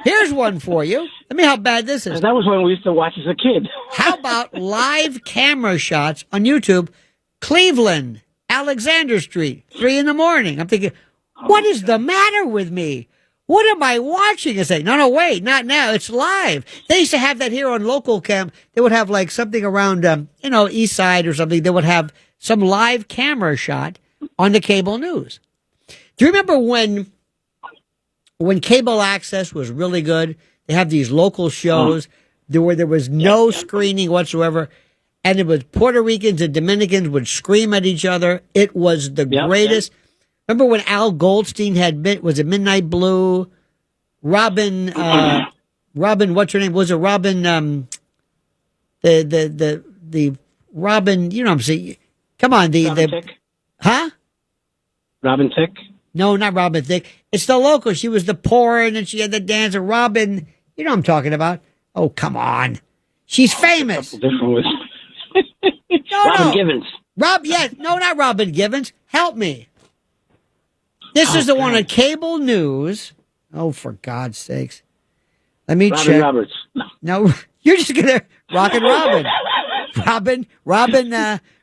Speaker 1: Here's one for you. Let me how bad this is.
Speaker 17: That was one we used to watch as a kid.
Speaker 1: How about live camera shots on YouTube? Cleveland, Alexander Street, 3 a.m. I'm thinking, what is the matter with me? What am I watching? I say, no, wait, not now. It's live. They used to have that here on local cam. They would have like something around, East Side or something. They would have some live camera shot on the cable news. Do you remember when cable access was really good? They have these local shows where there was no screening whatsoever. And it was Puerto Ricans and Dominicans would scream at each other. It was the greatest. Remember when Al Goldstein was it Midnight Blue? Robin, what's her name? Was it Robin, the Robin, you know what I'm saying? Come on,
Speaker 17: Robin Thicke?
Speaker 1: Huh?
Speaker 17: Robin Thicke?
Speaker 1: No, not Robin Thicke. It's the local. She was the porn and she had the dancer. Robin, you know what I'm talking about. Oh, come on. She's famous.
Speaker 17: Robin Givens.
Speaker 1: Not Robin Givens. Help me. This is the one on cable news. Oh, for God's sakes. Let me
Speaker 17: Robin
Speaker 1: check.
Speaker 17: Roberts.
Speaker 1: No, you're just going to Rockin' Robin.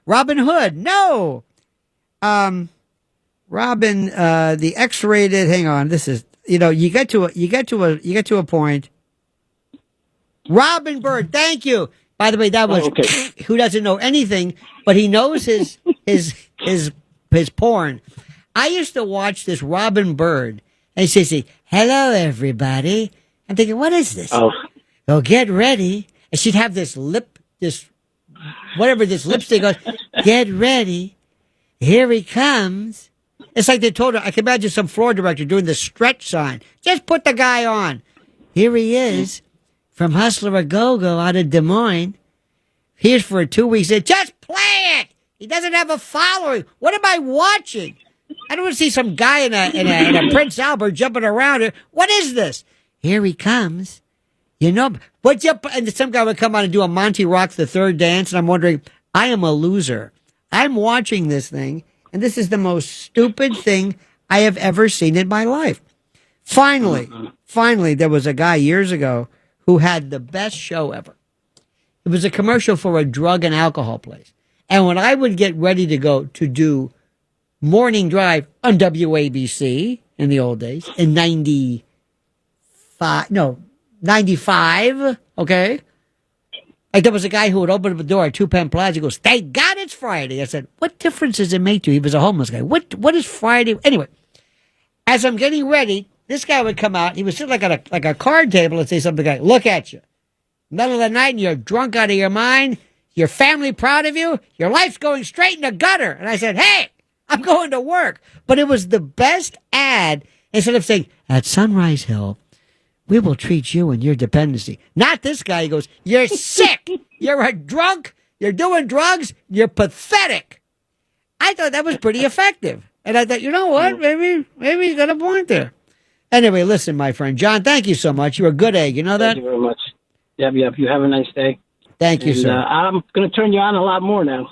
Speaker 1: Robin Hood. No. Robin, the X-rated, hang on. This is, you get to a point. Robin Bird. Thank you. By the way, that was who doesn't know anything, but he knows his porn. I used to watch this Robin Bird, and she'd say, hello, everybody. I'm thinking, what is this? Oh, get ready. And she'd have this lipstick goes, get ready. Here he comes. It's like they told her, I can imagine some floor director doing the stretch sign. Just put the guy on. Here he is from Hustler a Go-Go out of Des Moines. Here's for 2 weeks. Just play it. He doesn't have a following. What am I watching? I don't want to see some guy in a Prince Albert jumping around here. What is this? Here he comes. And some guy would come on and do a Monty Rock the Third Dance, and I'm wondering, I am a loser. I'm watching this thing, and this is the most stupid thing I have ever seen in my life. Finally, there was a guy years ago who had the best show ever. It was a commercial for a drug and alcohol place. And when I would get ready to go to do morning drive on WABC in the old days, in 95, okay? Like there was a guy who would open up the door at 2 Penn Plaza. He goes, thank God it's Friday. I said, what difference does it make to you? He was a homeless guy. What is Friday? Anyway, as I'm getting ready, this guy would come out. He would sit like a card table and say something like, look at you. Middle of the night and you're drunk out of your mind. Your family proud of you. Your life's going straight in the gutter. And I said, hey, I'm going to work. But it was the best ad. Instead of saying, at Sunrise Hill, we will treat you and your dependency. Not this guy. He goes, you're sick. You're a drunk. You're doing drugs. You're pathetic. I thought that was pretty effective. And I thought, you know what? Maybe he's got a point there. Anyway, listen, my friend. John, thank you so much. You're a good egg. You know that?
Speaker 17: Thank you very much. Yep. You have a nice day.
Speaker 1: Thank you, sir.
Speaker 17: I'm going to turn you on a lot more now.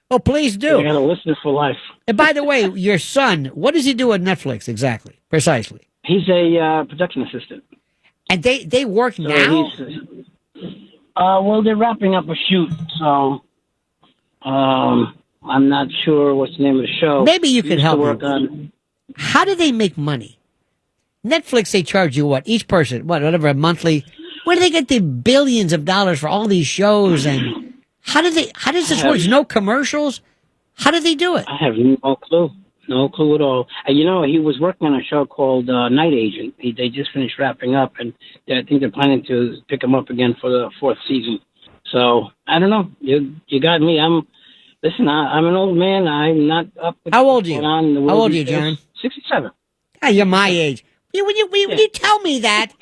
Speaker 1: Oh, please do.
Speaker 17: You're going to listen for life.
Speaker 1: And by the way, your son, what does he do at Netflix exactly? Precisely.
Speaker 17: He's a production assistant.
Speaker 1: And they work now?
Speaker 17: Well, they're wrapping up a shoot, so I'm not sure what's the name of the show.
Speaker 1: Maybe you can help me. How do they make money? Netflix, they charge you what? Each person, whatever, a monthly. Where do they get the billions of dollars for all these shows? And how does this work? No commercials? How did they do it?
Speaker 17: I have no clue. No clue at all. He was working on a show called Night Agent. They just finished wrapping up, and I think they're planning to pick him up again for the 4th season. So I don't know. You got me. I'm an old man. I'm not up. With
Speaker 1: How old are you?
Speaker 17: How
Speaker 1: old are you, John?
Speaker 17: 67.
Speaker 1: Ah, you're my age. When you tell me that,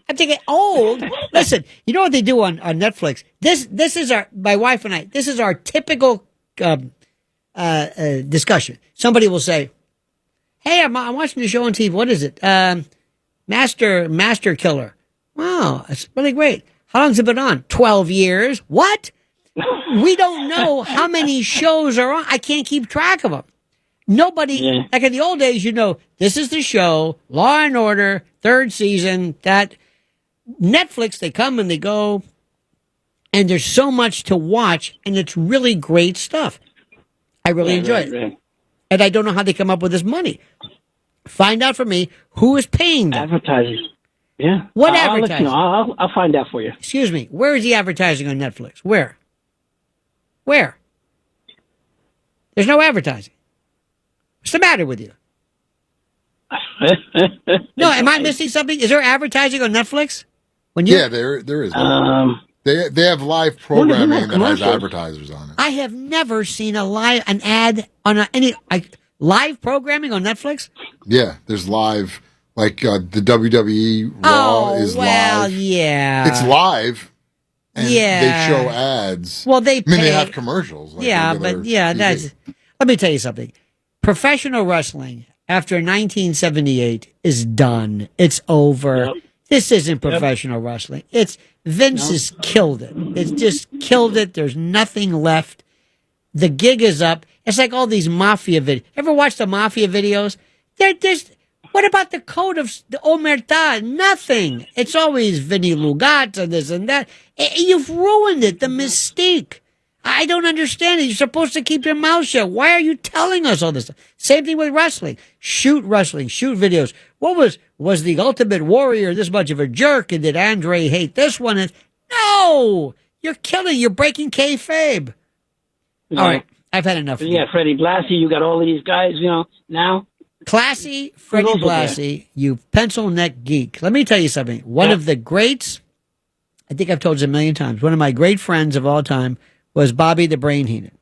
Speaker 1: I'm thinking old. Listen, you know what they do on Netflix? This is my wife and I. This is our typical discussion. Somebody will say, "Hey, I'm watching the show on TV. What is it? Master Killer. Wow, it's really great. How long's it been on? 12 years. What? We don't know how many shows are on. I can't keep track of them. Nobody, like in the old days, this is the show, Law and Order, 3rd season, that Netflix, they come and they go, and there's so much to watch, and it's really great stuff. I really enjoy it. Right. And I don't know how they come up with this money. Find out for me who is paying them.
Speaker 17: Advertising. Yeah.
Speaker 1: What
Speaker 17: I'll
Speaker 1: advertising?
Speaker 17: let you know. I'll find out for you.
Speaker 1: Excuse me. Where is the advertising on Netflix? Where? There's no advertising. What's the matter with you? No, am I missing something? Is there advertising on Netflix?
Speaker 2: Yeah, there is. They have live programming that has advertisers on it.
Speaker 1: I have never seen an ad on any live programming on Netflix.
Speaker 2: Yeah, there's live, like the WWE Raw is live.
Speaker 1: Yeah,
Speaker 2: it's live. And
Speaker 1: yeah,
Speaker 2: they show ads.
Speaker 1: Well, they
Speaker 2: have commercials. Like
Speaker 1: that's. Let me tell you something. Professional wrestling after 1978 is done. It's over. Yep. This isn't professional wrestling. It's Vince has killed it. It's just killed it. There's nothing left. The gig is up. It's like all these mafia videos. Ever watch the mafia videos? What about the code of the Omerta? Nothing. It's always Vinny Lugata, this and that. You've ruined it, the mystique. I don't understand it. You're supposed to keep your mouth shut. Why are you telling us all this stuff? Same thing with wrestling. Shoot videos. What was the Ultimate Warrior this much of a jerk? And did Andre hate this one? And no! You're breaking kayfabe.
Speaker 17: Yeah.
Speaker 1: All right, I've had enough.
Speaker 17: Yeah, Freddie Blassie, you got all of these guys, now.
Speaker 1: Classy Freddie Blassie, you pencil neck geek. Let me tell you something. One of the greats, I think I've told you a million times, one of my great friends of all time was Bobby the Brain Heenan.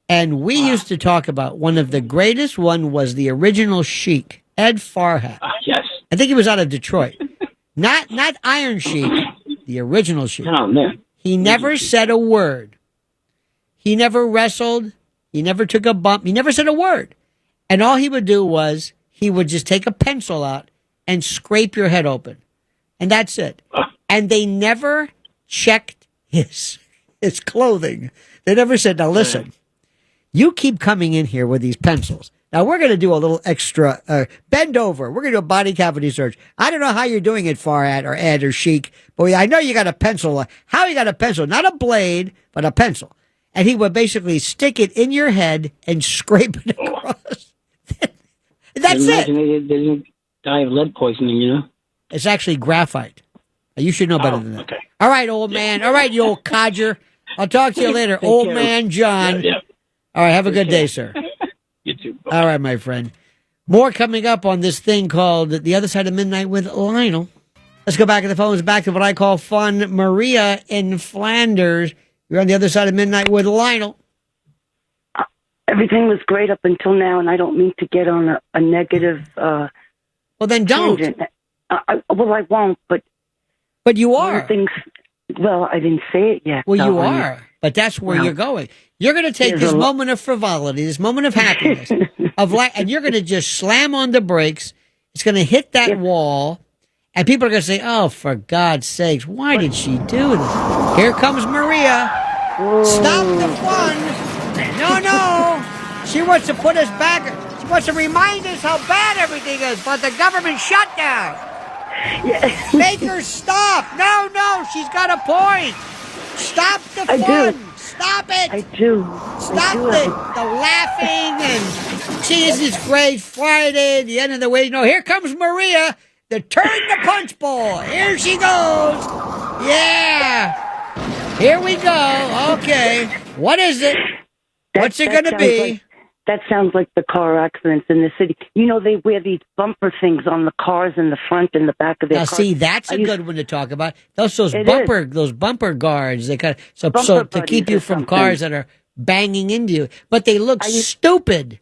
Speaker 1: And we used to talk about one of the greatest. One was the original Sheik, Ed Farhat.
Speaker 17: Yes.
Speaker 1: I think he was out of Detroit. Not Iron Sheik, the original Sheik.
Speaker 17: Oh, man.
Speaker 1: He never said a word. He never wrestled. He never took a bump. He never said a word. And all he would do was he would just take a pencil out and scrape your head open. And that's it. And they never checked his clothing. They never said, now listen, you keep coming in here with these pencils. Now we're going to do a little extra, bend over. We're going to do a body cavity search. I don't know how you're doing it, Farhat or Ed or Sheik, but I know you got a pencil. How you got a pencil? Not a blade, but a pencil. And he would basically stick it in your head and scrape it across. That's it.
Speaker 17: They didn't die of lead poisoning,
Speaker 1: It's actually graphite. You should know better than that.
Speaker 17: Okay.
Speaker 1: All right, old man. All right, you old codger. I'll talk to you later, old man John.
Speaker 17: Yeah.
Speaker 1: All right, have a good day, sir.
Speaker 17: You too. Bye.
Speaker 1: All right, my friend. More coming up on this thing called The Other Side of Midnight with Lionel. Let's go back to the phones, back to what I call fun. Maria in Flanders. You're on The Other Side of Midnight with Lionel.
Speaker 18: Everything was great up until now, and I don't mean to get on a negative
Speaker 1: well, then don't.
Speaker 18: tangent. I won't, but
Speaker 1: you are.
Speaker 18: I didn't say it yet.
Speaker 1: Well, you are, but that's where you're going. You're going to take this moment of frivolity, this moment of happiness, and you're going to just slam on the brakes. It's going to hit that wall, and people are going to say, oh, for God's sakes, why did she do this? Here comes Maria. Whoa. Stop the fun. No. She wants to put us back. She wants to remind us how bad everything is, but the government shutdown.
Speaker 18: Yes.
Speaker 1: Make her stop. No, she's got a point. Stop the fun.
Speaker 18: I do.
Speaker 1: Stop it.
Speaker 18: I do.
Speaker 1: Stop the laughing and this is great Friday, the end of the week. No, here comes Maria, the turn the punch bowl. Here she goes. Yeah. Here we go. Okay. What is it? What's it going to be?
Speaker 18: That sounds like the car accidents in the city. You know, they wear these bumper things on the cars in the front and the back of their
Speaker 1: Now,
Speaker 18: cars.
Speaker 1: see, that's a good one to talk about. Those
Speaker 18: It
Speaker 1: bumper guards. They kind of, so
Speaker 18: Bumper
Speaker 1: to keep
Speaker 18: buddies
Speaker 1: you
Speaker 18: or
Speaker 1: from
Speaker 18: something.
Speaker 1: cars that are banging into you, but they look stupid.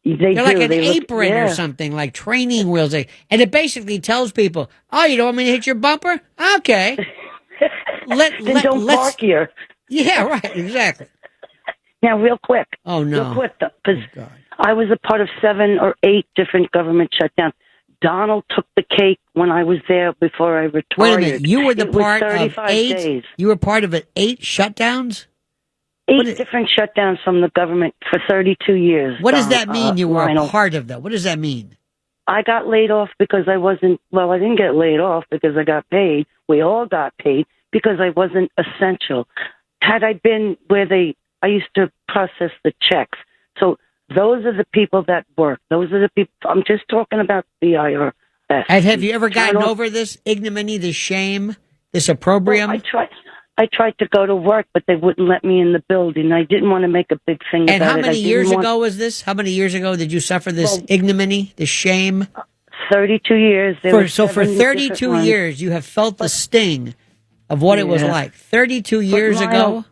Speaker 1: They're like an apron or something, like training wheels. And it basically tells people, "Oh, you don't want me to hit your bumper? Okay,
Speaker 18: Don't park here."
Speaker 1: Yeah, right, exactly.
Speaker 18: Now, real quick.
Speaker 1: Oh, no.
Speaker 18: Real quick, because I was a part of 7 or 8 different government shutdowns. Donald took the cake when I was there before I retired.
Speaker 1: Wait a minute, you were the
Speaker 18: It was
Speaker 1: part of
Speaker 18: 35
Speaker 1: 8?
Speaker 18: days.
Speaker 1: You were part of 8 shutdowns?
Speaker 18: 8 different shutdowns from the government for 32 years.
Speaker 1: What does that mean, you were
Speaker 18: Lionel.
Speaker 1: a part of that? What does that mean?
Speaker 18: I got laid off because I wasn't, I didn't get laid off because I got paid. We all got paid because I wasn't essential. Had I been where I used to process the checks. So those are the people that work. Those are the people. I'm just talking about the IRS.
Speaker 1: And have you ever gotten over this ignominy, this shame, this opprobrium?
Speaker 18: Well, I tried to go to work, but they wouldn't let me in the building. I didn't want to make a big thing about it.
Speaker 1: And how many years ago was this? How many years ago did you suffer this ignominy, this shame?
Speaker 18: 32 years.
Speaker 1: So for 32 years, you have felt the sting of what it was like. 32 years ago?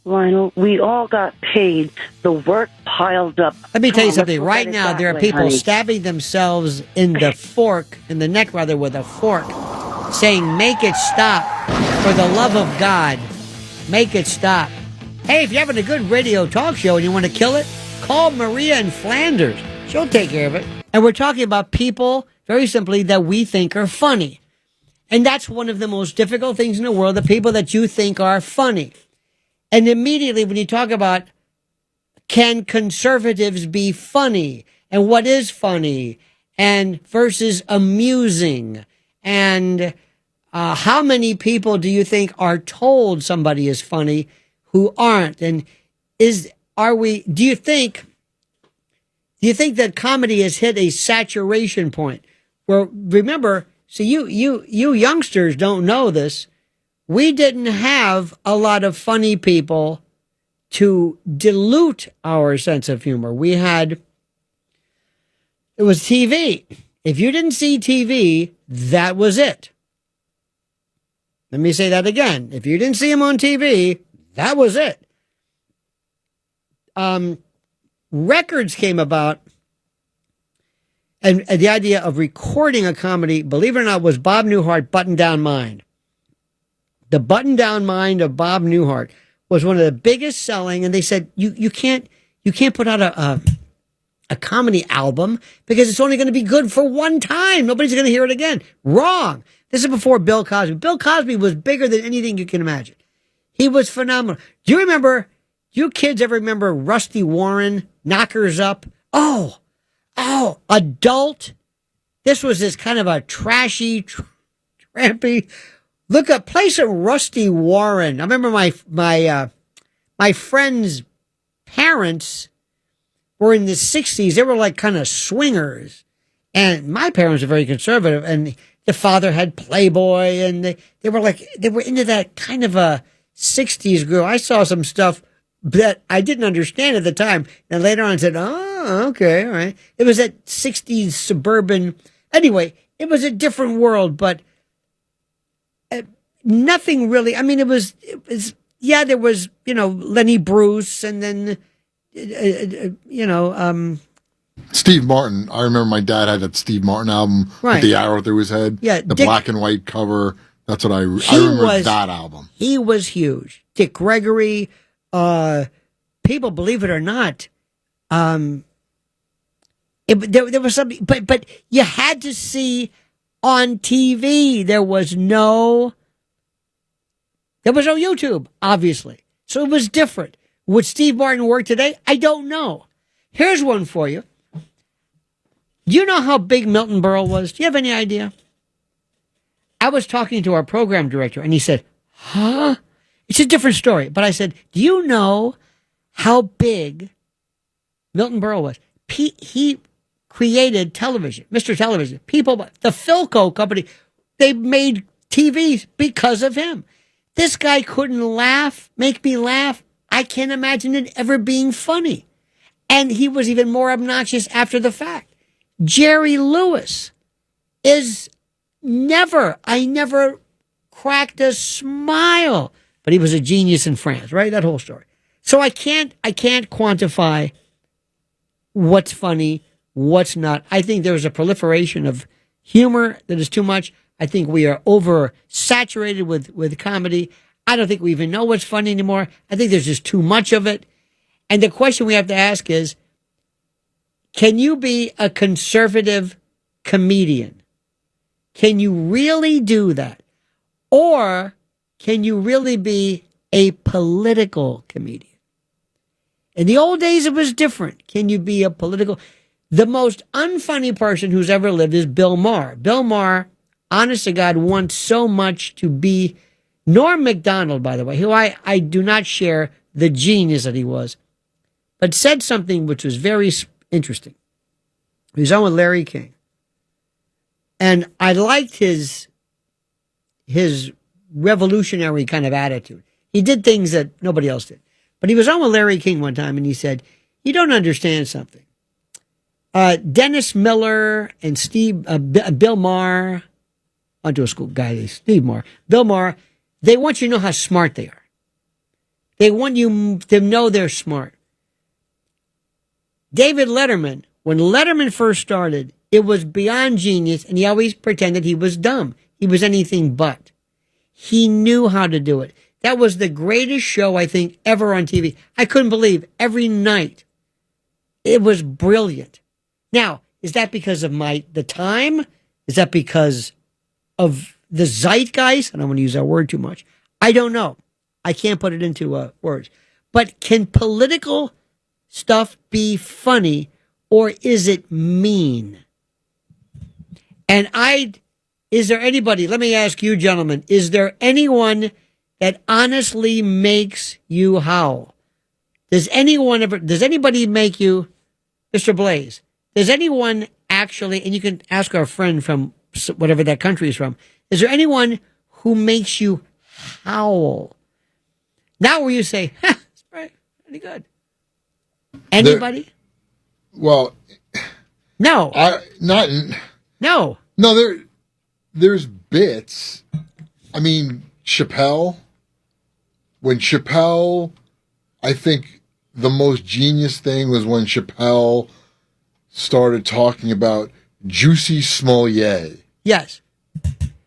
Speaker 18: Lionel, we all got paid. The work piled up.
Speaker 1: Let me tell you something. Right now, there are people stabbing themselves in the neck rather, with a fork, saying, "Make it stop. For the love of God, make it stop." Hey, if you're having a good radio talk show and you want to kill it, call Maria in Flanders. She'll take care of it. And we're talking about people, very simply, that we think are funny. And that's one of the most difficult things in the world, the people that you think are funny. And immediately when you talk about, can conservatives be funny? And what is funny? And versus amusing? And how many people do you think are told somebody is funny who aren't? And do you think that comedy has hit a saturation point? Well, remember, so you youngsters don't know this. We didn't have a lot of funny people to dilute our sense of humor. It was TV. If you didn't see TV, that was it. Let me say that again. If you didn't see him on TV, that was it. Records came about, and the idea of recording a comedy, believe it or not, was Bob Newhart, Button Down Mind. The Button Down Mind of Bob Newhart was one of the biggest selling, and they said, you can't put out a comedy album because it's only going to be good for one time. Nobody's going to hear it again. Wrong. This is before Bill Cosby. Bill Cosby was bigger than anything you can imagine. He was phenomenal. Do you kids ever remember Rusty Warren, Knockers Up? Oh, adult. This was this kind of a trashy, trampy. Play some Rusty Warren. I remember my friend's parents were in the 60s. They were like kind of swingers. And my parents were very conservative. And the father had Playboy. And they were into that kind of a 60s girl. I saw some stuff that I didn't understand at the time. And later on said, oh, okay, all right. It was that 60s suburban. Anyway, it was a different world, but nothing really. I mean, there was, there was, Lenny Bruce and then,
Speaker 2: Steve Martin. I remember my dad had that Steve Martin album with the arrow through his head. Yeah, the black and white cover. That's what I remember that album.
Speaker 1: He was huge. Dick Gregory. People, believe it or not, there was something, but you had to see on TV. There was no YouTube, obviously. So it was different. Would Steve Martin work today? I don't know. Here's one for you. Do you know how big Milton Berle was? Do you have any idea? I was talking to our program director, and he said, huh? It's a different story. But I said, do you know how big Milton Berle was? He created television, Mr. Television. People, the Philco company, they made TVs because of him. This guy couldn't make me laugh. I can't imagine it ever being funny. And he was even more obnoxious after the fact. Jerry Lewis is I never cracked a smile, but he was a genius in France, right? That whole story. So I can't quantify what's funny, what's not. I think there's a proliferation of humor that is too much. I think we are oversaturated with comedy. I don't think we even know what's funny anymore. I think there's just too much of it. And the question we have to ask is, can you be a conservative comedian? Can you really do that? Or can you really be a political comedian? In the old days, it was different. Can you be a political? The most unfunny person who's ever lived is Bill Maher. Bill Maher, honest to God, wants so much to be Norm Macdonald, by the way, who I do not share the genius that he was, but said something which was very interesting. He was on with Larry King. And I liked his revolutionary kind of attitude. He did things that nobody else did. But he was on with Larry King one time and he said, you don't understand something. Dennis Miller and Bill Maher, went to a school guy, Steve Maher, Bill Maher, they want you to know how smart they are. They want you to know they're smart. David Letterman, when Letterman first started, it was beyond genius, and he always pretended he was dumb. He was anything but. He knew how to do it. That was the greatest show, I think, ever on TV. I couldn't believe every night. It was brilliant. Now, is that because of the time? Is that because of the zeitgeist? I don't want to use that word too much. I don't know. I can't put it into words. But can political stuff be funny, or is it mean? And is there anybody, let me ask you gentlemen, is there anyone that honestly makes you howl? Does anybody make you, Mr. Blaze, does anyone actually, and you can ask our friend from whatever that country is from, is there anyone who makes you howl? Now where you say, it's pretty good. Anybody?
Speaker 2: Well,
Speaker 1: no.
Speaker 2: No, there's bits. I mean, Chappelle, I think the most genius thing was when Chappelle started talking about Juicy Smollett.
Speaker 1: Yes.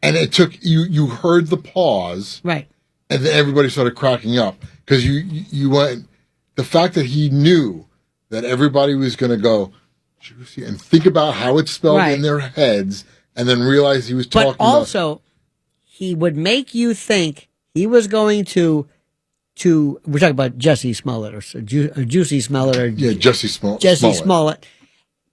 Speaker 2: And it took, you heard the pause.
Speaker 1: Right.
Speaker 2: And then everybody started cracking up. Because you went, the fact that he knew that everybody was going to go, Juicy, and think about how it's spelled in their heads, and then realize he was talking about. But
Speaker 1: also, he would make you think he was going to we're talking about Jesse Smollett or Juicy Smollett or
Speaker 2: Jesse Smollett.
Speaker 1: Jesse Smollett.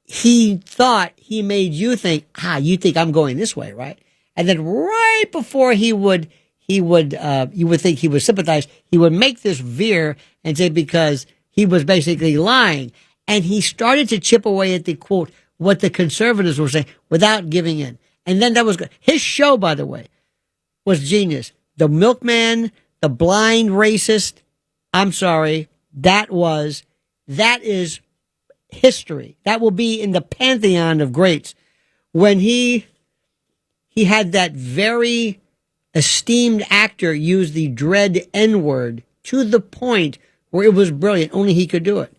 Speaker 1: He thought he made you think, you think I'm going this way, right? And then right before you would think he was sympathized, he would make this veer and say because he was basically lying. And he started to chip away at the quote, what the conservatives were saying without giving in. And then that was good. His show, by the way, was genius. The milkman, the blind racist. I'm sorry. That is history. That will be in the pantheon of greats. When he had that very esteemed actor use the dread N-word to the point where it was brilliant. Only he could do it.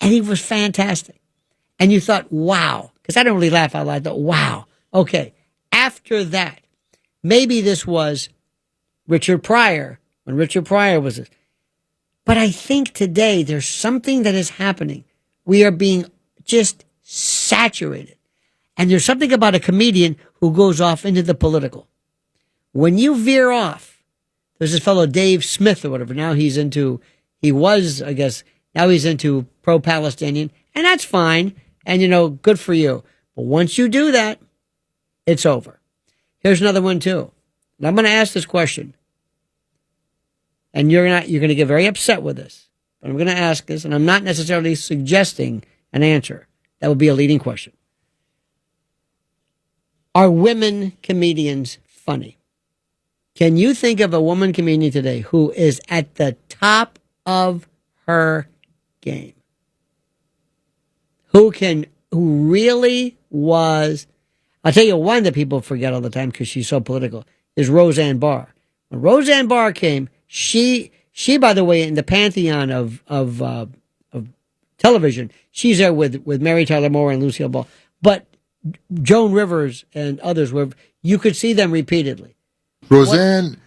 Speaker 1: And he was fantastic. And you thought, wow. Because I don't really laugh out loud. I thought, wow. Okay. After that, maybe this was Richard Pryor, when Richard Pryor was this. But I think today there's something that is happening. We are being just saturated. And there's something about a comedian who goes off into the political. When you veer off, there's this fellow Dave Smith or whatever. Now he's into pro-Palestinian, and that's fine. And, good for you. But once you do that, it's over. Here's another one, too. And I'm going to ask this question. And you're going to get very upset with this. But I'm going to ask this, and I'm not necessarily suggesting an answer. That would be a leading question. Are women comedians funny? Can you think of a woman comedian today who is at the top of her game? who really was. I'll tell you one that people forget all the time because she's so political is Roseanne Barr. When Roseanne Barr came, she by the way in the pantheon of television, she's there with Mary Tyler Moore and Lucille Ball, but Joan Rivers and others you could see them repeatedly.
Speaker 2: Roseanne,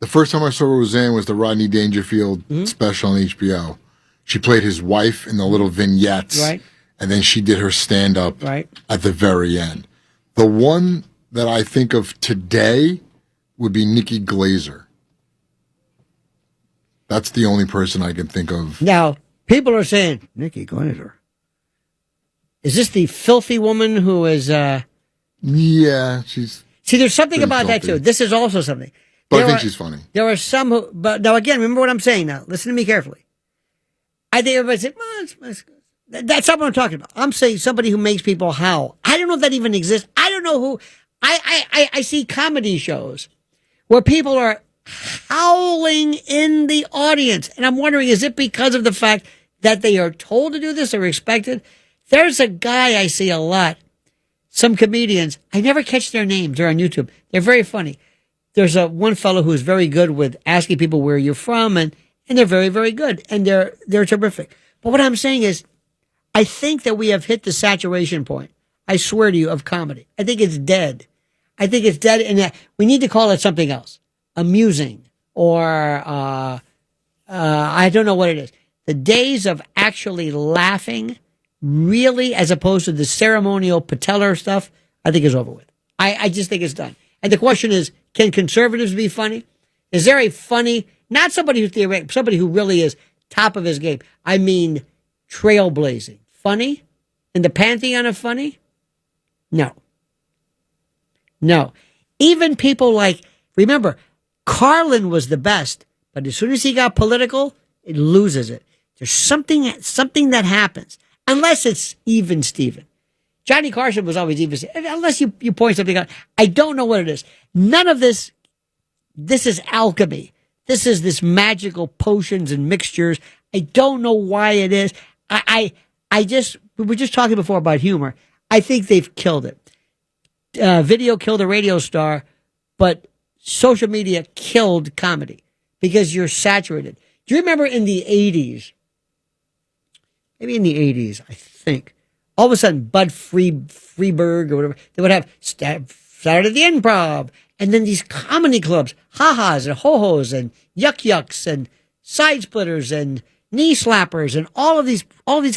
Speaker 2: the first time I saw Roseanne was the Rodney Dangerfield special on HBO. She played his wife in the little vignettes.
Speaker 1: Right.
Speaker 2: And then she did her stand-up
Speaker 1: right.
Speaker 2: at the very end. The one that I think of today would be Nikki Glaser. That's the only person I can think of.
Speaker 1: Now, people are saying, Nikki Glaser. Is this the filthy woman who is...
Speaker 2: Yeah, she's...
Speaker 1: See, there's something about
Speaker 2: filthy.
Speaker 1: that, too. This is also something.
Speaker 2: But I think she's funny.
Speaker 1: There are some who... But now, again, remember what I'm saying now. Listen to me carefully. I think everybody said, well, that's not what I'm talking about. I'm saying somebody who makes people howl. I don't know if that even exists. I don't know who... I see comedy shows where people are howling in the audience. And I'm wondering, is it because of the fact that they are told to do this or expected? There's a guy I see a lot, some comedians. I never catch their names. They're on YouTube. They're very funny. There's one fellow who's very good with asking people where you're from, and they're very, very good. And they're terrific. But what I'm saying is, I think that we have hit the saturation point, I swear to you, of comedy. I think it's dead. I think it's dead, and we need to call it something else. Amusing, or I don't know what it is. The days of actually laughing, really, as opposed to the ceremonial patellar stuff, I think is over with. I just think it's done. And the question is, can conservatives be funny? Is there a funny, not somebody who's theoretic, somebody who really is top of his game? I mean, trailblazing. Funny? In the pantheon of funny? No. No. Even people like, remember, Carlin was the best, but as soon as he got political, it loses it. There's something that happens. Unless it's even Steven. Johnny Carson was always even Steven. Unless you point something out. I don't know what it is. None of this is alchemy. This is this magical potions and mixtures. I don't know why it is. We were just talking before about humor. I think they've killed it. Video killed a radio star, but social media killed comedy because you're saturated. Do you remember in the 80s, maybe in the 80s, I think, all of a sudden Bud Freeberg or whatever, they would have started the Improv, and then these comedy clubs, ha-has and ho-hos and yuck-yucks and side splitters and knee slappers and all of these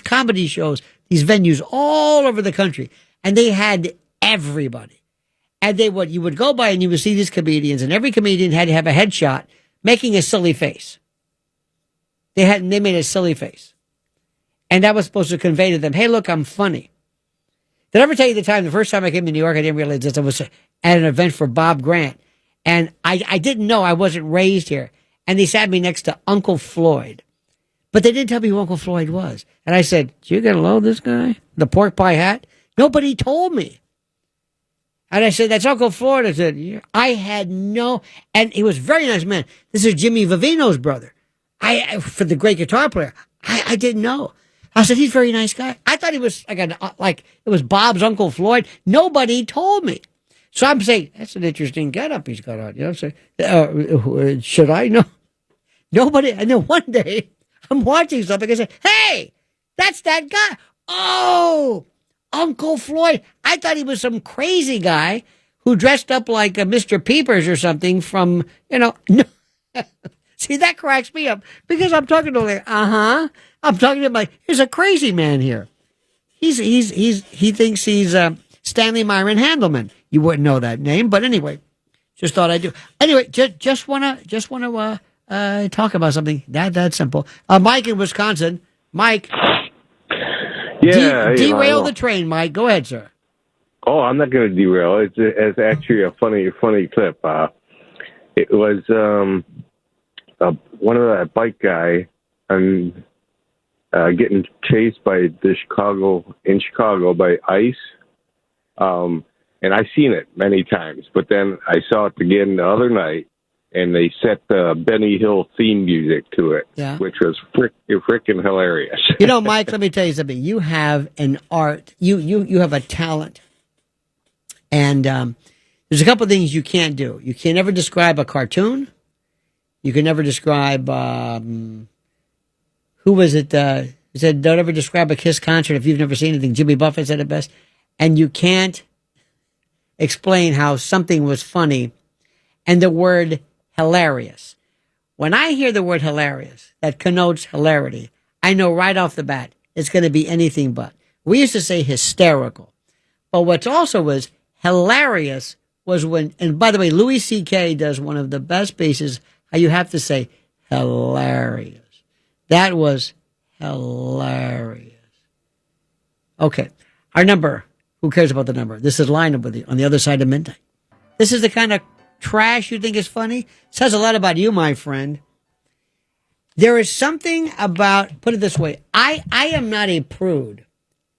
Speaker 1: comedy shows, these venues all over the country. And they had everybody. And you would go by and you would see these comedians, and every comedian had to have a headshot making a silly face. They made a silly face. And that was supposed to convey to them, hey, look, I'm funny. Did I ever tell you the first time I came to New York, I didn't realize this. I was at an event for Bob Grant. And I didn't know, I wasn't raised here. And they sat me next to Uncle Floyd. But they didn't tell me who Uncle Floyd was. And I said, "Do you get to know this guy? The pork pie hat?" Nobody told me. And I said, "That's Uncle Floyd." I said, yeah. I had no, and he was a very nice man. This is Jimmy Vivino's brother. For the great guitar player. I didn't know. I said, he's a very nice guy. I thought he was like it was Bob's Uncle Floyd. Nobody told me. So I'm saying, that's an interesting getup he's got on. You know what I'm saying? Should I know? Nobody. And then one day I'm watching something. I said, hey, that's that guy. Oh, Uncle Floyd. I thought he was some crazy guy who dressed up like a Mr. Peepers or something from, No. See, that cracks me up because I'm talking to him like, I'm talking to him like, there's a crazy man here. He thinks he's Stanley Myron Handelman. You wouldn't know that name, but anyway, just thought I'd do. Anyway, just wanna talk about something that simple. Mike in Wisconsin. Mike.
Speaker 19: Yeah.
Speaker 1: Derail the train, Mike. Go ahead, sir.
Speaker 19: Oh, I'm not going to derail. It's actually a funny clip. It was one of that bike guy and getting chased by Chicago by ICE. And I've seen it many times, but then I saw it again the other night, and they set the Benny Hill theme music to it,
Speaker 1: Yeah.
Speaker 19: which was freaking hilarious.
Speaker 1: You know, Mike, let me tell you something. You have an art. You have a talent. And there's a couple of things you can't do. You can never describe a cartoon. You can never describe, who was it? He said, don't ever describe a Kiss concert if you've never seen anything. Jimmy Buffett said it best. And you can't explain how something was funny and the word hilarious. When I hear the word hilarious, that connotes hilarity, I know right off the bat it's going to be anything but. We used to say hysterical. But what's also was hilarious was when, and by the way, Louis C.K. does one of the best pieces, how you have to say hilarious. That was hilarious. Okay. Our number. Who cares about the number? This is Lionel with you on the other side of midnight. This is the kind of trash you think is funny. Says a lot about you, my friend. There is something about, put it this way, I am not a prude.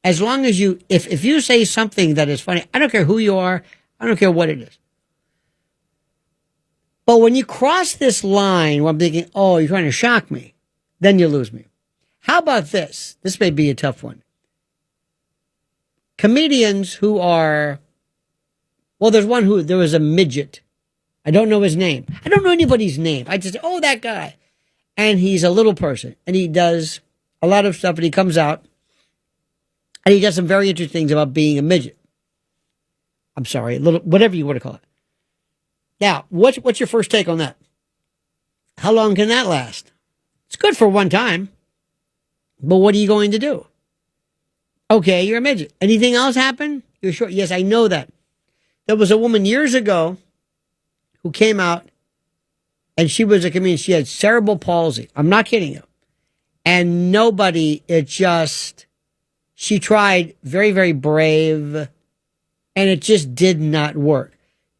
Speaker 1: As long as you, if you say something that is funny, I don't care who you are, I don't care what it is. But when you cross this line where I'm thinking, oh, you're trying to shock me, then you lose me. How about this? This may be a tough one. Comedians who are, well, there was a midget. I don't know his name. I don't know anybody's name. I just, oh, that guy. And he's a little person. And he does a lot of stuff, and he comes out, and he does some very interesting things about being a midget. I'm sorry, a little, whatever you want to call it. Now, what's your first take on that? How long can that last? It's good for one time, but what are you going to do? Okay, you're a midget. Anything else happen? You're short. Yes, I know that. There was a woman years ago who came out, and she was a comedian. She had cerebral palsy. I'm not kidding you. And she tried very, very brave, and it just did not work.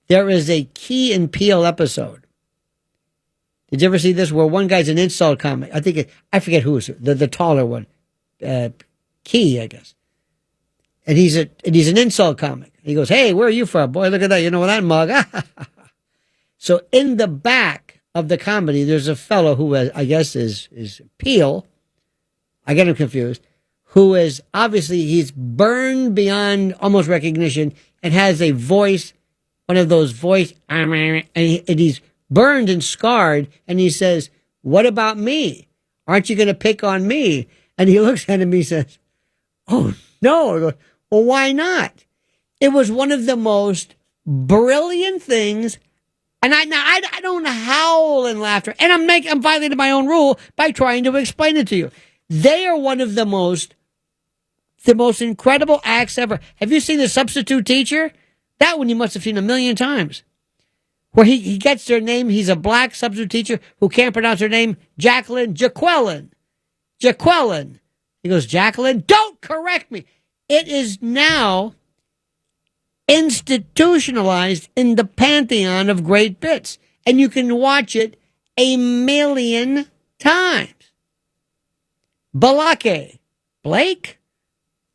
Speaker 1: There is a Key and Peele episode. Did you ever see this? Where one guy's an insult comic. I forget who is the taller one. Key, I guess. And he's an insult comic. He goes, hey, where are you from? Boy, look at that. You know that mug? So in the back of the comedy, there's a fellow who I guess is Peele. I get him confused. Who is obviously, he's burned beyond almost recognition and has a voice, one of those voice, and he's burned and scarred. And he says, what about me? Aren't you going to pick on me? And he looks at him and he says, oh, no. I go, well, why not? It was one of the most brilliant things. And I don't howl in laughter. And I'm violating my own rule by trying to explain it to you. They are one of the most incredible acts ever. Have you seen The Substitute Teacher? That one you must have seen a million times. Where he gets their name. He's a black substitute teacher who can't pronounce her name. Jaqueline. He goes, Jacqueline, don't correct me. It is now institutionalized in the pantheon of great bits. And you can watch it a million times. Balake. Blake?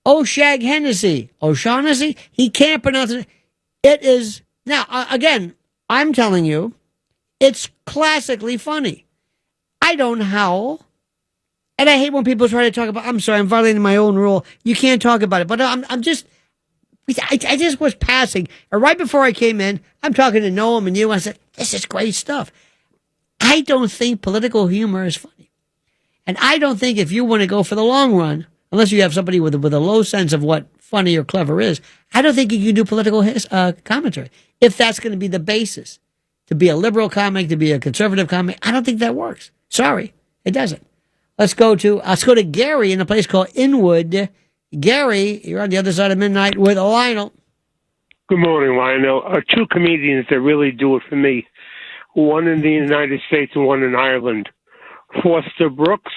Speaker 1: O'Shaughnessy? He can't pronounce it. It is, now, again, I'm telling you, it's classically funny. I don't howl. And I hate when people try to talk about, I'm sorry, I'm violating my own rule. You can't talk about it. But I just was passing. And right before I came in, I'm talking to Noam and you. I said, this is great stuff. I don't think political humor is funny. And I don't think if you want to go for the long run, unless you have somebody with a low sense of what funny or clever is, I don't think you can do political commentary. If that's going to be the basis, to be a liberal comic, to be a conservative comic, I don't think that works. Sorry, it doesn't. Let's go to Gary in a place called Inwood. Gary, you're on the other side of midnight with Lionel.
Speaker 20: Good morning, Lionel. Two comedians that really do it for me. One in the United States and one in Ireland. Foster Brooks.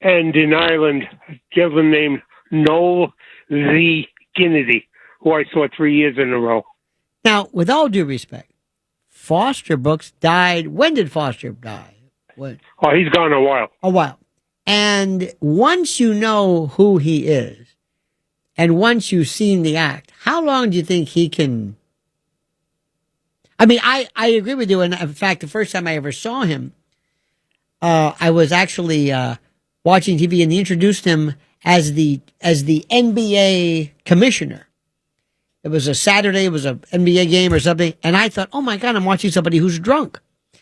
Speaker 20: And in Ireland, a gentleman named Noel Z. Kennedy, who I saw 3 years in a row.
Speaker 1: Now, with all due respect, Foster Brooks died. When did Foster die? When?
Speaker 20: Oh, he's gone a while.
Speaker 1: A while. And once you know who he is, and once you've seen the act, how long do you think he can? I mean, I agree with you. And in fact, the first time I ever saw him, I was actually watching TV, and they introduced him as the NBA commissioner. It was a Saturday, it was an NBA game or something, and I thought, oh my God, I'm watching somebody who's drunk,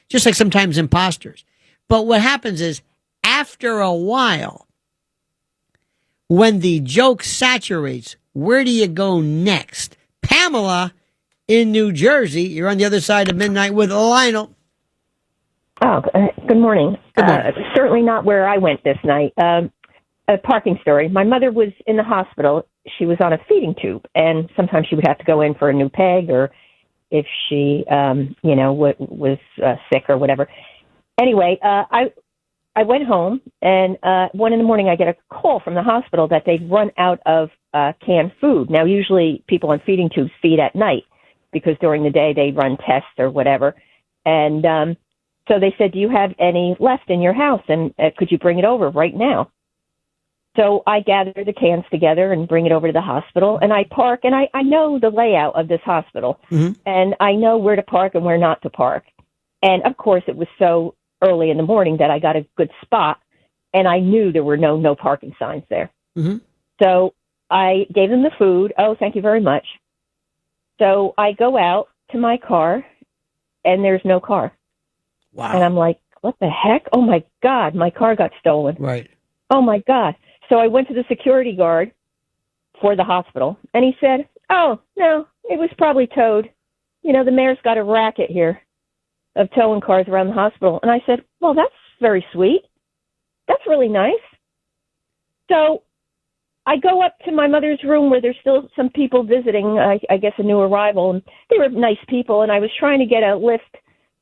Speaker 1: just like sometimes imposters. But what happens is, after a while, when the joke saturates, where do you go next? Pamela in New Jersey, you're on the other side of midnight with Lionel.
Speaker 21: Oh, good morning.
Speaker 1: Good morning.
Speaker 21: Certainly not where I went this night. A parking story. My mother was in the hospital. She was on a feeding tube, and sometimes she would have to go in for a new peg, or if she, was sick or whatever. Anyway, I went home, and 1 a.m, I get a call from the hospital that they've run out of canned food. Now, usually people on feeding tubes feed at night because during the day they run tests or whatever. And so they said, do you have any left in your house? And could you bring it over right now? So I gather the cans together and bring it over to the hospital, and I park, and I know the layout of this hospital, and I know where to park and where not to park. And, of course, it was so early in the morning that I got a good spot, and I knew there were no parking signs there. So I gave them the food. Oh, thank you very much. So I go out to my car, and there's no car.
Speaker 1: Wow.
Speaker 21: And I'm like, what the heck? Oh, my God, my car got stolen.
Speaker 1: Right.
Speaker 21: Oh, my God. So I went to the security guard for the hospital, and he said, oh, no, it was probably towed. You know, the mayor's got a racket here of towing cars around the hospital. And I said, well, that's very sweet. That's really nice. So I go up to my mother's room where there's still some people visiting, I guess a new arrival, and they were nice people, and I was trying to get a lift.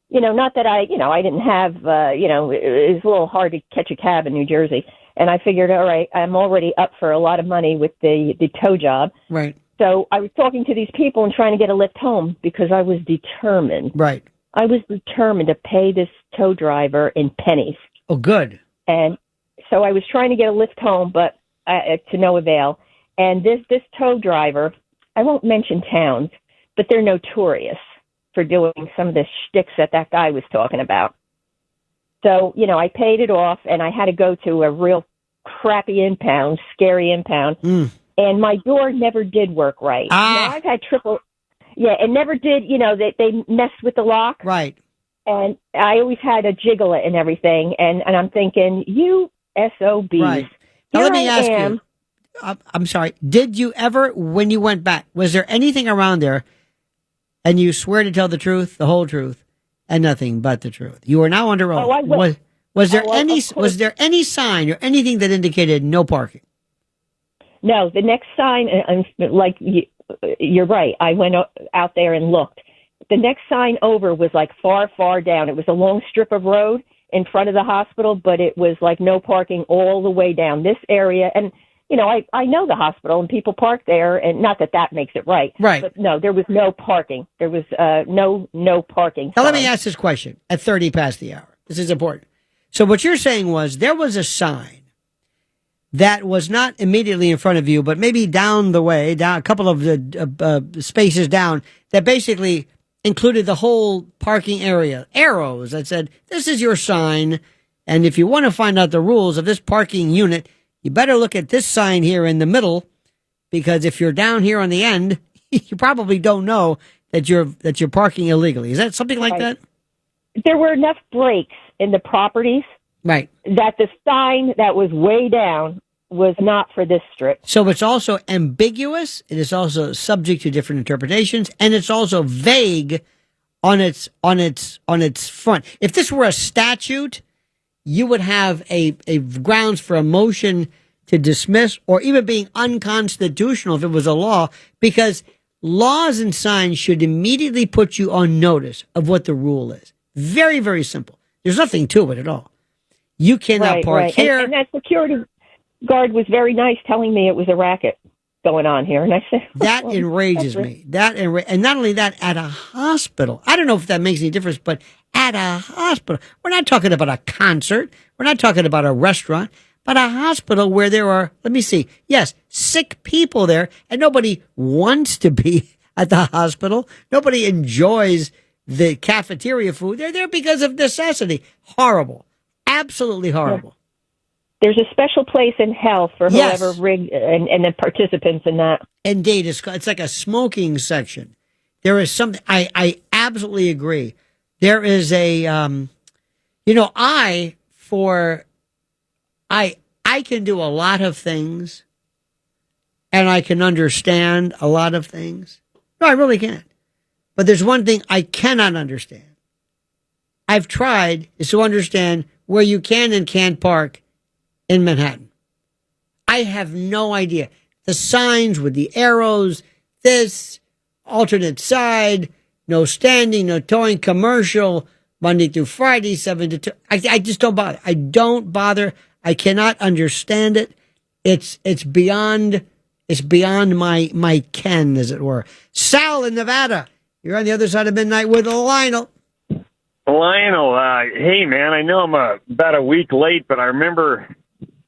Speaker 21: Not that I didn't have, it was a little hard to catch a cab in New Jersey. And I figured, all right, I'm already up for a lot of money with the tow job.
Speaker 1: Right.
Speaker 21: So I was talking to these people and trying to get a lift home because I was determined.
Speaker 1: Right.
Speaker 21: I was determined to pay this tow driver in pennies.
Speaker 1: Oh, good.
Speaker 21: And so I was trying to get a lift home, but to no avail. And this tow driver, I won't mention towns, but they're notorious for doing some of the shticks that guy was talking about. So, I paid it off, and I had to go to a real crappy impound, scary impound, and my door never did work right. Now, I've had it never did, they messed with the lock.
Speaker 1: Right.
Speaker 21: And I always had to jiggle it and everything, and I'm thinking, you SOBs.
Speaker 1: Right. Now, let me ask you, I'm sorry, did you ever, when you went back, was there anything around there, and you swear to tell the truth, the whole truth, and nothing but the truth? You are now under oath. Was there any sign or anything that indicated no parking?
Speaker 21: No, the next sign, like you're right. I went out there and looked. The next sign over was like far, far down. It was a long strip of road in front of the hospital, but it was like no parking all the way down this area. And I know the hospital, and people park there, and not that makes it right.
Speaker 1: Right.
Speaker 21: But no, there was no parking. There was no parking.
Speaker 1: Now, let me ask this question at 30 past the hour. This is important. So what you're saying was there was a sign that was not immediately in front of you, but maybe down the way, down a couple of the spaces down, that basically included the whole parking area. Arrows that said, this is your sign, and if you want to find out the rules of this parking unit, you better look at this sign here in the middle, because if you're down here on the end, you probably don't know that you're parking illegally. Is that something like that?
Speaker 21: There were enough breaks in the properties,
Speaker 1: right,
Speaker 21: that the sign that was way down was not for this strip.
Speaker 1: So it's also ambiguous. It is also subject to different interpretations, and it's also vague on its front. If this were a statute, you would have a grounds for a motion to dismiss, or even being unconstitutional if it was a law, because laws and signs should immediately put you on notice of what the rule is. Very, very simple. There's nothing to it at all. You cannot park here.
Speaker 21: And that security guard was very nice, telling me it was a racket going on here. And I said,
Speaker 1: that enrages me. And not only that, at a hospital. I don't know if that makes any difference, but at a hospital. We're not talking about a concert. We're not talking about a restaurant, but a hospital where there are, sick people there, and nobody wants to be at the hospital. Nobody enjoys the cafeteria food. They're there because of necessity. Horrible. Absolutely horrible.
Speaker 21: There's a special place in hell for
Speaker 1: Yes.
Speaker 21: whoever rigged and the participants in that.
Speaker 1: Indeed, it's like a smoking section. There is something. I absolutely agree. There is a, I can do a lot of things, and I can understand a lot of things. No, I really can. But there's one thing I cannot understand. I've tried is to understand where you can and can't park in Manhattan. I have no idea. The signs with the arrows, this, alternate side, no standing, no towing, commercial, Monday through Friday, 7 to 2. I just don't bother. I don't bother. I cannot understand it. It's beyond my ken, as it were. Sal in Nevada. You're on the other side of midnight with Lionel.
Speaker 3: Lionel, hey man, I know I'm about a week late, but I remember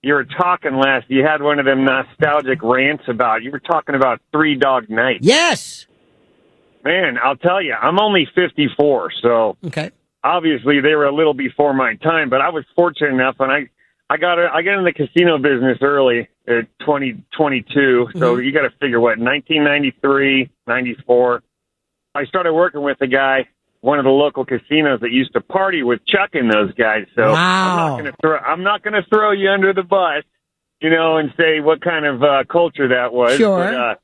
Speaker 3: you were talking last. You had one of them nostalgic rants you were talking about Three Dog Night.
Speaker 1: Yes.
Speaker 3: Man, I'll tell you, I'm only 54, so
Speaker 1: okay.
Speaker 3: Obviously they were a little before my time, but I was fortunate enough, and I got in the casino business early at 2022, so you got to figure 1993, 94. I started working with a guy, one of the local casinos that used to party with Chuck and those guys. So
Speaker 1: wow.
Speaker 3: I'm not going to throw you under the bus, and say what kind of culture that was.
Speaker 1: Sure.
Speaker 3: But,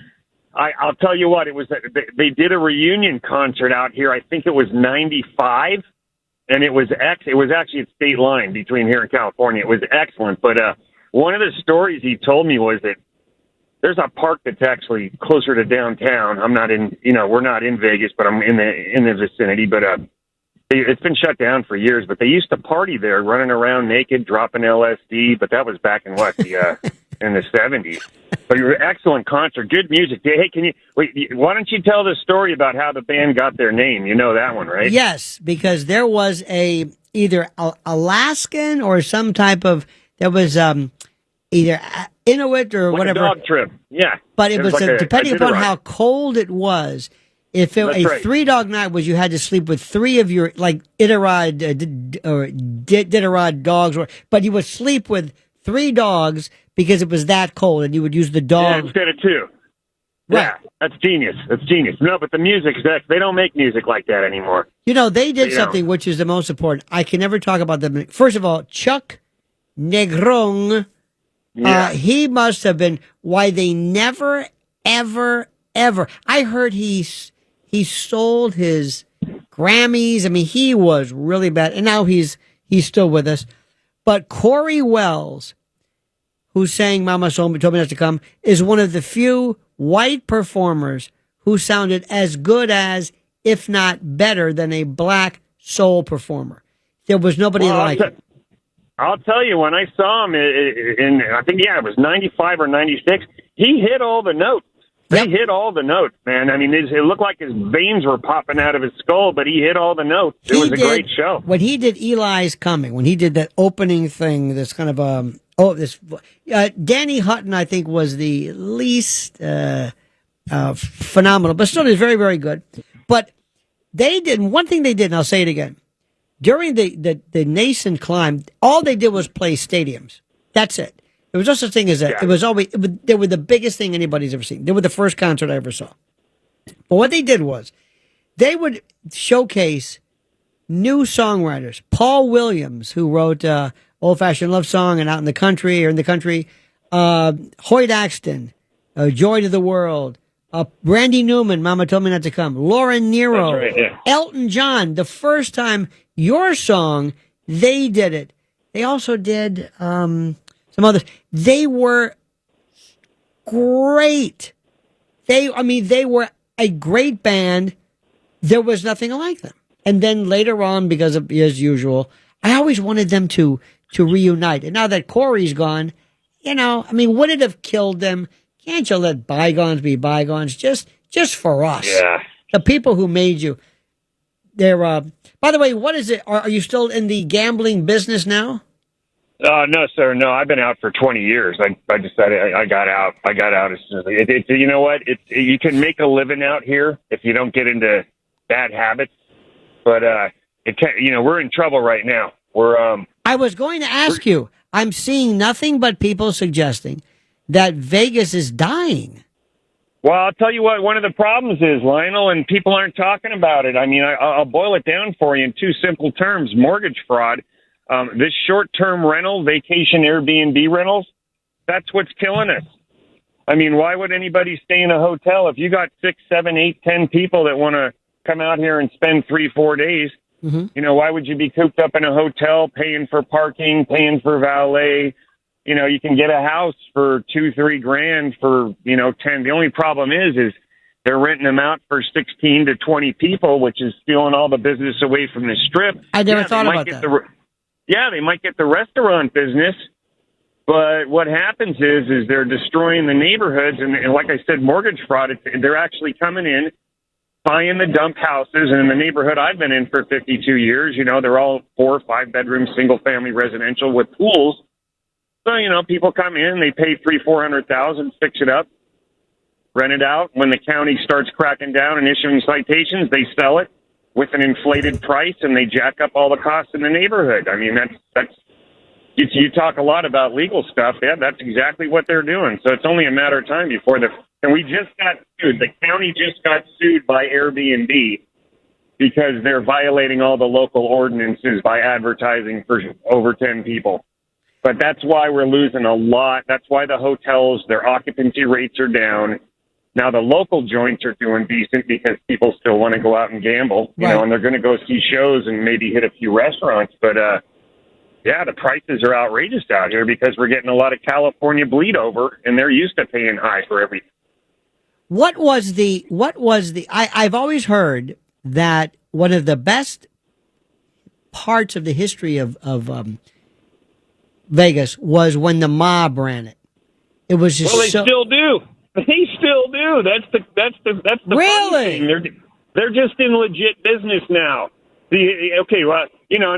Speaker 3: I'll tell you what, it was. They did a reunion concert out here. I think it was '95, and it was actually at State Line between here and California. It was excellent. But one of the stories he told me was that there's a park that's actually closer to downtown. I'm not in, we're not in Vegas, but I'm in the vicinity. But it's been shut down for years. But they used to party there, running around naked, dropping LSD. But that was back in in the 70s. But you were excellent concert, good music. Hey, why don't you tell the story about how the band got their name? You know that one, right?
Speaker 1: Yes, because there was either Alaskan or some type of, there was either Inuit or
Speaker 3: like
Speaker 1: whatever.
Speaker 3: A dog trip, yeah.
Speaker 1: But it was
Speaker 3: like
Speaker 1: depending upon how cold it was. If a
Speaker 3: right.
Speaker 1: 3 dog night was, you had to sleep with 3 of your Iditarod or Ditarod dogs, but you would sleep with 3 dogs because it was that cold, and you would use the dog
Speaker 3: instead of 2.
Speaker 1: Right.
Speaker 3: Yeah, that's genius. That's genius. No, but the music, they don't make music like that anymore.
Speaker 1: They did something which is the most important. I can never talk about them. First of all, Chuck Negron.
Speaker 3: Yeah.
Speaker 1: He must have been why they never, ever, ever. I heard he sold his Grammys. I mean, he was really bad, and now he's still with us. But Corey Wells, who sang "Mama told me not to come," is one of the few white performers who sounded as good as, if not better than, a black soul performer. There was nobody like him.
Speaker 3: I'll tell you, when I saw him in I think, it was 95 or 96, he hit all the notes. They hit all the notes, man. I mean, it looked like his veins were popping out of his skull, but he hit all the notes. It was a great show.
Speaker 1: When he did Eli's Coming, when he did that opening thing, this kind of, Danny Hutton, I think, was the least phenomenal, but still is very, very good. But one thing they did, and I'll say it again, during the nascent climb, all they did was play stadiums. That's it. There was no such thing as that. It was always, they were the biggest thing anybody's ever seen. They were the first concert I ever saw. But what they did was, they would showcase new songwriters. Paul Williams, who wrote Old Fashioned Love Song and Out in the Country, Hoyt Axton, Joy to the World, Randy Newman, Mama Told Me Not to Come, Lauren Nero,
Speaker 3: That's right, yeah.
Speaker 1: Elton John. The first time your song, they did it. They also did some others. They were great. They were a great band. There was nothing like them. And then later on, because of, as usual, I always wanted them to reunite. And now that Corey's gone, would it have killed them? Can't you let bygones be bygones? Just for us.
Speaker 3: Yeah.
Speaker 1: The people who made you. They're, by the way, what is it? Are you still in the gambling business now?
Speaker 3: No, sir. No, I've been out for 20 years. I decided I got out. I got out as soon as you know what? You can make a living out here if you don't get into bad habits. But we're in trouble right now.
Speaker 1: I was going to ask you. I'm seeing nothing but people suggesting that Vegas is dying.
Speaker 3: Well, I'll tell you what one of the problems is, Lionel, and people aren't talking about it. I mean, I'll boil it down for you in two simple terms: mortgage fraud. This short-term rental, vacation Airbnb rentals, that's what's killing us. I mean, why would anybody stay in a hotel if you got 6, 7, 8, 10 people that want to come out here and spend 3-4 days?
Speaker 1: Mm-hmm.
Speaker 3: Why would you be cooped up in a hotel, paying for parking, paying for valet? You can get a house for $2-3 grand for 10. The only problem is they're renting them out for 16 to 20 people, which is stealing all the business away from the Strip.
Speaker 1: I never thought about that.
Speaker 3: They might get the restaurant business, but what happens is they're destroying the neighborhoods, and like I said, mortgage fraud. They're actually coming in, buying the dump houses, and in the neighborhood I've been in for 52 years, they're all 4 or 5 bedroom, single family residential with pools. So, people come in, they pay $300,000-$400,000, fix it up, rent it out. When the county starts cracking down and issuing citations, they sell it with an inflated price, and they jack up all the costs in the neighborhood. I mean, that's you talk a lot about legal stuff. Yeah, that's exactly what they're doing. So it's only a matter of time before and we just got sued. The county just got sued by Airbnb because they're violating all the local ordinances by advertising for over 10 people. But that's why we're losing a lot. That's why the hotels, their occupancy rates are down. Now the local joints are doing decent because people still want to go out and gamble, and they're going to go see shows and maybe hit a few restaurants. But, the prices are outrageous out here because we're getting a lot of California bleed over, and they're used to paying high for everything.
Speaker 1: I've always heard that one of the best parts of the history of Vegas was when the mob ran it. It was just
Speaker 3: they still do. They still do. That's the
Speaker 1: really
Speaker 3: funny thing. They're just in legit business now.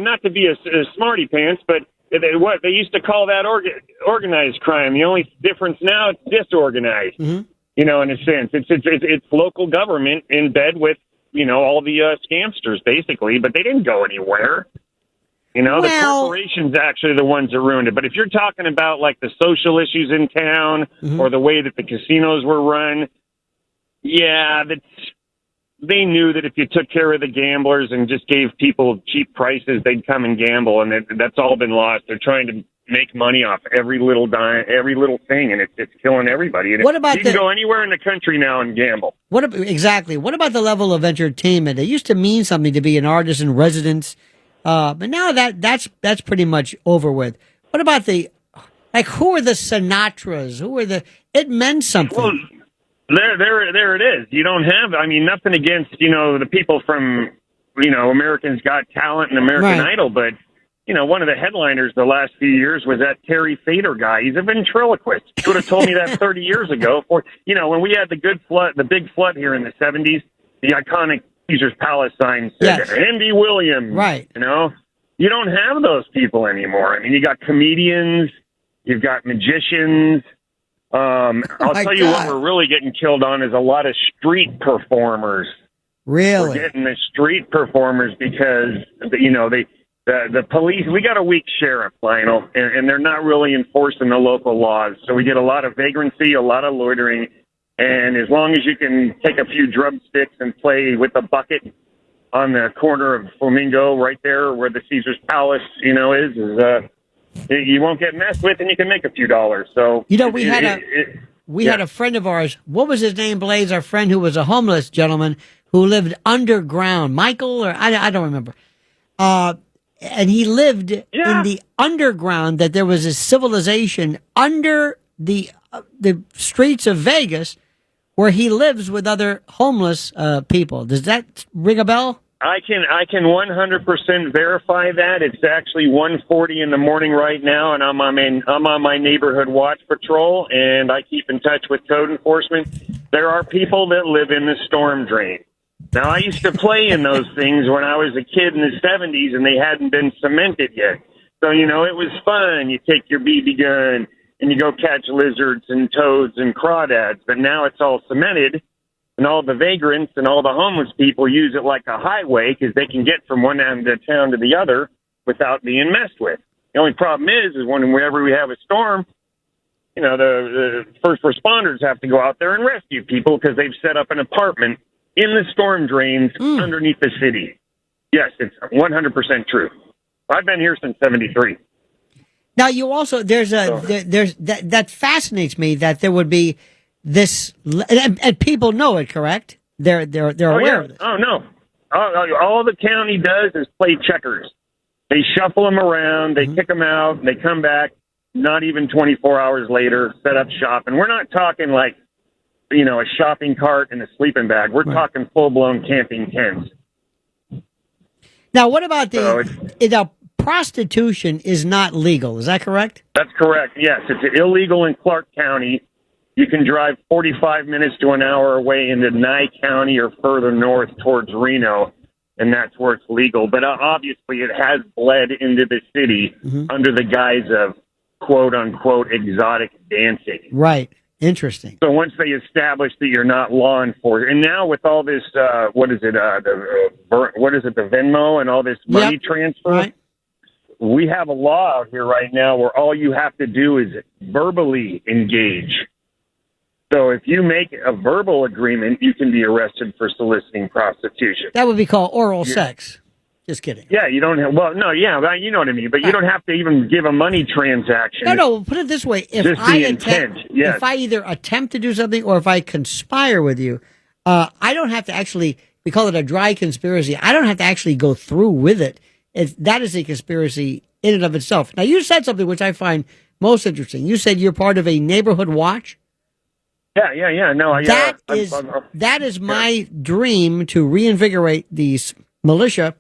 Speaker 3: Not to be a smarty pants, but they used to call that organized crime. The only difference now it's disorganized.
Speaker 1: Mm-hmm.
Speaker 3: In a sense, it's local government in bed with all the scamsters basically, but they didn't go anywhere. The corporations actually the ones that ruined it. But if you're talking about like the social issues in town or the way that the casinos were run, they knew that if you took care of the gamblers and just gave people cheap prices, they'd come and gamble, and that's all been lost. They're trying to make money off every little dime, every little thing, and it's killing everybody. And
Speaker 1: what about
Speaker 3: you can go anywhere in the country now and gamble.
Speaker 1: Exactly. What about the level of entertainment? It used to mean something to be an artist in residence. But now that's pretty much over with. What about who are the Sinatras? It meant something.
Speaker 3: Well, there it is. You don't have, nothing against, the people from, Americans Got Talent and American Idol, but, one of the headliners the last few years was that Terry Fader guy. He's a ventriloquist. You would have told me that 30 years ago. When we had the big flood here in the 70s, the iconic Caesar's Palace sign said Andy Williams.
Speaker 1: Right.
Speaker 3: You don't have those people anymore. You got comedians, you've got magicians. I'll tell you what we're really getting killed on is a lot of street performers.
Speaker 1: Really?
Speaker 3: We're getting the street performers because, the police, we got a weak sheriff, Lionel, and they're not really enforcing the local laws. So we get a lot of vagrancy, a lot of loitering. And as long as you can take a few drumsticks and play with a bucket on the corner of Flamingo right there where the Caesar's Palace, you won't get messed with and you can make a few dollars. So,
Speaker 1: we had a friend of ours. What was his name, Blaze? Our friend who was a homeless gentleman who lived underground. Michael, or I don't remember. And he lived in the underground, that there was a civilization under the streets of Vegas where he lives with other homeless people. Does that ring a bell?
Speaker 3: I can 100% verify that. It's actually 1:40 in the morning right now, and I'm on my neighborhood watch patrol, and I keep in touch with code enforcement. There are people that live in the storm drain. Now, I used to play in those things when I was a kid in the 70s, and they hadn't been cemented yet. So, it was fun. You take your BB gun, and you go catch lizards and toads and crawdads. But now it's all cemented, and And all the vagrants and all the homeless people use it like a highway because they can get from one end of town to the other without being messed with. The only problem is whenever we have a storm, the first responders have to go out there and rescue people because they've set up an apartment in the storm drains underneath the city. Yes, it's 100% true. I've been here since '73.
Speaker 1: Now, you also that fascinates me that there would be this, and people know it, correct? They're aware of this.
Speaker 3: Oh no, all the county does is play checkers. They shuffle them around, they kick them out, they come back. Not even 24 hours later, set up shop, and we're not talking like a shopping cart and a sleeping bag. We're talking full blown camping tents.
Speaker 1: Now, what about prostitution is not legal? Is that correct?
Speaker 3: That's correct. Yes, it's illegal in Clark County. You can drive 45 minutes to an hour away into Nye County or further north towards Reno, and that's where it's legal. But obviously, it has bled into the city under the guise of quote unquote exotic dancing.
Speaker 1: Right. Interesting.
Speaker 3: So once they establish that you're not law enforcement, and now with all this, the Venmo and all this money transfer,
Speaker 1: right.
Speaker 3: We have a law out here right now where all you have to do is verbally engage. So if you make a verbal agreement, you can be arrested for soliciting prostitution.
Speaker 1: That would be called oral sex. Just kidding.
Speaker 3: Yeah, you don't have, well, no, yeah, you know what I mean, but you don't have to even give a money transaction.
Speaker 1: No, put it this way. If I either attempt to do something or if I conspire with you, I don't have to actually, we call it a dry conspiracy. I don't have to actually go through with it. That is a conspiracy in and of itself. Now, you said something which I find most interesting. You said you're part of a neighborhood watch.
Speaker 3: Yeah. No,
Speaker 1: that is my dream, to reinvigorate these militia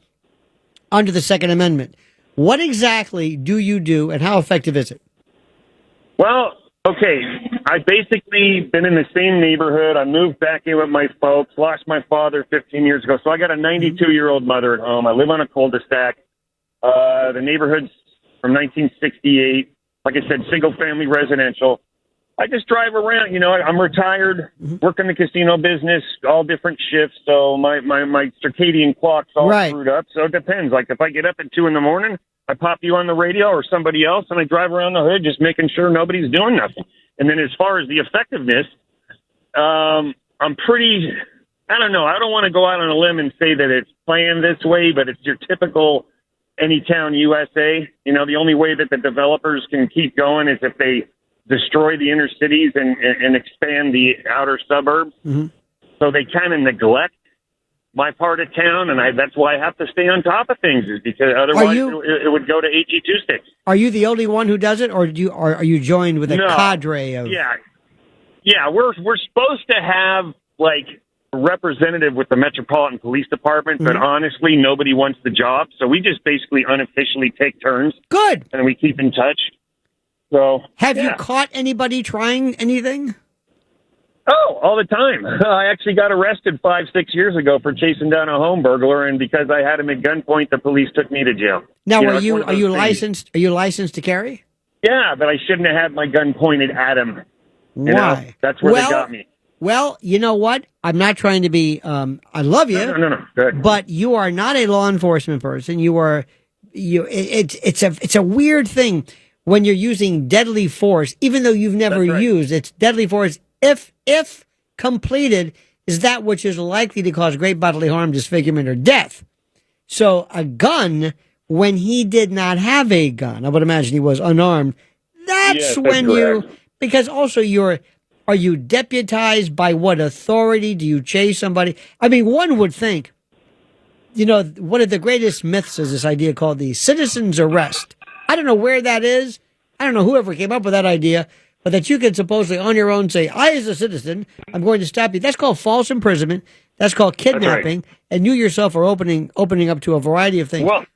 Speaker 1: under the Second Amendment. What exactly do you do, and how effective is it?
Speaker 3: Well, okay, I've basically been in the same neighborhood. I moved back in with my folks, lost my father 15 years ago, so I got a 92-year-old mother at home. I live on a cul-de-sac. The neighborhood's from 1968. Like I said, single-family residential. I just drive around. I'm retired, work in the casino business, all different shifts. So my circadian clock's all screwed up. So it depends. Like if I get up at 2 a.m, I pop you on the radio or somebody else, and I drive around the hood just making sure nobody's doing nothing. And then as far as the effectiveness, I'm pretty, I don't know. I don't want to go out on a limb and say that it's planned this way, but it's your typical Anytown USA. The only way that the developers can keep going is if they destroy the inner cities and expand the outer suburbs. So they kind of neglect my part of town, and that's why I have to stay on top of things, is because otherwise it would go to AG 26.
Speaker 1: Are you the only one who does it, or are you joined with a cadre of?
Speaker 3: Yeah. We're supposed to have like a representative with the Metropolitan Police Department, but honestly, nobody wants the job, so we just basically unofficially take turns.
Speaker 1: Good.
Speaker 3: And we keep in touch. So,
Speaker 1: have you caught anybody trying anything?
Speaker 3: Oh, all the time. I actually got arrested 5-6 years ago for chasing down a home burglar, and because I had him at gunpoint, the police took me to jail.
Speaker 1: Now, are you licensed? Are you licensed to carry?
Speaker 3: Yeah, but I shouldn't have had my gun pointed at him.
Speaker 1: Why?
Speaker 3: That's where they got me.
Speaker 1: Well, you know what? I'm not trying to be. I love you.
Speaker 3: No. Good.
Speaker 1: But you are not a law enforcement person. You are. It's a weird thing when you're using deadly force, even though you've never used. It's deadly force if completed is that which is likely to cause great bodily harm, disfigurement, or death. So a gun, when he did not have a gun, I would imagine he was unarmed. That's when you, because also are you deputized by what authority? Do you chase somebody? I mean, one would think, one of the greatest myths is this idea called the citizen's arrest. I don't know where that is. I don't know whoever came up with that idea, but that you can supposedly on your own say, I as a citizen, I'm going to stop you. That's called false imprisonment. That's called kidnapping. And you yourself are opening up to a variety of things.
Speaker 3: Well,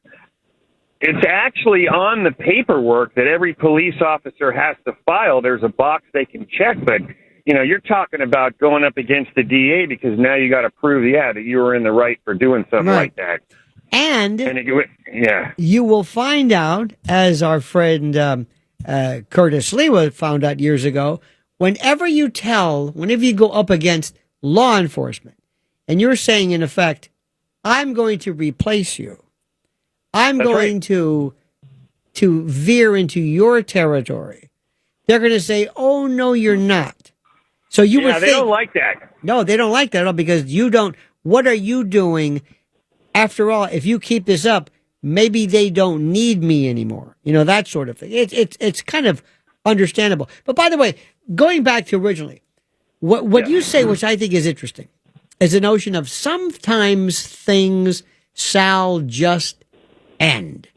Speaker 3: it's actually on the paperwork that every police officer has to file. There's a box they can check, but you're talking about going up against the DA because now you got to prove, that you were in the right for doing something like that.
Speaker 1: And you will find out, as our friend Curtis Lewa found out years ago, whenever you go up against law enforcement. And you're saying, in effect, I'm going to replace you. I'm
Speaker 3: That's
Speaker 1: going to veer into your territory. They're going to say, "Oh no, you're not." So you would think
Speaker 3: they don't like that.
Speaker 1: No, they don't like that at all because you don't. What are you doing? After all, if you keep this up, maybe they don't need me anymore. You know, that sort of thing. It's kind of understandable. But by the way, going back to originally, what you say, which I think is interesting, is the notion of sometimes things, Sal, just end.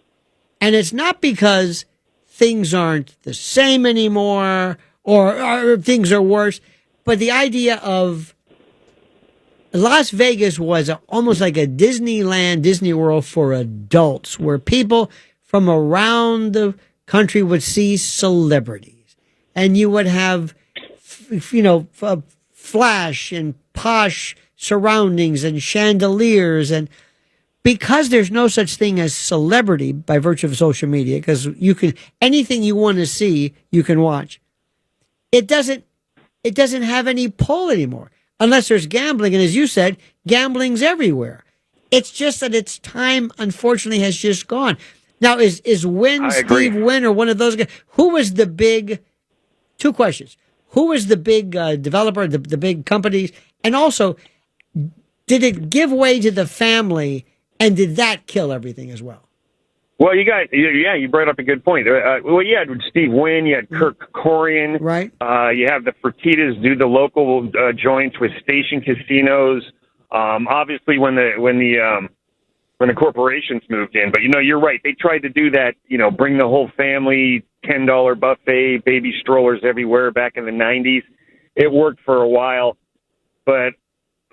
Speaker 1: And it's not because things aren't the same anymore or things are worse, but the idea of Las Vegas was almost like a Disneyland, Disney World for adults, where people from around the country would see celebrities. And you would have, flash and posh surroundings and chandeliers. And because there's no such thing as celebrity by virtue of social media, because anything you want to see, you can watch. It doesn't have any pull anymore. Unless there's gambling, and as you said, gambling's everywhere. It's just that its time, unfortunately, has just gone. Now, is Wynn, Steve Wynn, or one of those guys? Who was the big? Two questions: who was the big developer, the big companies, and also, did it give way to the family, and did that kill everything as well?
Speaker 3: Well, you brought up a good point. You had Steve Wynn, you had Kirk Corian,
Speaker 1: right?
Speaker 3: You have the Fertittas do the local joints with station casinos. Obviously, when the corporations moved in, but you're right. They tried to do that. Bring the whole family, $10 buffet, baby strollers everywhere back in the '90s. It worked for a while, but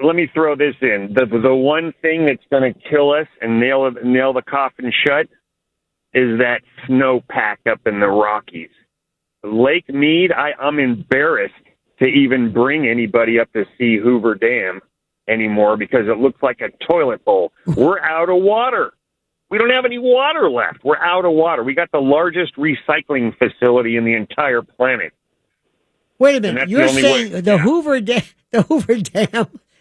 Speaker 3: let me throw this in: the one thing that's going to kill us and nail the coffin shut is that snowpack up in the Rockies. Lake Mead, I'm embarrassed to even bring anybody up to see Hoover Dam anymore because it looks like a toilet bowl. We're out of water. We don't have any water left. We're out of water. We got the largest recycling facility in the entire planet.
Speaker 1: Wait a minute. You're saying the Hoover Dam,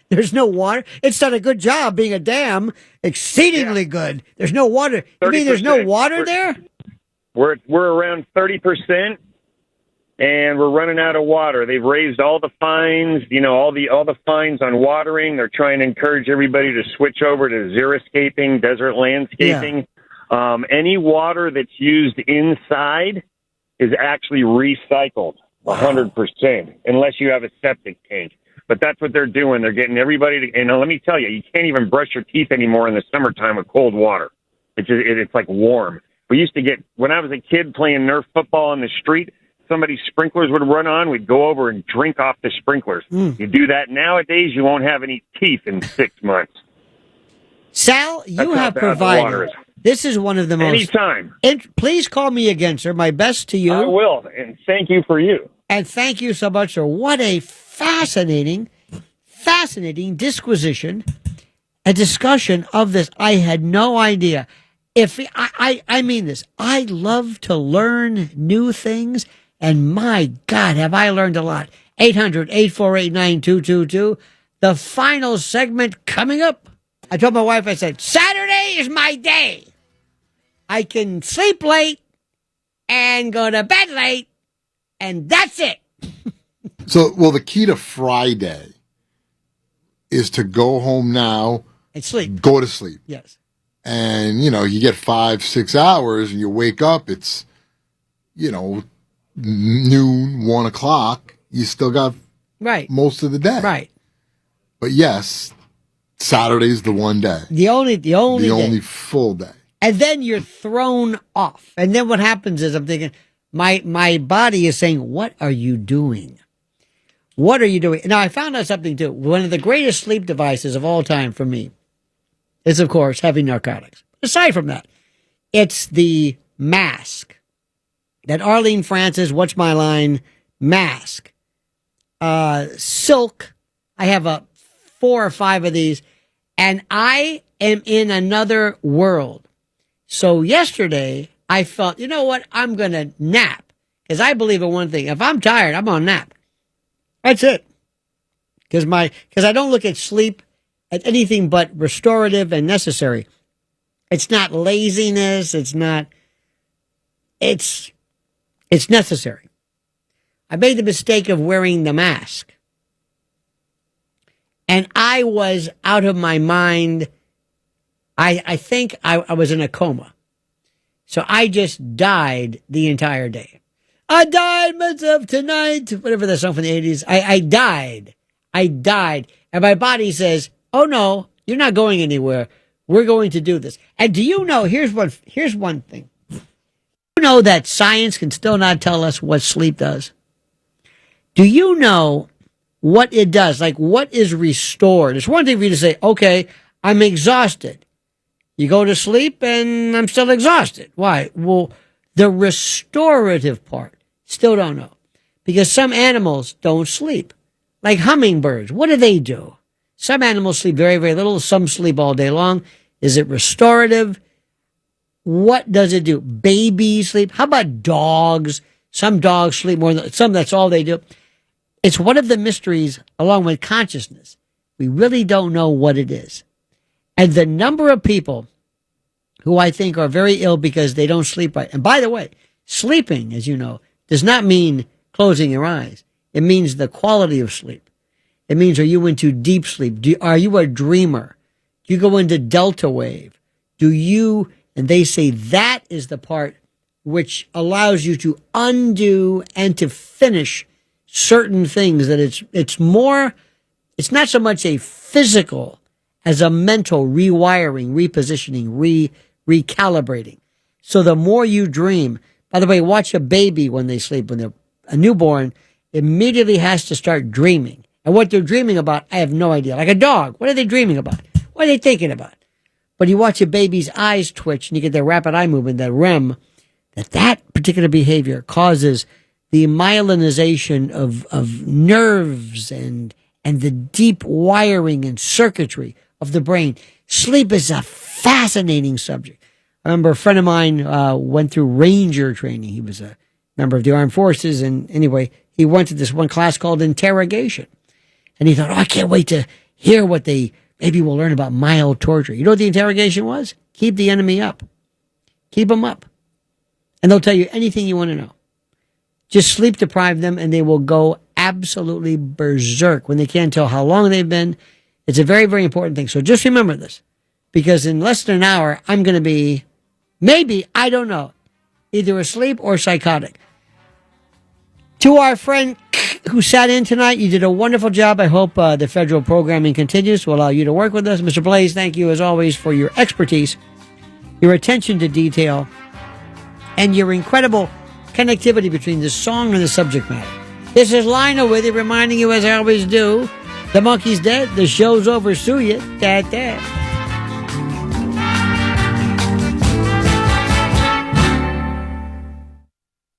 Speaker 1: there's no water? It's done a good job being a dam, exceedingly good. There's no water. You mean there's no water there?
Speaker 3: We're around 30%, and we're running out of water. They've raised all the fines, all the fines on watering. They're trying to encourage everybody to switch over to xeriscaping, desert landscaping. Yeah. Any water that's used inside is actually recycled 100%, unless you have a septic tank. But that's what they're doing. They're getting everybody to, and let me tell you, you can't even brush your teeth anymore in the summertime with cold water. It's like warm. We used to get, when I was a kid playing Nerf football on the street, somebody's sprinklers would run on. We'd go over and drink off the sprinklers. You do that nowadays, you won't have any teeth in 6 months.
Speaker 1: Sal, you have provided. This is one of the most.
Speaker 3: Anytime.
Speaker 1: Please call me again, sir. My best to you.
Speaker 3: I will, and thank you for you.
Speaker 1: And thank you so much, sir. What a fascinating disquisition, a discussion of this. I had no idea. If I mean this, I love to learn new things, and my God, have I learned a lot. 800-848-9222. The final segment coming up. I told my wife, I said, Saturday is my day. I can sleep late and go to bed late, and that's it.
Speaker 2: So, the key to Friday is to go home now
Speaker 1: and sleep.
Speaker 2: Go to sleep.
Speaker 1: Yes.
Speaker 2: And, you get 5-6 hours and you wake up, it's, noon, 1 o'clock. You still got most of the day.
Speaker 1: Right.
Speaker 2: But yes, Saturday's the one day.
Speaker 1: The only
Speaker 2: full day.
Speaker 1: And then you're thrown off. And then what happens is I'm thinking, my body is saying, what are you doing? What are you doing? Now, I found out something, too. One of the greatest sleep devices of all time for me is, of course, heavy narcotics. Aside from that, it's the mask. That Arlene Francis, What's My Line mask. Silk. I have 4 or 5 of these, and I am in another world. So yesterday, I felt, you know what? I'm going to nap. Because I believe in one thing. If I'm tired, I'm going to nap. That's it. because I don't look at sleep at anything but restorative and necessary. It's not laziness. It's necessary. I made the mistake of wearing the mask. And I was out of my mind. I think I was in a coma. So I just died the entire day. I died myself tonight. Whatever that song from the 80s. I died. And my body says, oh no, you're not going anywhere. We're going to do this. And do you know, here's one thing. You know that science can still not tell us what sleep does? Do you know what it does? Like, what is restored? It's one thing for you to say, okay, I'm exhausted. You go to sleep and I'm still exhausted. Why? Well, the restorative part, still don't know. Because some animals don't sleep. Like hummingbirds. What do? Some animals sleep very, very little. Some sleep all day long. Is it restorative? What does it do? Babies sleep. How about dogs? Some dogs sleep more than some. That's all they do. It's one of the mysteries along with consciousness. We really don't know what it is. And the number of people who I think are very ill because they don't sleep right. And by the way, sleeping, as you know, does not mean closing your eyes. It means the quality of sleep. It means, are you into deep sleep? Are you a dreamer? Do you go into delta wave? And they say that is the part which allows you to undo and to finish certain things, that it's not so much a physical as a mental rewiring, repositioning, recalibrating. So the more you dream, by the way, watch a baby when they sleep, when they're a newborn, immediately has to start dreaming. And what they're dreaming about, I have no idea. Like a dog, what are they dreaming about? What are they thinking about? But you watch a baby's eyes twitch and you get their rapid eye movement, that REM, that particular behavior causes the myelinization of nerves and the deep wiring and circuitry of the brain. Sleep is a fascinating subject. I remember a friend of mine went through Ranger training. He was a member of the armed forces. And anyway, he went to this one class called interrogation. And he thought, I can't wait to hear what maybe we'll learn about mild torture. You know what the interrogation was? Keep the enemy up. Keep them up. And they'll tell you anything you want to know. Just sleep deprive them and they will go absolutely berserk when they can't tell how long they've been. It's a very, very important thing. So just remember this, because in less than an hour, I'm going to be, maybe, I don't know, either asleep or psychotic. To our friend who sat in tonight, you did a wonderful job. I hope the federal programming continues to allow you to work with us. Mr. Blaze, thank you as always for your expertise, your attention to detail, and your incredible connectivity between the song and the subject matter. This is Lionel with you, reminding you, as I always do, the monkey's dead, the show's over, sue you, dad.